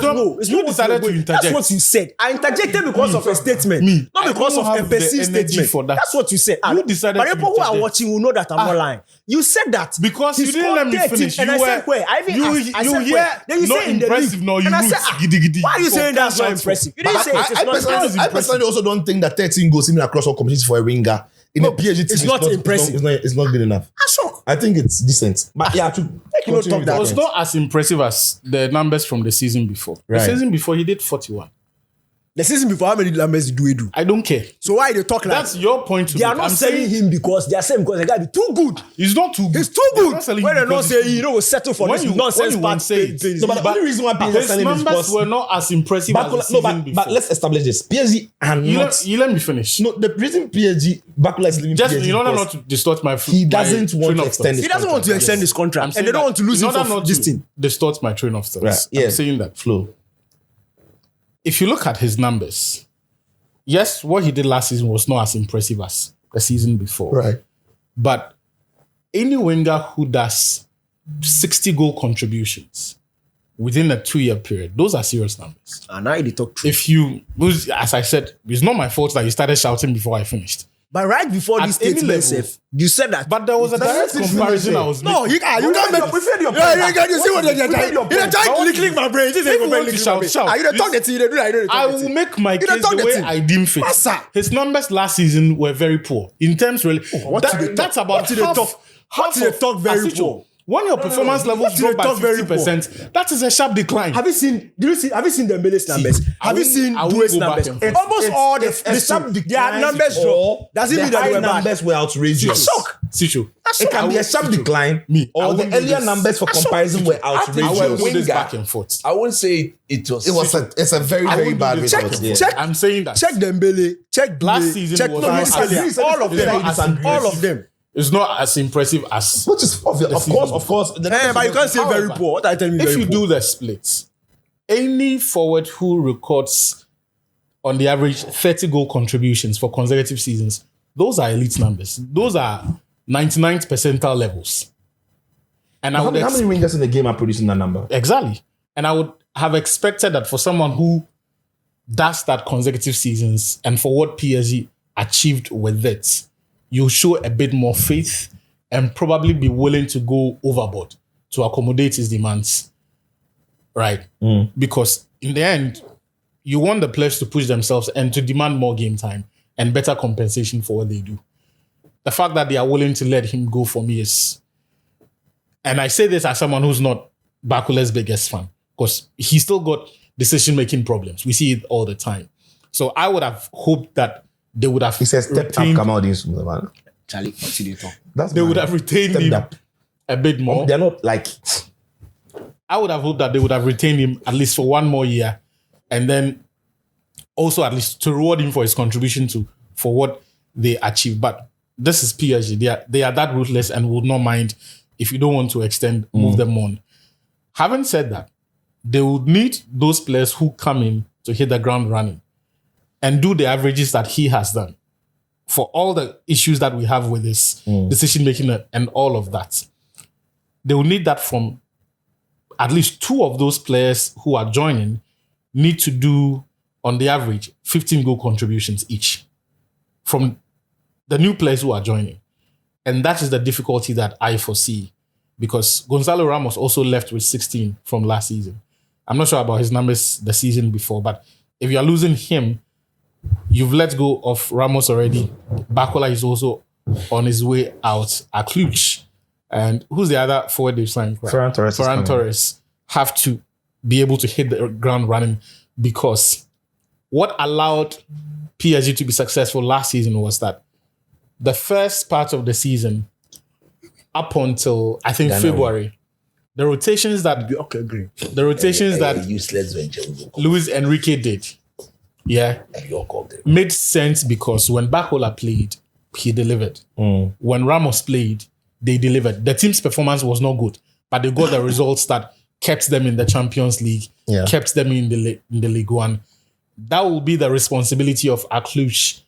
not, you what decided to you're going- interject. That's what you said. I interjected because of a statement. Not I because don't of a have the perceived energy statement. for that. That's what you said. You decided But to people who are interject. watching will know that I'm not lying. You said that. Because he you didn't scored let me 13, finish. And You I said were- where? I even you- asked. I you said hear where? Then you not say in the impressive, league. no, you And I roots, said, giddy, giddy. why are you For saying that's not cash out for- impressive? You didn't say it's I not personally, impressive. I personally also don't think that 13 goals even across all competitions for a winger in a PSG team it's is not impressive. It's not good enough. I'm shocked. I think it's decent. But yeah, to you know, continue talk with that. It was point. not as impressive as the numbers from the season before. Right. The season before, he did 41. The season before, how many numbers do we do? I don't care. So why they talk like That's your point to they are make. not I'm selling saying him because they are saying because the guy be too good. he's not too good. He's too They're good. not selling When him they're not because he's saying, you know, we'll settle for When this you- nonsense when you part. won't say it. No, but the only reason why PSG his selling him is numbers because were not as impressive as the Bakola, season before. but let's establish this. PSG are you not. let me finish. No, the reason PSG Bakola is leaving Just PSG in order because not to distort my he doesn't my want train to of extend thought. He doesn't want to extend his I'm contract, saying and they don't that want to lose in him order for not this to thing. distort my train of thoughts. Right, yeah. I'm saying that. flow. If you look at his numbers, yes, what he did last season was not as impressive as the season before. Right. But any winger who does 60 goal contributions within a 2-year period, those are serious numbers. And now they talk true. If you, as I said, it's not my fault that you started shouting before I finished. But right before At this any statement, level. Seth, you said that. But there was a direct That's comparison it. I was No, making. you can't make. We've heard your point. You see what they're trying. We've heard your You're point. trying But to what click my brain. Just If say you want to shout, shout. You don't talk the thing. You don't do that. I will make my You case don't talk the the way thing. I deem fit. Massa. His numbers last season were very poor. In terms really, what did they talk- that's about what did they half, talk- what half did they of talk very Asicho. poor? When your performance levels What drop by you talk very 50%, that is a sharp decline. Have you seen Dembele's numbers? Have you seen I won't Doué's go back numbers? and forth. Almost all it's a sharp their decline numbers or drop. Doesn't the mean that high they were bad. numbers were outrageous. Shock. Sicho, It can be a sharp decline, I or the wouldn't do earlier this. numbers for comparison were I will outrageous. do this Winger. back and forth. I won't say it was. It's a very, very wouldn't bad do this result. back and Yeah. forth. I'm saying that. Check Dembele. Check Last Doué, season check was Luis not Elia. as- All of it's them. not as All of them. It's not as impressive as Which is obvious. Of course. But you can't say very poor. What are you telling me? if Very you poor? do the splits. Any forward who records on the average 30 goal contributions for consecutive seasons, those are elite numbers. Those are 99th percentile levels. And I How would many wingers in the game are producing that number? exactly. And I would have expected that for someone who does that consecutive seasons and for what PSG achieved with it, you show a bit more faith and probably be willing to go overboard to accommodate his demands. Right? Because in the end, you want the players to push themselves and to demand more game time and better compensation for what they do. The fact that they are willing to let him go for me is, and I say this as someone who's not Bakula's biggest fan, because he still got decision-making problems. We see it all the time. So I would have hoped that they would have He says, step up, retained, come out in man. Charlie, continue talk. That's they would have retained stepped him up. a bit more. They're not like I would have hoped that they would have retained him at least for one more year, and then also at least to reward him for his contribution for what they achieved. But this is PSG. They are that ruthless and would not mind if you don't want to extend, move them on. Having said that, they would need those players who come in to hit the ground running and do the averages that he has done for all the issues that we have with this decision making and all of that. They will need that from at least two of those players who are joining need to do, on the average, 15 goal contributions each from the new players who are joining. And that is the difficulty that I foresee, because Gonzalo Ramos also left with 16 from last season. I'm not sure about his numbers the season before, but if you are losing him, you've let go of Ramos already. Bakula is also on his way out. Akluch. And who's the other forward they've signed? Ferran Torres is Ferran coming. Torres have to be able to hit the ground running, because what allowed PSG to be successful last season was that the first part of the season, up until I think February, the rotations that useless venture. Luis Enrique did, made sense, because when Bakula played, he delivered. When Ramos played, they delivered. The team's performance was not good, but they got the results that kept them in the Champions League, kept them in the Ligue 1. That will be the responsibility of Akluch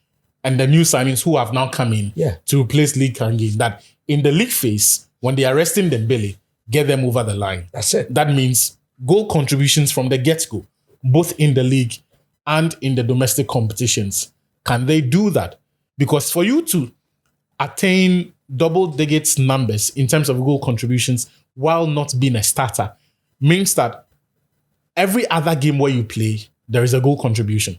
and the new signings who have now come in to replace Lee Kangin. That in the league phase, when they are resting Dembele, get them over the line. That's it. That means goal contributions from the get-go, both in the league and in the domestic competitions. Can they do that? Because for you to attain double digits numbers in terms of goal contributions while not being a starter means that every other game where you play, there is a goal contribution.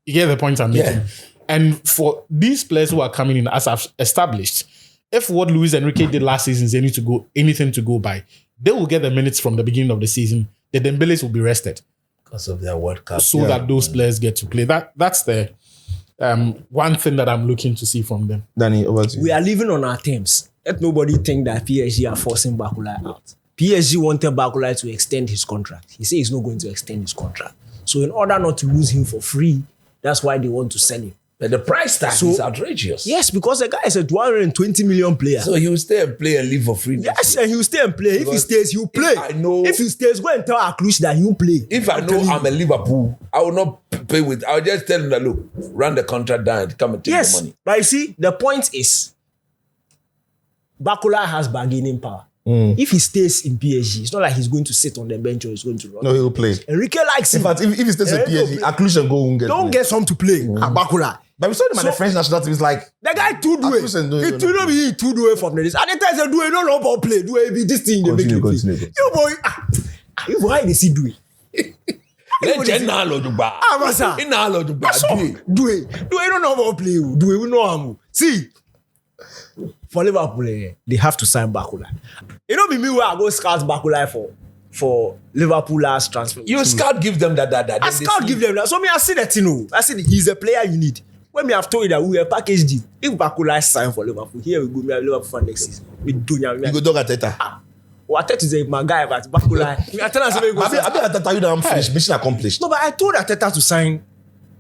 You get the point I'm making? And for these players who are coming in, as I've established, if what Luis Enrique did last season is anything to go by, they will get the minutes from the beginning of the season. The Dembeles will be rested Because of their World Cup. so that those players get to play. That's the one thing that I'm looking to see from them. Danny, over to you. We are living on our terms. Let nobody think that PSG are forcing Bakula out. PSG wanted Bakula to extend his contract. He said he's not going to extend his contract. So in order not to lose him for free, that's why they want to sell him. But the price tag is outrageous. Yes, because the guy is a 220 million player. So he will stay and play and live for free. Yes, and he will stay and play. If he stays, he will play. If he stays, go and tell Akluch that he will play. If I know I'm a Liverpool, I will not pay with. I will just tell him that, look, run the contract down and come and take the money. But you see, the point is, Bakula has bargaining power. If he stays in PSG, it's not like he's going to sit on the bench or he's going to run. No, he will play. Enrique likes In him. fact, if he stays at PSG, Akluch and go and get Don't get some to play. Bakula. But we saw him at the French national team. It's like The guy too do it. Akluch and do He it. too do it. Too do it from the this. And the time say do it, no ball play. Do it be this thing they make you play. Continue. You boy, you boy they see do it. Legend na lojugba. Masa. Ina lojugba. Do it. No ball play. Do it. We know him. See. for Liverpool, they have to sign Bakula. You know, me where I go scout Bakula for Liverpool last transfer. You scout give them that. I scout give them that. So me, I see that, you know. I see he's a player you need. When me have told you that we have packaged him, if Bakula sign for Liverpool, here we go, me have Liverpool for next season. We do You go dog Ateta. What I is my guy, but Bakula. I tell us I bet Ateta you that I'm finished. Mission accomplished. No, but I told Ateta to sign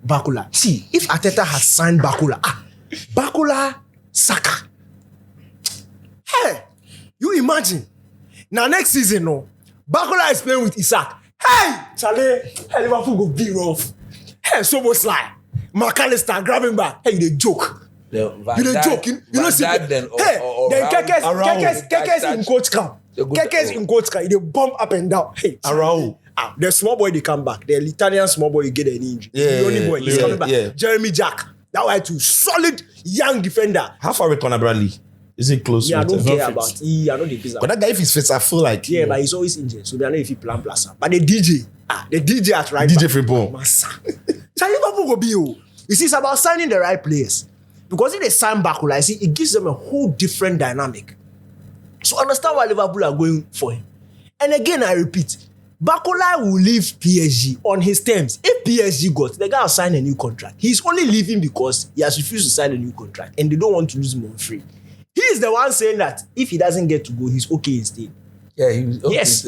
Bakula. See, if Ateta had signed Bakula, Bakula, Saka. Hey, you imagine. Now next season, no, Bakula is playing with Isaac. Hey, Charlie, hey, Liverpool go be rough. Hey, so much like McAllister grabbing back. Hey, you dey joke. You dey joke. You know, see. Hey, then Kekes in coach camp. Kekes in coach camp. They bump up and down. Hey, Arau. The small boy they come back. The Italian small boy get an injury. The only boy he's coming back. Yeah. Jeremy Jack. That was too solid young defender. How far with Conor Bradley? Is it close? Yeah, I don't care fit. about. I know the business. But that guy, if he's fit, I feel like But he's always injured, so they don't know if he plan plus. But the DJ at right DJ back. Frimpong. Massa. So Liverpool go be you. You see, it's about signing the right players. Because if they sign Bakula, you see, it gives them a whole different dynamic. So understand why Liverpool are going for him. And again, I repeat, Bakula will leave PSG on his terms. If PSG got, the guy will sign a new contract. He's only leaving because he has refused to sign a new contract and they don't want to lose him on free. He is the one saying that if he doesn't get to go, he's okay instead. Yeah, he was okay. Yes.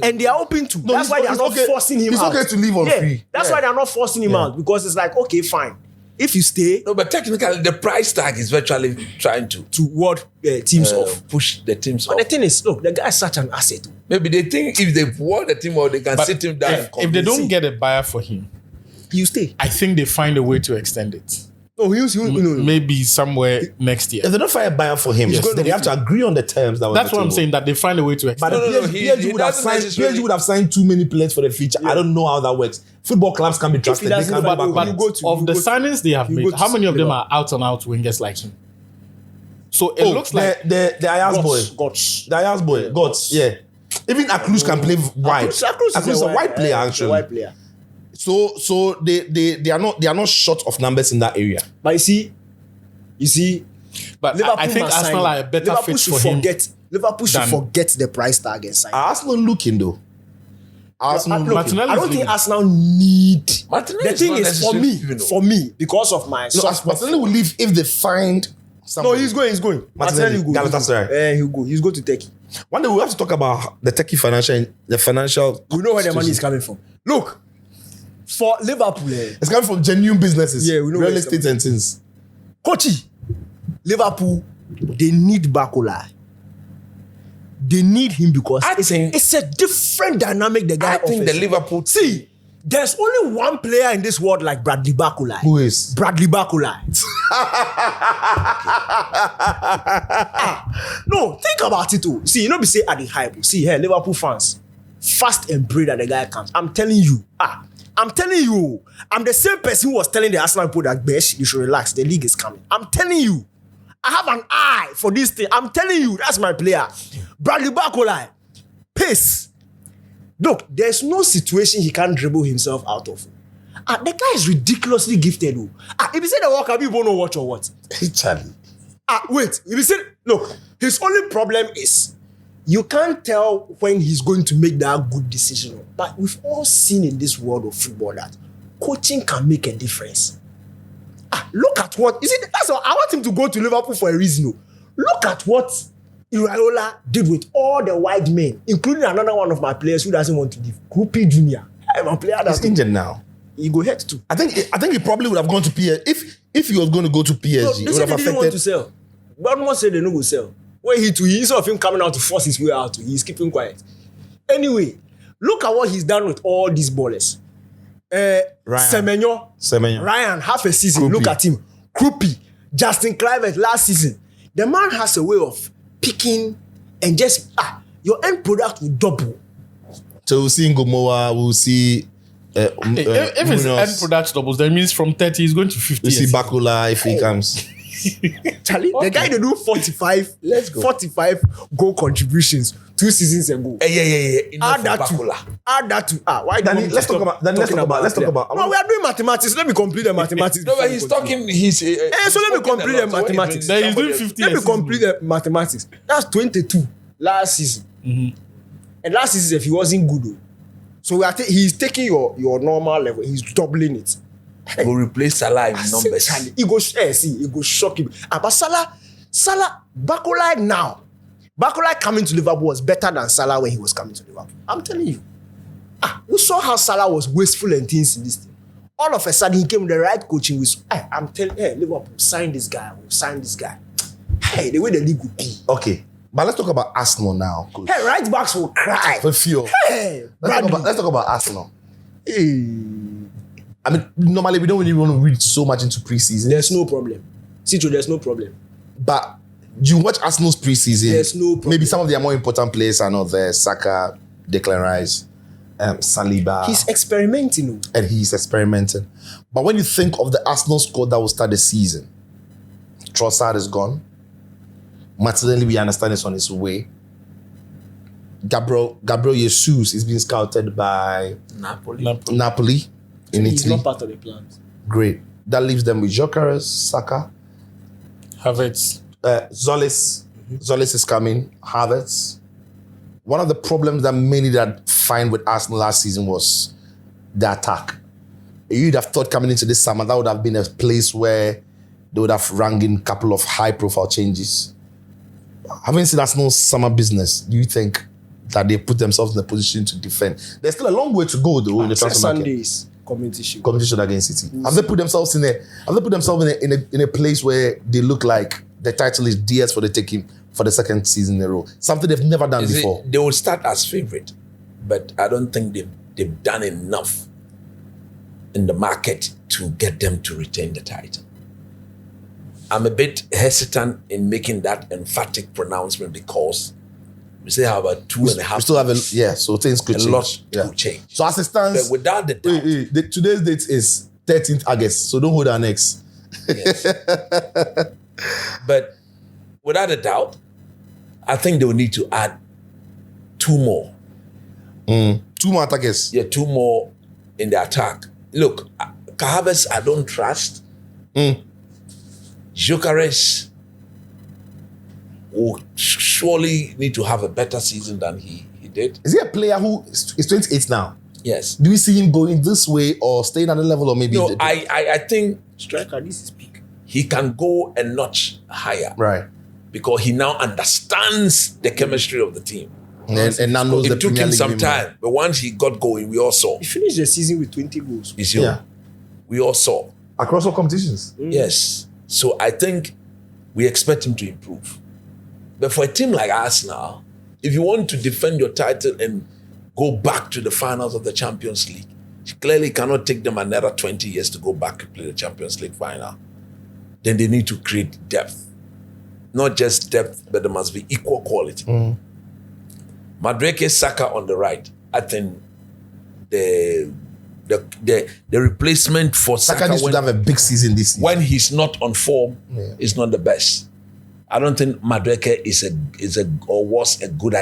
And they are open to. No, that's why they are not forcing him out. It's okay to leave on free. That's why they are not forcing him out because it's like, okay, fine. If you stay No, but technically, the price tag is virtually trying to to ward teams off. push the teams But off. the thing is, look, the guy is such an asset. Maybe they think if they ward the team off, they can But sit him down. if they don't get a buyer for him, You stay. I think they find a way to extend it. No, no. Maybe somewhere next year. if they don't find a buyer for him, He's then going they have to agree on the terms. That's what I'm saying, that they find a way to But extend it. PSG would have doesn't signed. necessarily- PSG would have signed too many players for the future. I don't know how that works. Football clubs can be trusted. They doesn't can find- back but on you it. go to- Of the signings they have you made, go to how many of them Liverpool. are out and out wingers like him? So it looks like the Ayaz boy, Guts. the Ayaz boy, Guts, yeah. Even Akluz can play wide. Akluz is a wide player a actually. wide player. So they are not short of numbers in that area. But you see, but Liverpool I think must Arsenal sign are a him. better Liverpool fit should for him. Liverpool should than- forget the price tag and sign. Arsenal looking though. Arsenal Look, looking. Martinelli I is don't think leaving. Arsenal need. Martinelli The is thing not is for necessarily, me, because of my No, soft spot. Arsenal will leave if they find. No, somebody. he's going. Martinelli, Martinelli will go. Galatasaray. He'll go. He's going to Turkey. One day we have to talk about the Turkey financial. We know where the money is coming from. Look, for Liverpool, It's coming from genuine businesses. Yeah, we know where real it's estate and things. Kochi, Liverpool, they need Bakula. They need him because I think- it's a different dynamic the guy I think offers. the Liverpool See, there's only one player in this world like Bradley Bakula. Who is? Bradley Bakula. No, think about it too. See, you know, be say at the hype. See, here, Liverpool fans, fast and pray that the guy comes. I'm telling you. I'm the same person who was telling the Arsenal people that, Besh, you should relax. The league is coming. I'm telling you. I have an eye for this thing. I'm telling you, that's my player. Bradley Bakula. Pace. Look, there's no situation he can't dribble himself out of. The guy is ridiculously gifted. If you say the worker, people don't watch or what? Charlie. Wait. If you say, look, his only problem is you can't tell when he's going to make that good decision. But we've all seen in this world of football that coaching can make a difference. Look at what, you see, that's all. I want him to go to Liverpool for a reason. Look at what Iraola did with all the wide men, including another one of my players who doesn't want to leave, Krupi Jr. I'm a player He's that's injured now. he go head to. I think he probably would have gone to PSG if he was going to go to PSG. No, it they would said have they didn't want to affected. sell. Bournemouth said they no go sell. When instead of him coming out to force his way out, he's keeping quiet. Anyway, look at what he's done with all these ballers. Semenyo, Ryan, half a season. Krupi. Look at him. Krupi, Justin Kluivert last season. The man has a way of picking and just your end product will double. So we'll see Ngomoa, we'll see. If his Munoz, end product doubles, that means from 30 he's going to 50. we'll see Bakula if he comes. Charlie, the guy they do 45 goal contributions 2 seasons ago. Enough Add that for to Bakula. add that to why Danny, do you let's talk stop about- talking let's talk about- No, we are doing mathematics. Let me complete the mathematics. No, before but we he's continue. talking. He's. so let me complete the mathematics. Then he's doing 50 Let me a season. complete the mathematics. That's 22 last season. And last season, if he wasn't good, though. So he's taking your normal level. He's doubling it. Will replace Salah in Numbers. numbers. He goes, he goes shock him. But Salah, Bakula now. Bakula coming to Liverpool was better than Salah when he was coming to Liverpool. I'm telling you. We saw how Salah was wasteful and things in this thing. All of a sudden, he came with the right coaching. I'm telling you, Liverpool, sign this guy. We'll sign this guy. Hey, the way the league would be. Okay, but let's talk about Arsenal now. Coach. Hey, right backs will cry. For few. Hey, Let's talk about Arsenal. Hey. I mean, normally we don't really want to read so much into preseason. There's no problem. Citro, there's no problem. But you watch Arsenal's preseason. There's no problem. Maybe some of their more important players are not there. Saka, Declan Rice, Saliba. He's experimenting. And he's experimenting. But when you think of the Arsenal squad that will start the season, Trossard is gone. Martinelli, we understand, is on his way. Gabriel Jesus is being scouted by Napoli in He's Italy. not part of the plans. Great. That leaves them with Gyökeres, Saka, Havertz. Zolis. Zolis is coming. Havertz. One of the problems that many that find with Arsenal last season was the attack. You'd have thought coming into this summer that would have been a place where they would have rung in a couple of high-profile changes. Having seen Arsenal's summer business, do you think that they put themselves in a position to defend? There's still a long way to go, though, in the transfer market. Sundays competition. Competition against City. Have they put themselves in a place where they look like the title is theirs for the taking for the second season in a row? Something they've never done before. They will start as favorite, but I don't think they've done enough in the market to get them to retain the title. I'm a bit hesitant in making that emphatic pronouncement because we still have about 2.5. We still have so things could a change. lot Yeah. to change. So as it stands, But without the doubt, today's date is 13th August, so don't hold our necks. but without a doubt, I think they will need to add 2 more. 2 more attackers. Yeah, 2 more in the attack. Look, Havertz, I don't trust. Gyökeres will surely need to have a better season than he did. Is he a player who is 28 now? Yes. Do we see him going this way or staying at the level or maybe... No, I think Striker, this is peak. he can go a notch higher Right. because he now understands the chemistry of the team. And now knows the It took Premier him League some more. time, but once he got going, we all saw. He finished the season with 20 goals. You see, Yeah. we all saw. Across all competitions. Yes. So I think we expect him to improve. But for a team like Arsenal, if you want to defend your title and go back to the finals of the Champions League, you clearly cannot take them another 20 years to go back and play the Champions League final. Then they need to create depth. Not just depth, but there must be equal quality. Madueke, Saka on the right. I think the replacement for Saka Saka needs to have a big season this season. when he's not on form is not the best. I don't think Madueke was a good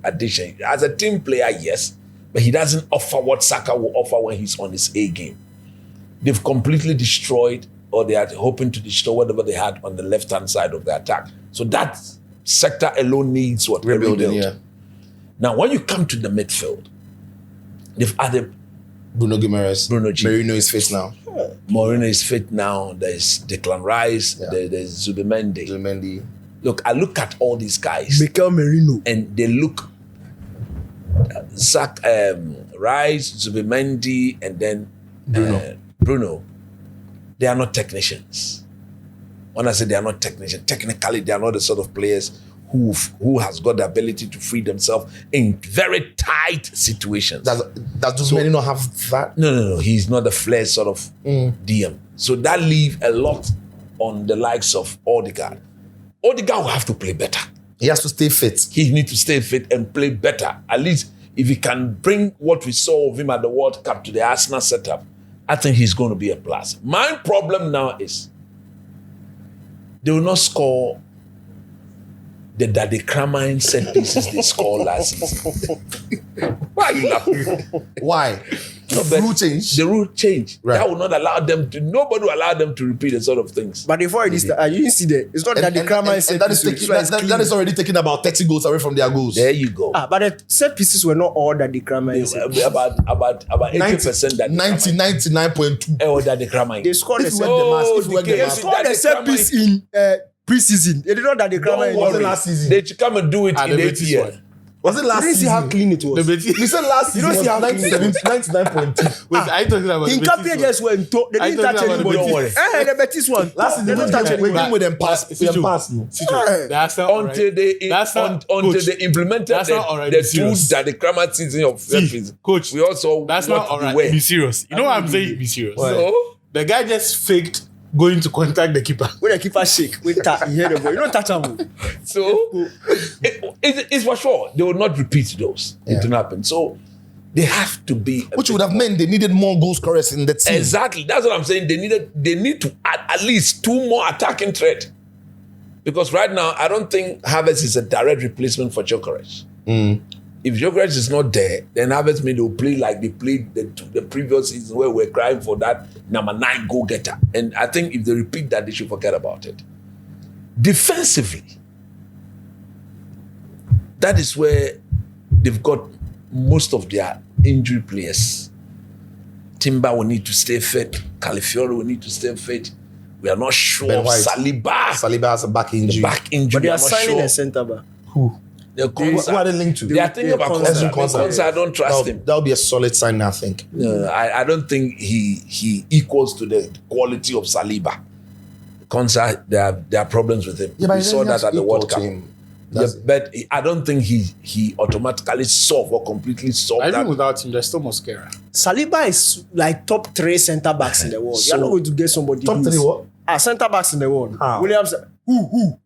addition. As a team player, yes, but he doesn't offer what Saka will offer when he's on his A game. They've completely destroyed, or they are hoping to destroy whatever they had on the left-hand side of the attack. So that sector alone needs what Rebuilding, rebuild. yeah. Now, when you come to the midfield, they've added Bruno Guimaraes. Bruno G. Merino is fit now. Moreno is fit now. There's Declan Rice. There's Zubimendi. Mendy. Look, I look at all these guys Mikel Merino. and they look Rice, Zubimendi, and then Bruno. They are not technicians. When I say they are not technicians, technically they are not the sort of players who has got the ability to free themselves in very tight situations. Does Merino have that? No. He's not the flair sort of DM. So that leaves a lot on the likes of Odegaard. Odegaard will have to play better. He has to stay fit. He needs to stay fit and play better. At least if he can bring what we saw of him at the World Cup to the Arsenal setup, I think he's going to be a plus. My problem now is they will not score the Daddy Kramine set pieces they scored last season. Why are you laughing? Why? No, The but rule change. The rule change. Right. That will not allow them to. Nobody will allow them to repeat the sort of things. But before it is, you didn't see that. It's not that the Kramer set that is pieces. taking, that is already taking about 30 goals away from their goals. There you go. But the set pieces were not all that the Kramer set. About 80% that 99.2. or that the Kramine. They scored the If you set. went the mask, Oh, if you went the the game- mask, Scored the set piece in pre-season. They did not that the Kramer. Don't was it worry. last season? They should come and do it And in the 8 Betis years. one. Was it last You didn't see how season? clean it was. The Betis. You said last You season don't was see how 99.2. Wait, I talking about In the Cape Betis just went to, they I didn't thought touch that was anybody. Don't worry. The Betis one. Last season, They don't touch we anybody. came with them pass. But- With them pass. No. one. That's not all right. Until they That's not- until Coach, they implemented that's not all right, the be serious. two that the Kramer season of See, Coach, we also That's want not to all right. beware. Be serious. You know what I'm saying? Be serious. So, The guy just faked going to contact the keeper. When the keeper shake, when he hear the ball, you don't touch him. so it's for sure they will not repeat those. It will not happen. So they have to be Which would have meant they needed more goal scorers in the team. exactly. That's what I'm saying. They need to add at least 2 more attacking threat. Because right now, I don't think Havertz is a direct replacement for Gyökeres. If Gyökeres is not there, then Havertz may will play like they played the previous season where we're crying for that number 9 goal getter. And I think if they repeat that, they should forget about it. Defensively, that is where they've got most of their injury players. Timber will need to stay fit. Calafiori will need to stay fit. We are not sure. Ben White. Saliba has a back injury. back injury. But they we are not signing sure. a centre back. Who? They're Who are they linked to? They are thinking about Konsa. Konsa. I don't trust him. That'll be a solid sign, I think. No, I don't think he equals to the quality of Saliba. Konsa, there are problems with him. we saw that at the World Cup. Yeah, but I don't think he automatically solved or completely solved Even that. without him, there's still Mosquera. Saliba is like top 3 centre backs in the world. You're So- not going to get somebody Top who's- 3 what? Centre backs in the world. How? Williams. Who?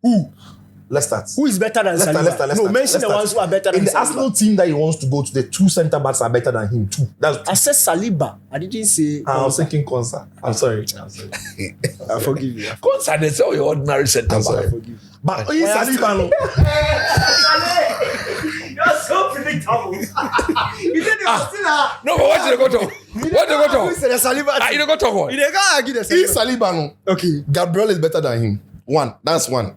Let's start. Who is better than Saliba? Let's No, start. mention the ones who are better than In the Saliba. Arsenal team that he wants to go to, the 2 centre backs are better than him too. That's I said Saliba. I didn't say. I was thinking Konsa. I'm sorry. I forgive you. Konsa, they say your ordinary centre I'm back. sorry. Forgive you. But he's Saliba. No. You're so predictable. You didn't No, but what did they go to? What did they go to? said the Saliba. You don't go to what? You can't argue the He's Saliba. Saliba. No. Okay. Gabriel is better than him. That's one.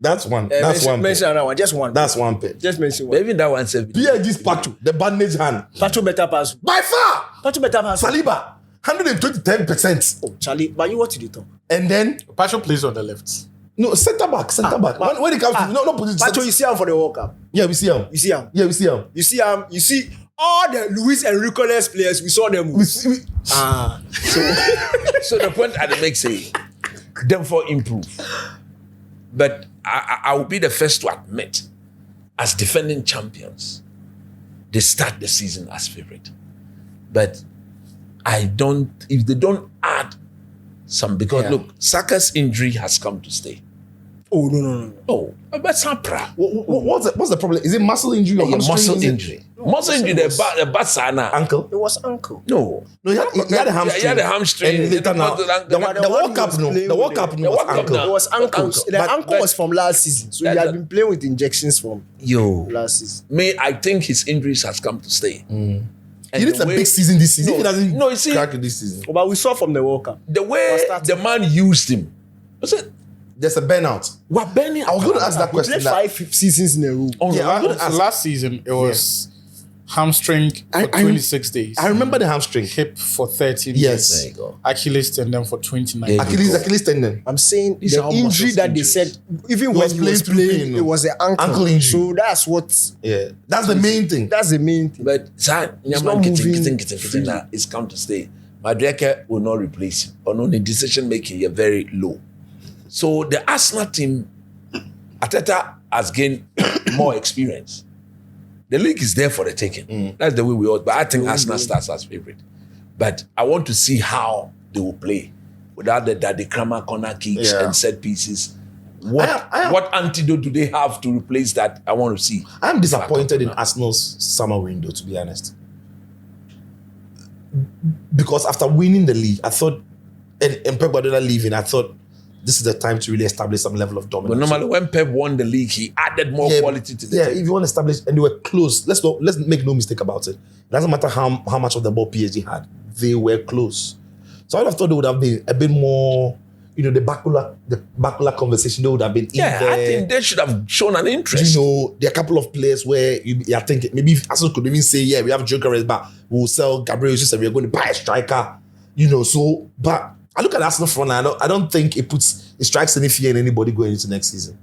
That's one. That's one. Mention another one. Just one. That's one pair. Just mention But one. even that one said PIG's Pacho, the bandage hand. Pacho better pass. By far, Pacho better pass. Saliba, 120%. Oh, Charlie. But you what did you talk? And then, Pacho plays on the left. no, centre back. When it comes to, no position. Pacho, you see him for the World Cup. Yeah, we see him. You see him. Yeah, we see him. You see him. You see all the Luis Enrique-less players. We saw them. We see, So the point I make say, therefore improve. But I will be the first to admit, as defending champions, they start the season as favorite. But if they don't add some, because look, Saka's injury has come to stay. Oh, no. Oh, but Sampra. what's the problem? Is it muscle injury or hamstring? Muscle Is it injury. Muscle injury, the Batsana. Ankle? It was uncle. No. No, he had a hamstring. He had a hamstring. And later now, the World Cup, no. The World Cup The was World Cup ankle. now. It was ankles. The But- ankle was from last season. So he had been playing with injections from Yo. last season. I think his injuries has come to stay. And He needs the a way- big season this season. If he doesn't No, you see- crack it this season, But we saw from the World Cup. The way Was starting. the man used him. Was it? there's a burnout. We're burning. I was going to ask that He question. played that- 5 seasons in a row. Yeah, I was going to ask. Last season, it was hamstring for 26 days. I remember the hamstring. Hip for 13 Yes. days. There you go. Achilles tendon for 29 There days. you Achilles tendon. I'm saying These the are all injury muscles that they injuries. said, even He when was he was playing through playing, pain, it was the ankle. Ankle injury. So that's what. Yeah, that's the main thing. That's the main thing. But not Nyaman moving kitting now is come to stay. Madueke will not replace him. Or no, the decision making is very low. So the Arsenal team, Arteta has gained more experience. The league is there for the taking. That's the way we all. But I think Arsenal starts as favorite. But I want to see how they will play without the Daddy Kramer corner kicks Yeah. and set pieces. What I am- what antidote do they have to replace that? I want to see. I'm disappointed in Arsenal's summer window, to be honest. Because after winning the league, I thought, and Pep Guardiola leaving, I thought this is the time to really establish some level of But dominance. normally when Pep won the league, he added more quality to the yeah, team. if you want to establish, and they were close, let's make no mistake about it. It doesn't matter how much of the ball PSG had, they were close. So I would have thought they would have been a bit more, the Bakula conversation, they would have been in there. I think they should have shown an interest. There are a couple of players where I think maybe Arsenal could even say, yeah, we have Gyökeres, but we'll sell Gabriel Jesus and we're going to buy a striker. But I look at Arsenal front line, I don't think it strikes any fear in anybody going into next season.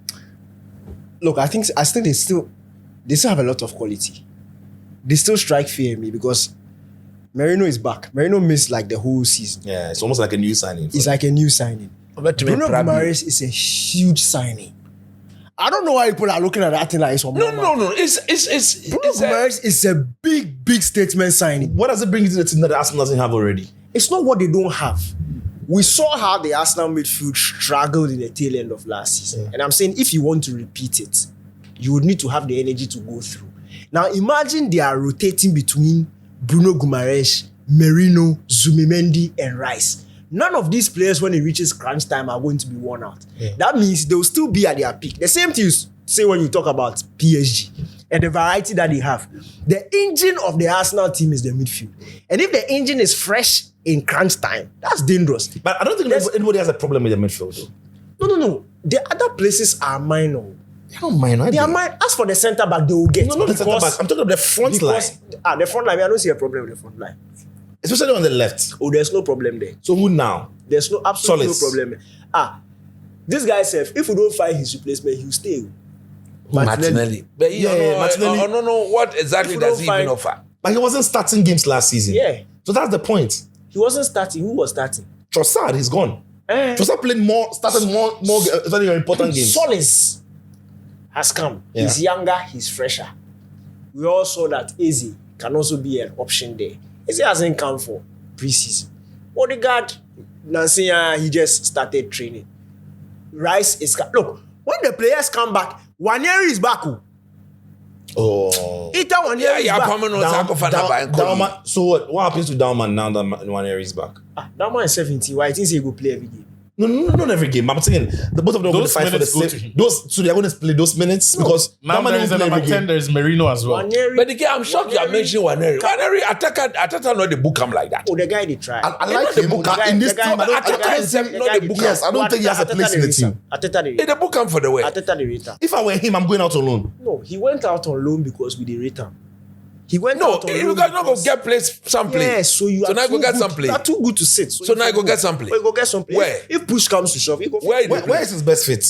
Look, I think they still have a lot of quality. They still strike fear in me because Merino is back. Merino missed like the whole season. Yeah, it's almost like a new signing. It's like a new signing. Bruno Guimaraes is a huge signing. I don't know why people are looking at that thing like it's No. It's Bruno Guimaraes is a big statement signing. What does it bring to the team that Arsenal doesn't have already? It's not what they don't have. We saw how the Arsenal midfield struggled in the tail end of last season. Yeah. And I'm saying if you want to repeat it, you would need to have the energy to go through. Now imagine they are rotating between Bruno Guimaraes, Merino, Zubimendi, and Rice. None of these players, when it reaches crunch time, are going to be worn out. Yeah. That means they'll still be at their peak. The same thing you say when you talk about PSG and the variety that they have. The engine of the Arsenal team is the midfield. And if the engine is fresh in crunch time, that's dangerous. But I don't think anybody has a problem with the midfield, though. No. The other places are minor. They don't mind, They are minor. As for the centre back, they will get. No, not the centre back. I'm talking about the front line. The front line, I don't see a problem with the front line. Especially on the left. Oh, there's no problem there. So who now? There's absolutely Solace. no problem there. This guy said, if we don't find his replacement, he'll stay. Martinelli. But Martinelli. I don't know what exactly If you does don't he even find- offer. But he wasn't starting games last season. Yeah. So that's the point. He wasn't starting. Who was starting? Trossard, he's gone. Trossard played started more very important games. Solace has come. Yeah. He's younger, he's fresher. We all saw that Eze can also be an option there. Eze hasn't come for preseason. Odegaard, Nancy, he just started training. Rice is... Look, when the players come back, Waneri is back. Oh. Ita Waneri is back. So what happens to Dauman now that Nwaneri is back? That man is 17. Why? I think he go play every game. No, not every game. I'm saying the both of them are going to Those fight for the minutes go to same. him. So they are going to play those minutes because Now Dauman there is a won't play number every 10, game. there is Merino as well. Waneri... But again, I'm shocked you are mentioning Waneri. Waneri, Atata not the book him like that. Oh, the guy they try. I like him in this team. Yes, I don't think he has a place in the team. Ateta the Hey, the book him for the way. Ateta the rater. If I were him, I'm going out on loan. No, he went out on loan because we the rate him. He went No, out on loan. you guys not go because- get place some place. Yeah, so you So are now you too go get good- some play. You are too good to sit. So now you go get some play. You go get some play. Where? If push comes to shove, you go. Where Where is his best fit?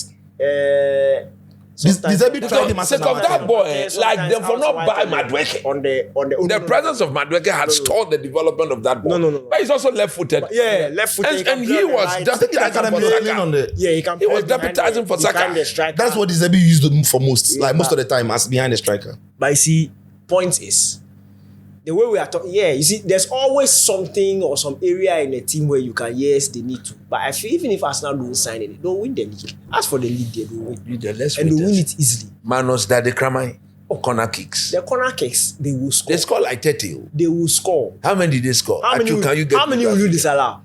Sometimes- Deserbi tried him as Sake an of that outside. boy, like them for not buy outside Madueke. on the The presence of Madueke had stalled the development of that ball. No. But he's also left-footed. Yeah, left foot. And he was deputizing for Saka. Yeah, he can. He was play behind deputizing the- for Saka. behind the striker. That's what Deserbi used him for most, Yeah, like most of but- the time, as behind the striker. But you see, point is, the way we are talking, you see, there's always something or some area in a team where you can, yes, they need to. But I feel even if Arsenal don't sign it, they'll win the league. As for the league, they don't win. And they win it easily. Manos Daddy Kramai. Corner kicks. The corner kicks, they will score. They score like 30. They will score. How many did they score? How many, Can you get how many will you disallow?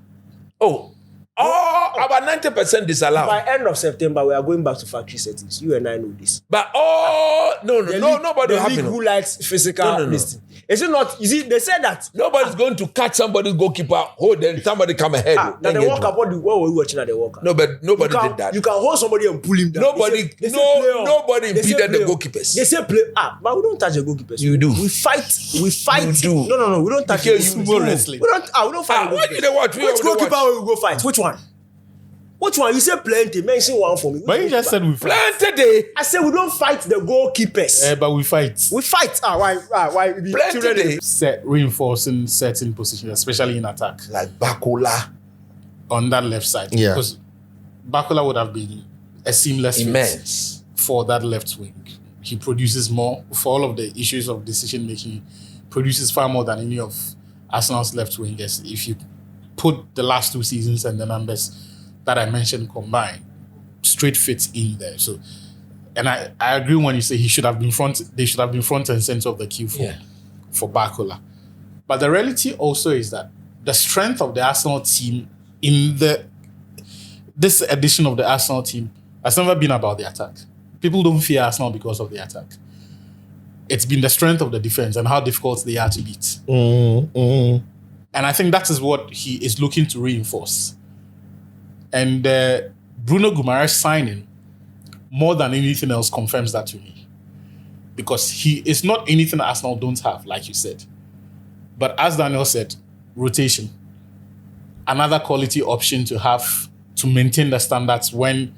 About 90% disallowed. By end of September, we are going back to factory settings. You and I know this. But The league- nobody the will league happen. who likes physical No. listing. Is it not? You see, they said that. Nobody's going to catch somebody's goalkeeper, hold then somebody come ahead. Now then the get World Cup, one. what were we watching at the World Cup? No, but nobody you can, did that. You can hold somebody and pull him down. Nobody- They say no- play on. nobody They say impeded the play on. goalkeepers. They say play. But we don't touch the goalkeepers. You do. We fight. You do. No. We don't touch. You the do. goalkeepers. Sumo wrestling. We don't fight. the What goalkeepers. did they watch? Which goalkeeper will we go fight? Which one? Which one? You say plenty. Mention one for me. But you just said we fight. Plenty day. I said we don't fight the goalkeepers. But we fight. We fight. Why? We be Plenty children- day. Reinforcing certain positions, especially in attack, Like Bakola. on that left side. Yeah. Because Bakola would have been a seamless fit Immense. for that left wing. He produces more for all of the issues of decision making, produces far more than any of Arsenal's left wingers. If you put the last 2 seasons and the numbers that I mentioned combined, straight fits in there. So, and I agree when you say he should have been front. They should have been front and center of the queue for Bakola. But the reality also is that the strength of the Arsenal team in the this edition of the Arsenal team has never been about the attack. People don't fear Arsenal because of the attack. It's been the strength of the defense and how difficult they are to beat. And I think that is what he is looking to reinforce. And Bruno Guimaraes signing, more than anything else, confirms that to me. Because he is not anything Arsenal don't have, like you said. But as Daniel said, rotation. Another quality option to have to maintain the standards when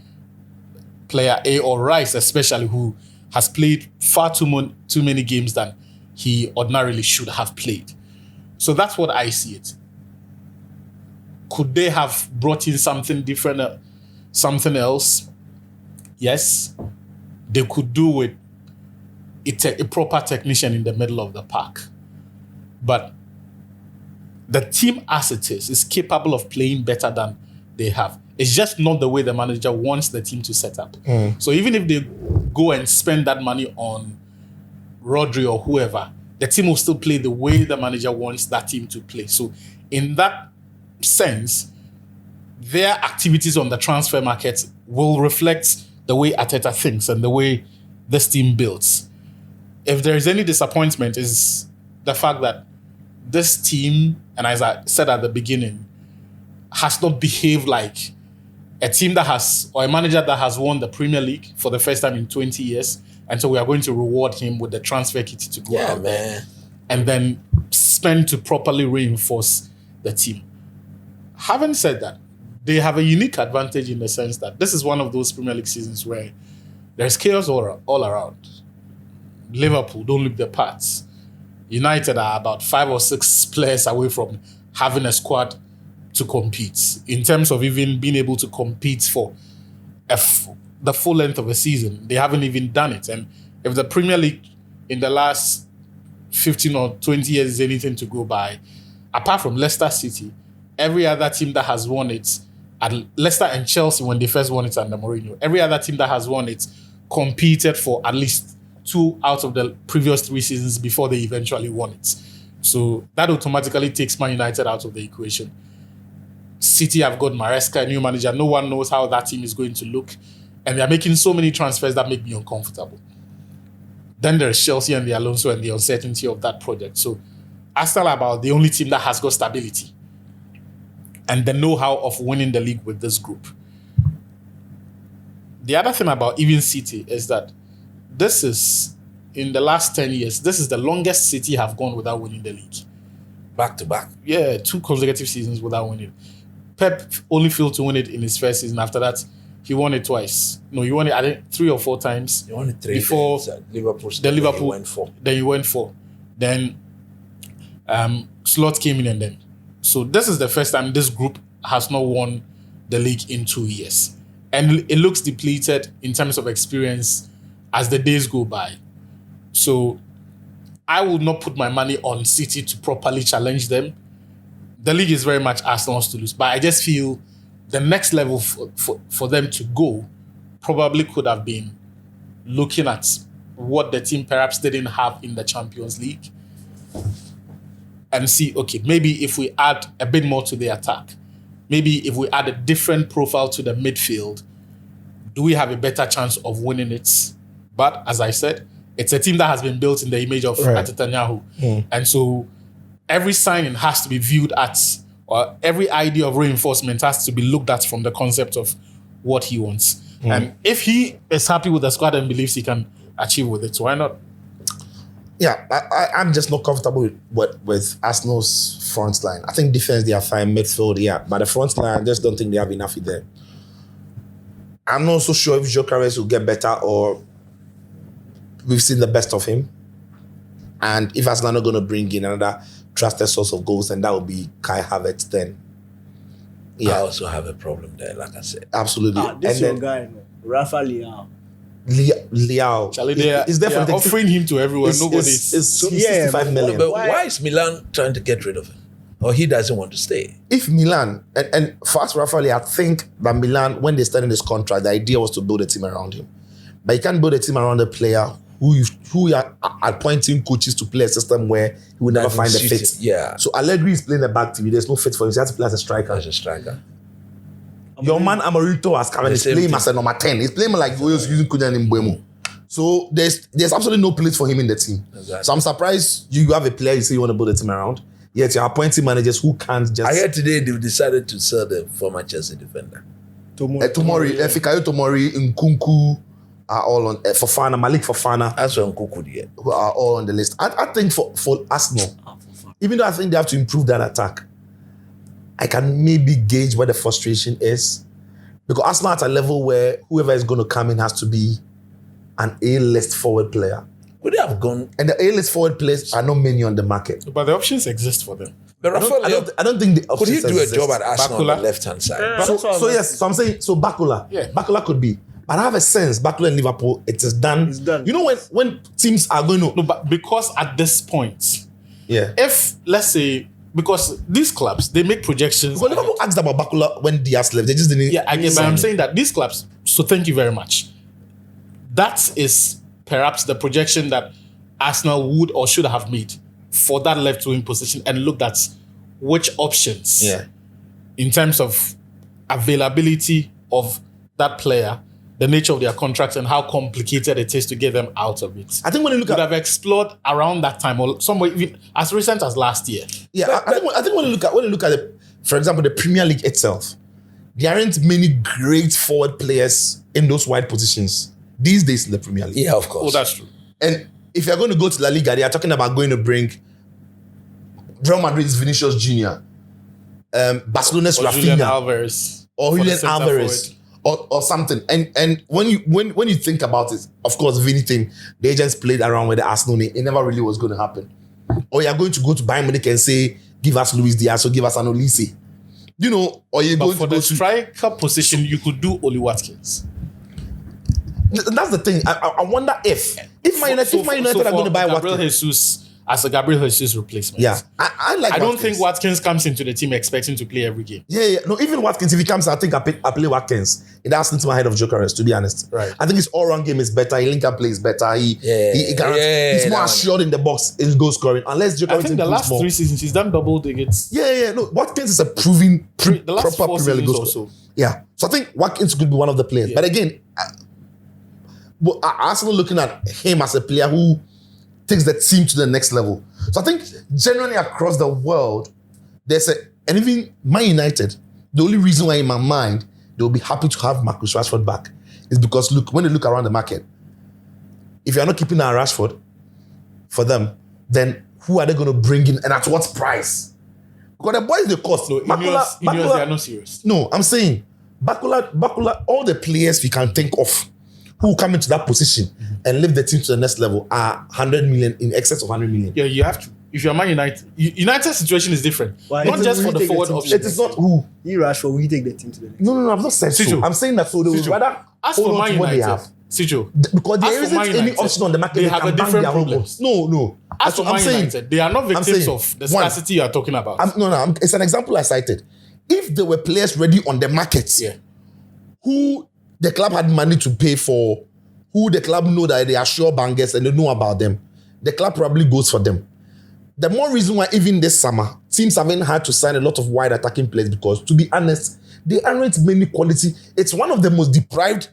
player A or Rice, especially, who has played far too many games than he ordinarily should have played. So that's what I see it. Could they have brought in something different, something else? Yes. They could do with a proper technician in the middle of the park. But the team as it is capable of playing better than they have. It's just not the way the manager wants the team to set up. So even if they go and spend that money on Rodri or whoever, the team will still play the way the manager wants that team to play. So in that sense, their activities on the transfer market will reflect the way Arteta thinks and the way this team builds. If there is any disappointment, is the fact that this team, and as I said at the beginning, has not behaved like a team that has, or a manager that has won the Premier League for the first time in 20 years. And so we are going to reward him with the transfer kitty to go out there and then spend to properly reinforce the team. Having said that, they have a unique advantage in the sense that this is one of those Premier League seasons where there's chaos all around. Liverpool don't look their parts. United are about 5 or 6 players away from having a squad to compete in terms of even being able to compete for the full length of a season. They haven't even done it. And if the Premier League in the last 15 or 20 years is anything to go by, apart from Leicester City, every other team that has won it, at Leicester and Chelsea when they first won it under Mourinho, every other team that has won it competed for at least 2 out of the previous 3 seasons before they eventually won it. So that automatically takes Man United out of the equation. City have got Maresca, a new manager. No one knows how that team is going to look. And they're making so many transfers that make me uncomfortable. Then there's Chelsea and the Alonso and the uncertainty of that project. So Arsenal are about the only team that has got stability and the know-how of winning the league with this group. The other thing about even City is that this is, in the last 10 years, this is the longest City have gone without winning the league. Back to back. Yeah, 2 consecutive seasons without winning. Pep only failed to win it in his first season. After that, he won it twice. No, he won it, I think, 3 or 4 times. He won it 3 before times. Liverpool. Liverpool He went 4. Then he went 4. Then Slot came in and then. So this is the first time this group has not won the league in 2 years. And it looks depleted in terms of experience as the days go by. So I will not put my money on City to properly challenge them. The league is very much Arsenal's to lose. But I just feel the next level for them to go probably could have been looking at what the team perhaps didn't have in the Champions League and see, okay, maybe if we add a bit more to the attack, maybe if we add a different profile to the midfield, do we have a better chance of winning it? But as I said, it's a team that has been built in the image of Netanyahu. And so every signing has to be viewed at, or every idea of reinforcement has to be looked at from the concept of what he wants. And if he is happy with the squad and believes he can achieve with it, why not? Yeah, I'm just not comfortable with Arsenal's front line. I think defense, they are fine. Midfield, yeah. But the front line, I just don't think they have enough in there. I'm not so sure if Gyökeres will get better or we've seen the best of him. And if Arsenal are not going to bring in another trusted source of goals, then that would be Kai Havertz then. Yeah. I also have a problem there, like I said. Absolutely. This is your guy, man. Rafa Leao. Leao. Charlie, they are offering him to everyone. Nobody's. It's 65 million. But why is Milan trying to get rid of him? Or he doesn't want to stay? If Milan, and for us, Rafa Leao, I think that Milan, when they started this contract, the idea was to build a team around him. But you can't build a team around a player who you are appointing coaches to play a system where he will never find a fit. Yeah. So Allegri is playing the back three. There's no fit for him. So he has to play as a striker. As a striker. Your man Amarito has come and he's same playing thing. as a number 10. He's playing like we was using Kunyan in Mbeumo. So there's absolutely no place for him in the team. Exactly. So I'm surprised you have a player you say you want to build a team around. Yet you're appointing managers who can't just. I heard today they've decided to sell the former Chelsea defender. Tomori, Fikayo Tomori, Nkunku are all on Fofana, Malik Fofana, That's what Nkuku did. who are all on the list. I think for Arsenal, even though I think they have to improve that attack, I can maybe gauge where the frustration is. Because Arsenal at a level where whoever is going to come in has to be an A-list forward player. Could they have gone? And the A-list forward players are not many on the market. But the options exist for them. But I don't think the could he options do a exist. job at Arsenal on Bakula? the left-hand side? So yes, so I'm saying, so Bakula. Yeah. Bakula could be. But I have a sense, Bakula in Liverpool, it is done. It's done. You know when teams are going to... No, but because at this point, Yeah. if let's say because these clubs they make projections. Because Liverpool asked about Bakula when Diaz left. They just didn't... Yeah, I get, but I'm saying that these clubs. So thank you very much. That is perhaps the projection that Arsenal would or should have made for that left wing position and looked at which options Yeah. in terms of availability of that player, the nature of their contracts, and how complicated it is to get them out of it. I think when you look Would at... have explored around that time or somewhere even as recent as last year. Yeah, I think when you look at the, for example, the Premier League itself, there aren't many great forward players in those wide positions these days in the Premier League. Yeah, of Oh, course. that's true. And if you're going to go to La Liga, they are talking about going to bring Real Madrid's Vinicius Jr., Barcelona's Or Julian Rafinha, Alvarez. or for the Julian centre Alvarez, or something. And when you think about it, of course, Vini thing, the agents played around with the Arsenal name. It never really was going to happen. Or you're going to go to Bayern Munich and say, give us Luis Diaz or give us an Olise. You know, or you're But going for to go the to... striker position, you could do Oli Watkins. That's the thing. I wonder if Man United are going to buy Gabriel Watkins. Jesus as a Gabriel Jesus replacement. Yeah, I like. I don't Watkins. think Watkins comes into the team expecting to play every game. Yeah. No, even Watkins, if he comes, I think I play Watkins. That's into my head of Jokeres, to be honest. Right. I think his all-round game is better. He link-up play is better. He he's more that assured in the box in goal scoring. Unless I Jokeres think the improves last more. 3 seasons he's done double digits. Yeah. No, Watkins is a proven The last proper 4 Premier League seasons goal or scorer. so. Yeah. So I think Watkins could be one of the players. Yeah. But again, Arsenal looking at him as a player who takes the team to the next level. So I think generally across the world, and even Man United, the only reason why in my mind they'll be happy to have Marcus Rashford back is because look, when they look around the market, if you're not keeping our Rashford for them, then who are they going to bring in and at what price? Because the boys they cost. No, Ineos, they are not serious. No, I'm saying Bakula, all the players we can think of who come into that position and lift the team to the next level are 100 million, in excess of 100 million. Yeah, you have to. If you're Man United, United's situation is different. Why? Not just Will for you the take the forward team to option. It is not who. You Rashford, will you take the team to the next? No, I've not said so. Sijo. I'm saying that so they would Sijo. rather As hold for on Man to what they United, have. Sijo, Because there As for isn't Man any United, option on the market they that have can a bang different their problem. problems. No. as for I'm Man saying, United, they are not victims saying, of the one, scarcity you are talking about. it's an example I cited. If there were players ready on the market Yeah. who the club had money to pay for, who the club know that they are sure bangers and they know about them, the club probably goes for them. The more reason why even this summer, teams haven't had to sign a lot of wide attacking players because, to be honest, they aren't many quality. It's one of the most deprived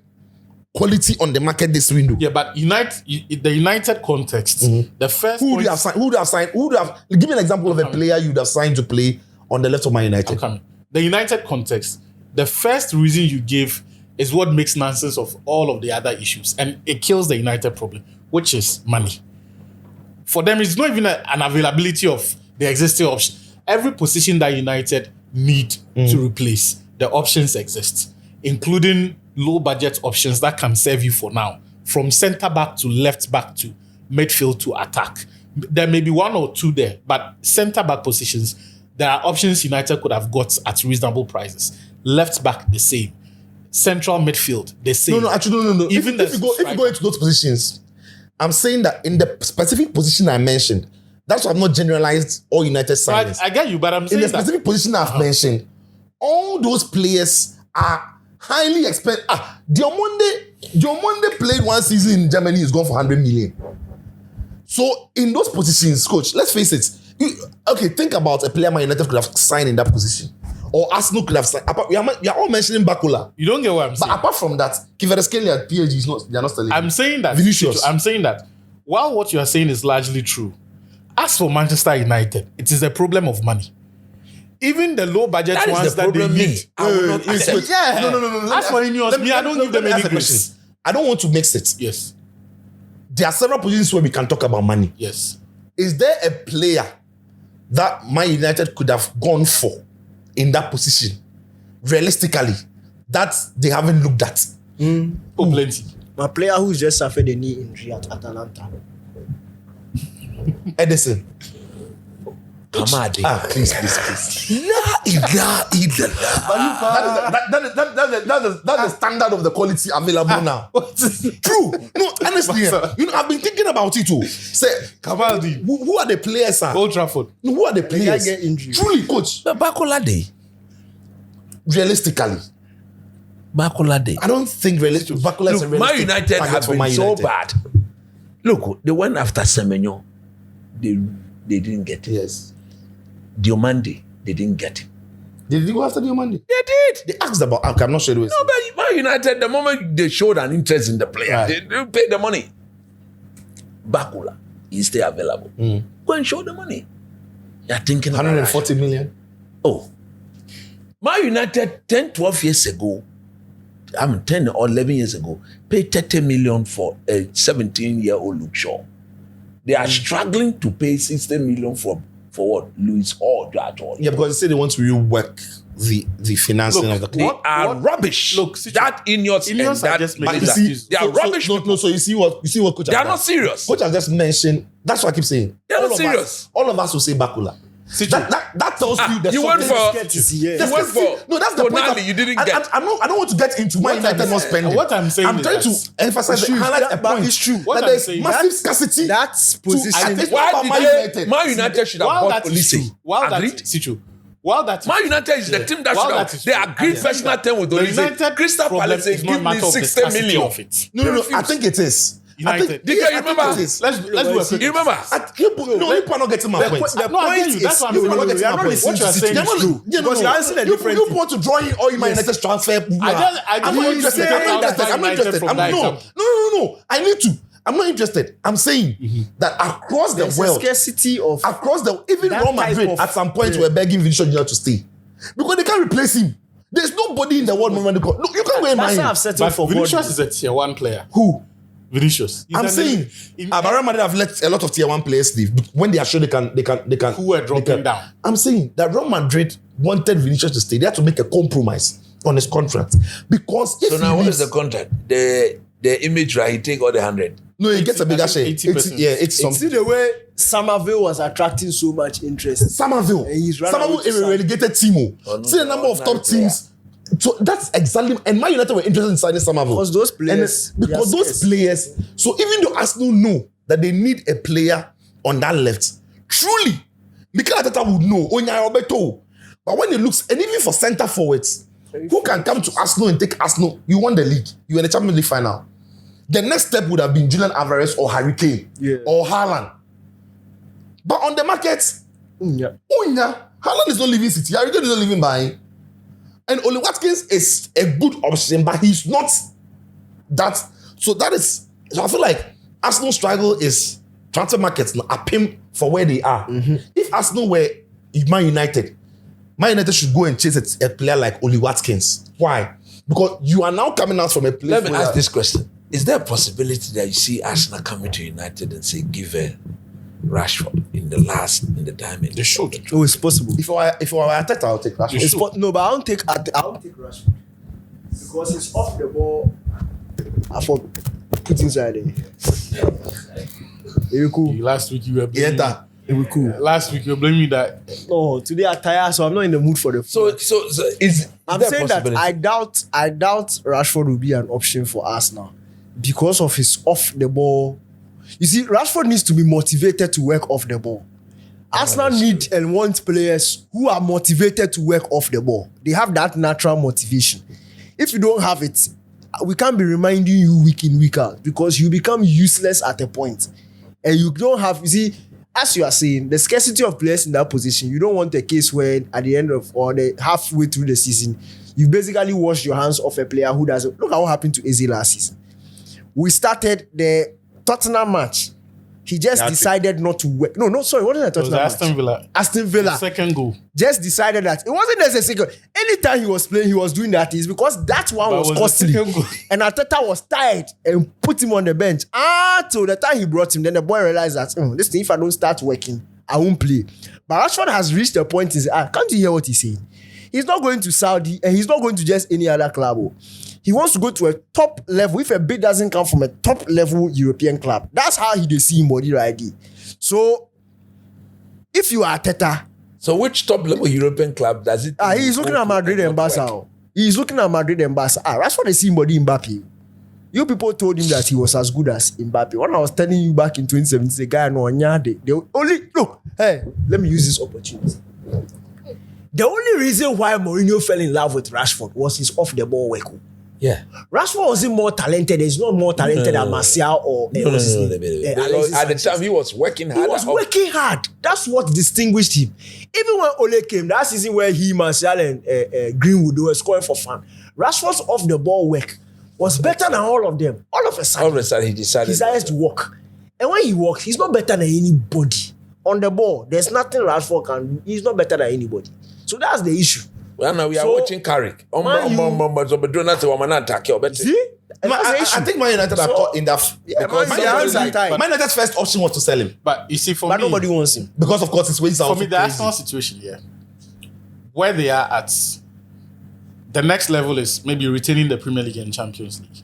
quality on the market this window. Yeah, but the United context, the first Who would point you have signed? Who would have signed? Who would have? Give me an example of a player you would have signed to play on the left of Man United. coming. The United context, the first reason you give is what makes nonsense of all of the other issues, and it kills the United problem, which is money. For them, it's not even an availability of the existing option. Every position that United need to replace, the options exist, including low budget options that can serve you for now, from centre back to left back to midfield to attack. There may be one or two there, but centre back positions, there are options United could have got at reasonable prices. Left back, the same. Central midfield, the same. No, actually, no. Even if you go into those positions, I'm saying that in the specific position I mentioned, that's why I've not generalized all United signings. I get you, but I'm In saying the that specific position I've mentioned, all those players are highly expensive. Diomande played one season in Germany, he's gone for 100 million. So in those positions, coach, let's face it. Think about a player Man United could have signed in that position. or Arsenal could have signed. We are all mentioning Bakula. You don't get what I'm But saying. apart from that, Kvaratskhelia at PSG is not. They are not selling. I'm saying that. Vinicius. I'm saying that. While what you are saying is largely true, as for Manchester United, it is a problem of money. Even the low budget That is ones the that they problem. need. I will not accept. Yeah. No. As for Ineos, me, I don't give them let me any ask a grace. question. I don't want to mix it. Yes. There are several positions where we can talk about money. Yes. Is there a player that Man United could have gone for in that position, realistically, that they haven't looked at? Oh, plenty. My player who's just suffered a knee injury at Atalanta. Edison. Kamade. Please. La ilaha illallah. That's the standard of the quality available now. True. No, honestly, I've been thinking about it too. Say, Cavaldi. who are the players, sir? Old Trafford. No, who are the guy players? get injured. Truly, coach. Bakola Day. Realistically, Bakola Day. I don't think realistic. Bakula is a Look, Man realistic United target have for been Man so United. bad. Look, they went after Semenyo. They didn't get it. Yes. Diomande, they didn't get him. Did you go after Diomande? They did. They asked about. Okay, I'm not sure. No, but Man United, the moment they showed an interest in the player, Right. they paid the money. Bakula, he's still available. Go and show the money. You're thinking about 140 million. Oh. Man United 10, 12 years ago, 10 or 11 years ago, paid 30 million for a 17-year-old Luke Shaw. They are struggling to pay 60 million for what? Luis Hall at all. Yeah, because they say they want to rework the financing of the They club. are rubbish. Look, that Ineos and Ineos are that just Bakula, making You see, excuses. they are rubbish. So you see what coach They has are done? not serious. Coach has just mentioned. That's what I keep saying. They are All not of serious. Us, all of us will say Bakula. That tells you that you went for Yeah. went for no. That's the point. Tonali, you didn't get. I don't want to get into Man United not spending. what I'm saying I'm is trying that- to emphasize It's true. highlight a That- but point. it's true. What That I'm there's saying- massive scarcity. That's position. It's Why not did about they? Man United. Man United should have While bought that is Olise. true. While that Agreed? is true. While that is Man United is the team that While should that have. is They true, agreed I'm personal saying term with the Olise. United Crystal problem Palace say is not a give me matter of the 60 scarcity million. of it. No. I think it is. United. Did you remember? it is. Let's do a quick. You remember? You are not getting my point. The No, I point get you. is, That's what I'm no, saying. no, no, You're you're not not listening What you are to saying the is situation. true. Because you're answering a different You thing. want to draw in all my United's transfer. I just I'm not want to interested. take I'm not out interested. Man I'm not United interested. from that No. example. I need to. I'm not interested. I'm saying that across the There's a world, scarcity of even that Real type Madrid of- at some point yeah. were begging Vinicius Junior to stay because they can't replace him. There's nobody in the world more than no, you can't go in That's mind. why I've settled But for Vinicius God. is a tier 1 player. Who? Vinicius. I'm saying, Real Madrid have let a lot of tier 1 players leave when they are sure they can. Who were dropping they can. down. I'm saying that Real Madrid wanted Vinicius to stay. They had to make a compromise on his contract because if So now he what leaves, is the contract? The image right? He take all the 100. no, he gets a bigger share. 80%. It's See something. the way Somerville was attracting so much interest. Somerville. And he's run Somerville away to is a relegated team. Oh, no, See the number of no, top no, teams. So that's exactly, and Man United were interested in signing Somerville. Because those players, And because they are those scarce. players, so even though Arsenal know that they need a player on that left, truly, Mikel Arteta would know, Onya Roberto. But when it looks, and even for centre forwards, who can come to Arsenal and take Arsenal? You won the league. You were in the Champions League final. The next step would have been Julian Alvarez or Harry Kane or Haaland. But on the market, Yeah. Haaland is not leaving City. Harry Kane is not leaving Bayern. And Oli Watkins is a good option, but he's not that. So I feel like Arsenal's struggle is transfer markets a pimp for where they are. If Arsenal were Man United should go and chase a player like Oli Watkins. Why? Because you are now coming out from a place Let me where ask this question. Is there a possibility that you see Arsenal coming to United and say, give Rashford in the diamond? They should. Oh, it's possible. if I were Arteta, I'll take Rashford. It's no, but I don't take Rashford because it's off the ball. I for put inside there. It will cool. Last week you were Yeah, blaming that. It will cool. Last week you were blaming that. No, today I'm tired, so I'm not in the mood for the. So is I'm there a saying that possibility? I doubt Rashford will be an option for Arsenal because of his off the ball. You see, Rashford needs to be motivated to work off the ball. Arsenal need and want players who are motivated to work off the ball. They have that natural motivation. If you don't have it, we can't be reminding you week in, week out because you become useless at a point. And you don't have, you see, as you are saying, the scarcity of players in that position, you don't want a case where at the end of or the halfway through the season, you basically wash your hands off a player who doesn't. Look at what happened to Eze last season. We started the Tottenham match. He just decided not to work. Sorry, what did I Tottenham match? Aston Villa. Aston Villa. Second goal. Just decided that it wasn't necessary. Anytime he was playing, he was doing that. Is because that one was costly. And Arteta was tired and put him on the bench. Till the time he brought him, then the boy realized that this thing, if I don't start working, I won't play. But Rashford has reached a point. Can't you hear what he's saying? He's not going to Saudi and he's not going to just any other club. He wants to go to a top level. If a bid doesn't come from a top level European club, that's how he see him body right there. So, if you are Arteta, So which top level European club does it? he's looking at Madrid and Barca. He's looking at Madrid and Barca. That's what they see body Mbappe. You people told him that he was as good as Mbappe. When I was telling you back in 2017, the guy no they only look. Hey, let me use this opportunity. The only reason why Mourinho fell in love with Rashford was his off the ball work. Yeah. Rashford wasn't more talented. He's not more talented than Martial or Because at the time he was working hard. He was working hard. That's what distinguished him. Even when Ole came, that season where he, Martial, and Greenwood they were scoring for fun, Rashford's off the ball work was better than all of them. All of a sudden he decided to walk. And when he walks, he's not better than anybody. On the ball, there's nothing Rashford can do. He's not better than anybody. So that's the issue. Well, now we are watching Carrick. See? I think Man United are caught in that because Man United's first option was to sell him. But you see, for me, nobody wants him. Because of course his wages are for me, the Arsenal situation here, where they are at, the next level is maybe retaining the Premier League and Champions League.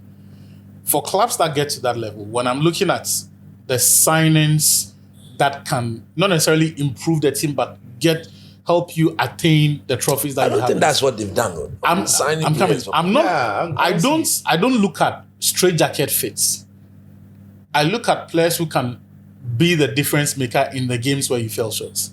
For clubs that get to that level, when I'm looking at the signings that can not necessarily improve the team, but help you attain the trophies that you have. I don't think that's what they've done. I'm coming. I'm not. I don't look at straight jacket fits. I look at players who can be the difference maker in the games where you fell short.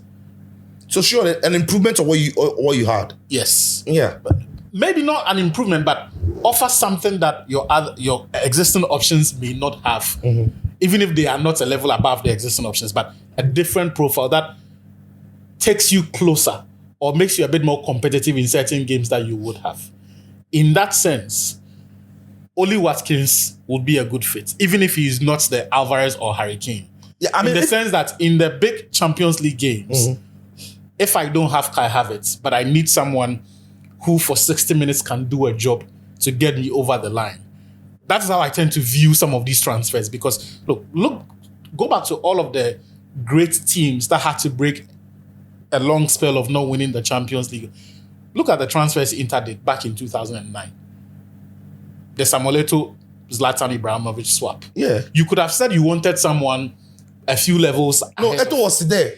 So sure, an improvement of what you had. Yes. Yeah. But maybe not an improvement, but offer something that your existing options may not have, even if they are not a level above the existing options, but a different profile that takes you closer or makes you a bit more competitive in certain games that you would have. In that sense, Oli Watkins would be a good fit, even if he is not the Alvarez or Harry Kane. Yeah, I mean, in the sense that in the big Champions League games, if I don't have Kai Havertz, but I need someone who for 60 minutes can do a job to get me over the line. That's how I tend to view some of these transfers because look, go back to all of the great teams that had to break a long spell of not winning the Champions League. Look at the transfers Inter did back in 2009. The Samuel Eto'o, Zlatan Ibrahimovic swap. Yeah. You could have said you wanted someone a few levels ahead. Eto'o was there.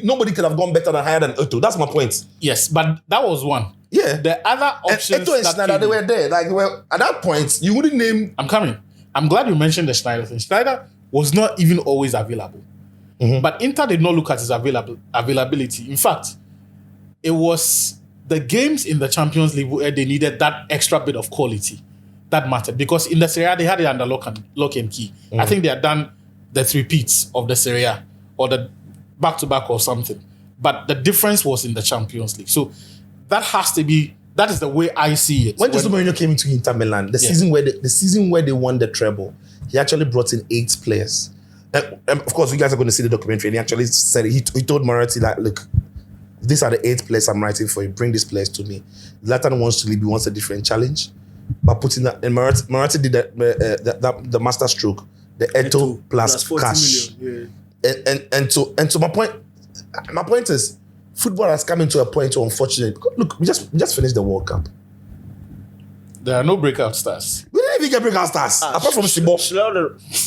Nobody could have gone better than higher than Eto'o. That's my point. Yes, but that was one. Yeah. The other options Eto'o and Schneider, they were there. Like, well, at that point, you wouldn't name... I'm coming. I'm glad you mentioned the Schneider thing. Schneider was not even always available. But Inter did not look at his availability. In fact, it was the games in the Champions League where they needed that extra bit of quality that mattered. Because in the Serie A, they had it under lock and key. I think they had done the three-peats of the Serie A or the back-to-back or something. But the difference was in the Champions League. So that is the way I see it. When Jose Mourinho came into Inter Milan, the season where they won the treble, he actually brought in 8 players. Of course, you guys are going to see the documentary. And he actually said, he told Moratti, like, look, these are the 8 players I'm writing for you. Bring these players to me. Zlatan wants to leave. He wants a different challenge. But putting that, and Moratti did the master stroke, the Eto'o plus cash. Million, yeah. And so my point is, football has come into a point where, unfortunately, look, we just finished the World Cup. There are no breakout stars. We didn't even get breakout stars. Apart from Sibo.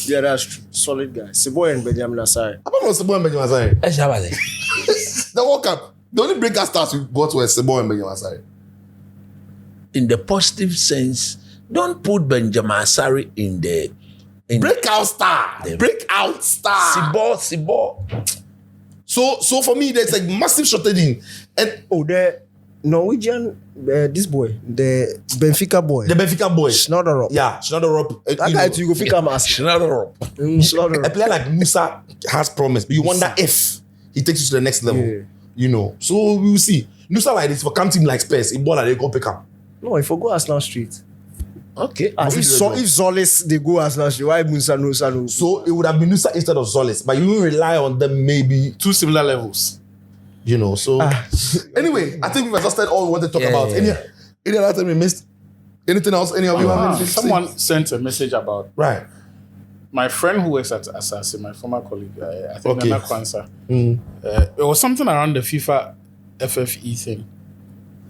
Yeah, that's true. Solid guy. Sibo and Benjamin Asare. Apart from Sibo and Benjamin Asare. The World Cup. The only breakout stars we got were Sibo and Benjamin Asare. In the positive sense, don't put Benjamin Asare in the... breakout star. Breakout star. Sibo. So for me, there's a massive shortage in. And Norwegian, this boy, the Benfica boy. The Benfica boy. Schneiderop. Yeah, Schneiderop. That guy too, you go pick him as Schneiderop. A Schneiderop. player like Musa has promise, but you wonder if he takes you to the next level. Yeah. You know, so we will see. Musa like this for come team like Spurs, in ball they go pick up. No, if I go Arsenal Street. Okay. If Zolis they go Arsenal Street, why Musa no? So it would have been Musa instead of Zolis, but you will rely on them maybe, Two similar levels. you know. So anyway, I think we've exhausted all we want to talk Yeah, about. yeah, Any other time we missed? Anything else? Any of you have anything to say? Someone sent a message about Right. my friend who works at Assassin, my former colleague, I think Okay. Nana Kwanzaa. Mm. It was something around the FIFA FFE thing.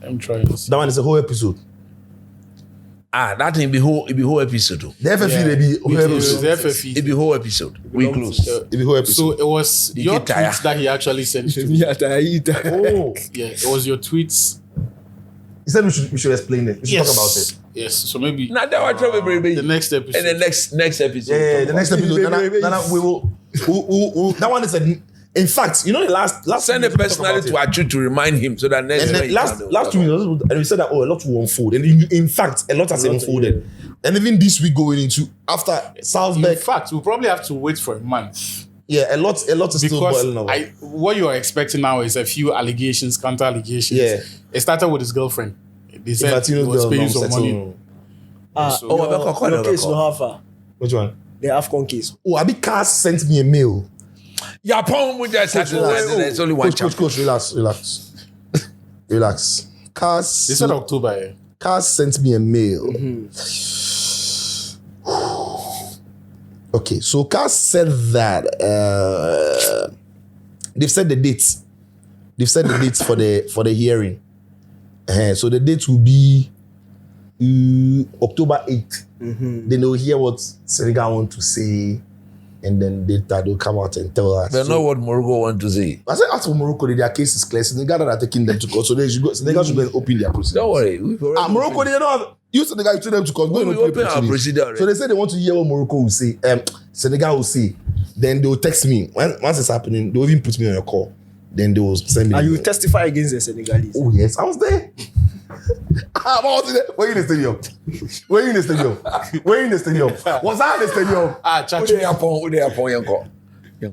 I'm trying to see. That one is a whole episode. That thing be whole episode. Oh. The FFE Yeah. they be whole It was episode. the FFE. It be whole episode. We close. It be whole episode. So it was You your get tired. tweets that he actually sent to me. Yeah, Oh, Yeah, it was your tweets. he said we should explain it. We should talk about it. Yes, so maybe Now that one trouble, baby. the next episode. And the next episode. Yeah, the next episode. Baby. Nana, we will. That one is a. In fact, you know the last Send a week we talked personality to about it. Achu to remind him so that next And then week. last week, and we said that a lot will unfold, and in fact, a lot has unfolded. And even this week going into after In Salzburg, fact, we'll probably have to wait for a month. yeah, a lot is still boiling over. Because what you are expecting now is a few allegations, counter allegations. Yeah. It started with his girlfriend. They said he Infantino's was girl, paying long some settle. money. So- your case no how far? Which one? The AFCON case. Oh, Abi Cars sent me a mail. Yeah, Pong with that. There's only one chance. Coach, relax. Cars. They said October. Yeah. Cars sent me a mail. Okay, so Cars said that they've set the dates. They've set the dates for the hearing. So the date will be October 8th. Then they'll hear what Senegal want to say, and then they'll come out and tell us. They So- know what Morocco want to say. I said, ask for Morocco, their case is clear. Senegal are taking them to court, so they should go. Senegal should go and open their proceedings. Don't worry. Morocco, they don't have. You Senegal, you tell them to court. Go and We open open our procedure already. So they say they want to hear what Morocco will say. Senegal will say. Then they will text me. Once it's happening, they will even put me on a call. Then they will send me. And the you email. testify against the Senegalese. Oh yes, I was there. I was there. Were you in the stadium? Were you in the stadium? Were you in the stadium? Was I in the stadium? Who they are Pong Yanko?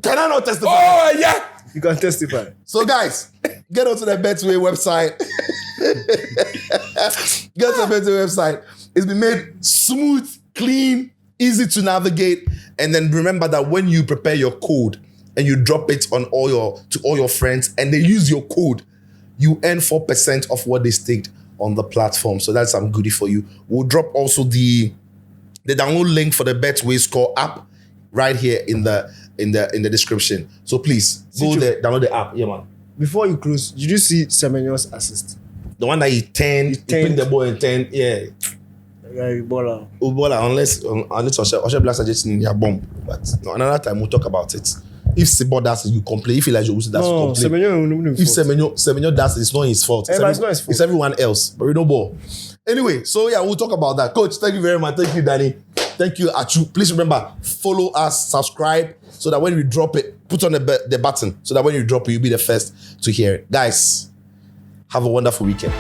Can I not testify? Oh, yeah. You can testify. So guys, get onto the Betway website. Get to the Betway website. It's been made smooth, clean, easy to navigate. And then remember that when you prepare your code and you drop it on to all your friends and they use your code, you earn 4% of what they staked on the platform. So that's some goodie for you. We'll drop also the download link for the Betway Score app right here in the description. So please go there, download the app. Yeah, man. Before you close, did you see Semenyo's assist? The one that he turned, he picked the ball and turned, yeah. Yeah, you ball out. Ubola, unless Osha Blast are just in their bomb. But no, another time we'll talk about it. If Sebo does it, you complain. If Elijah Owusu does it, No, complain. Semenyo. If Semenyo does it, it's not his fault. But it's not his fault. It's everyone else. But we no ball. Anyway, so yeah, we'll talk about that. Coach, thank you very much. Thank you, Danny. Thank you, Achu. Please remember, follow us, subscribe, so that when we drop it, put on the button, so that when you drop it, you'll be the first to hear it. Guys, have a wonderful weekend.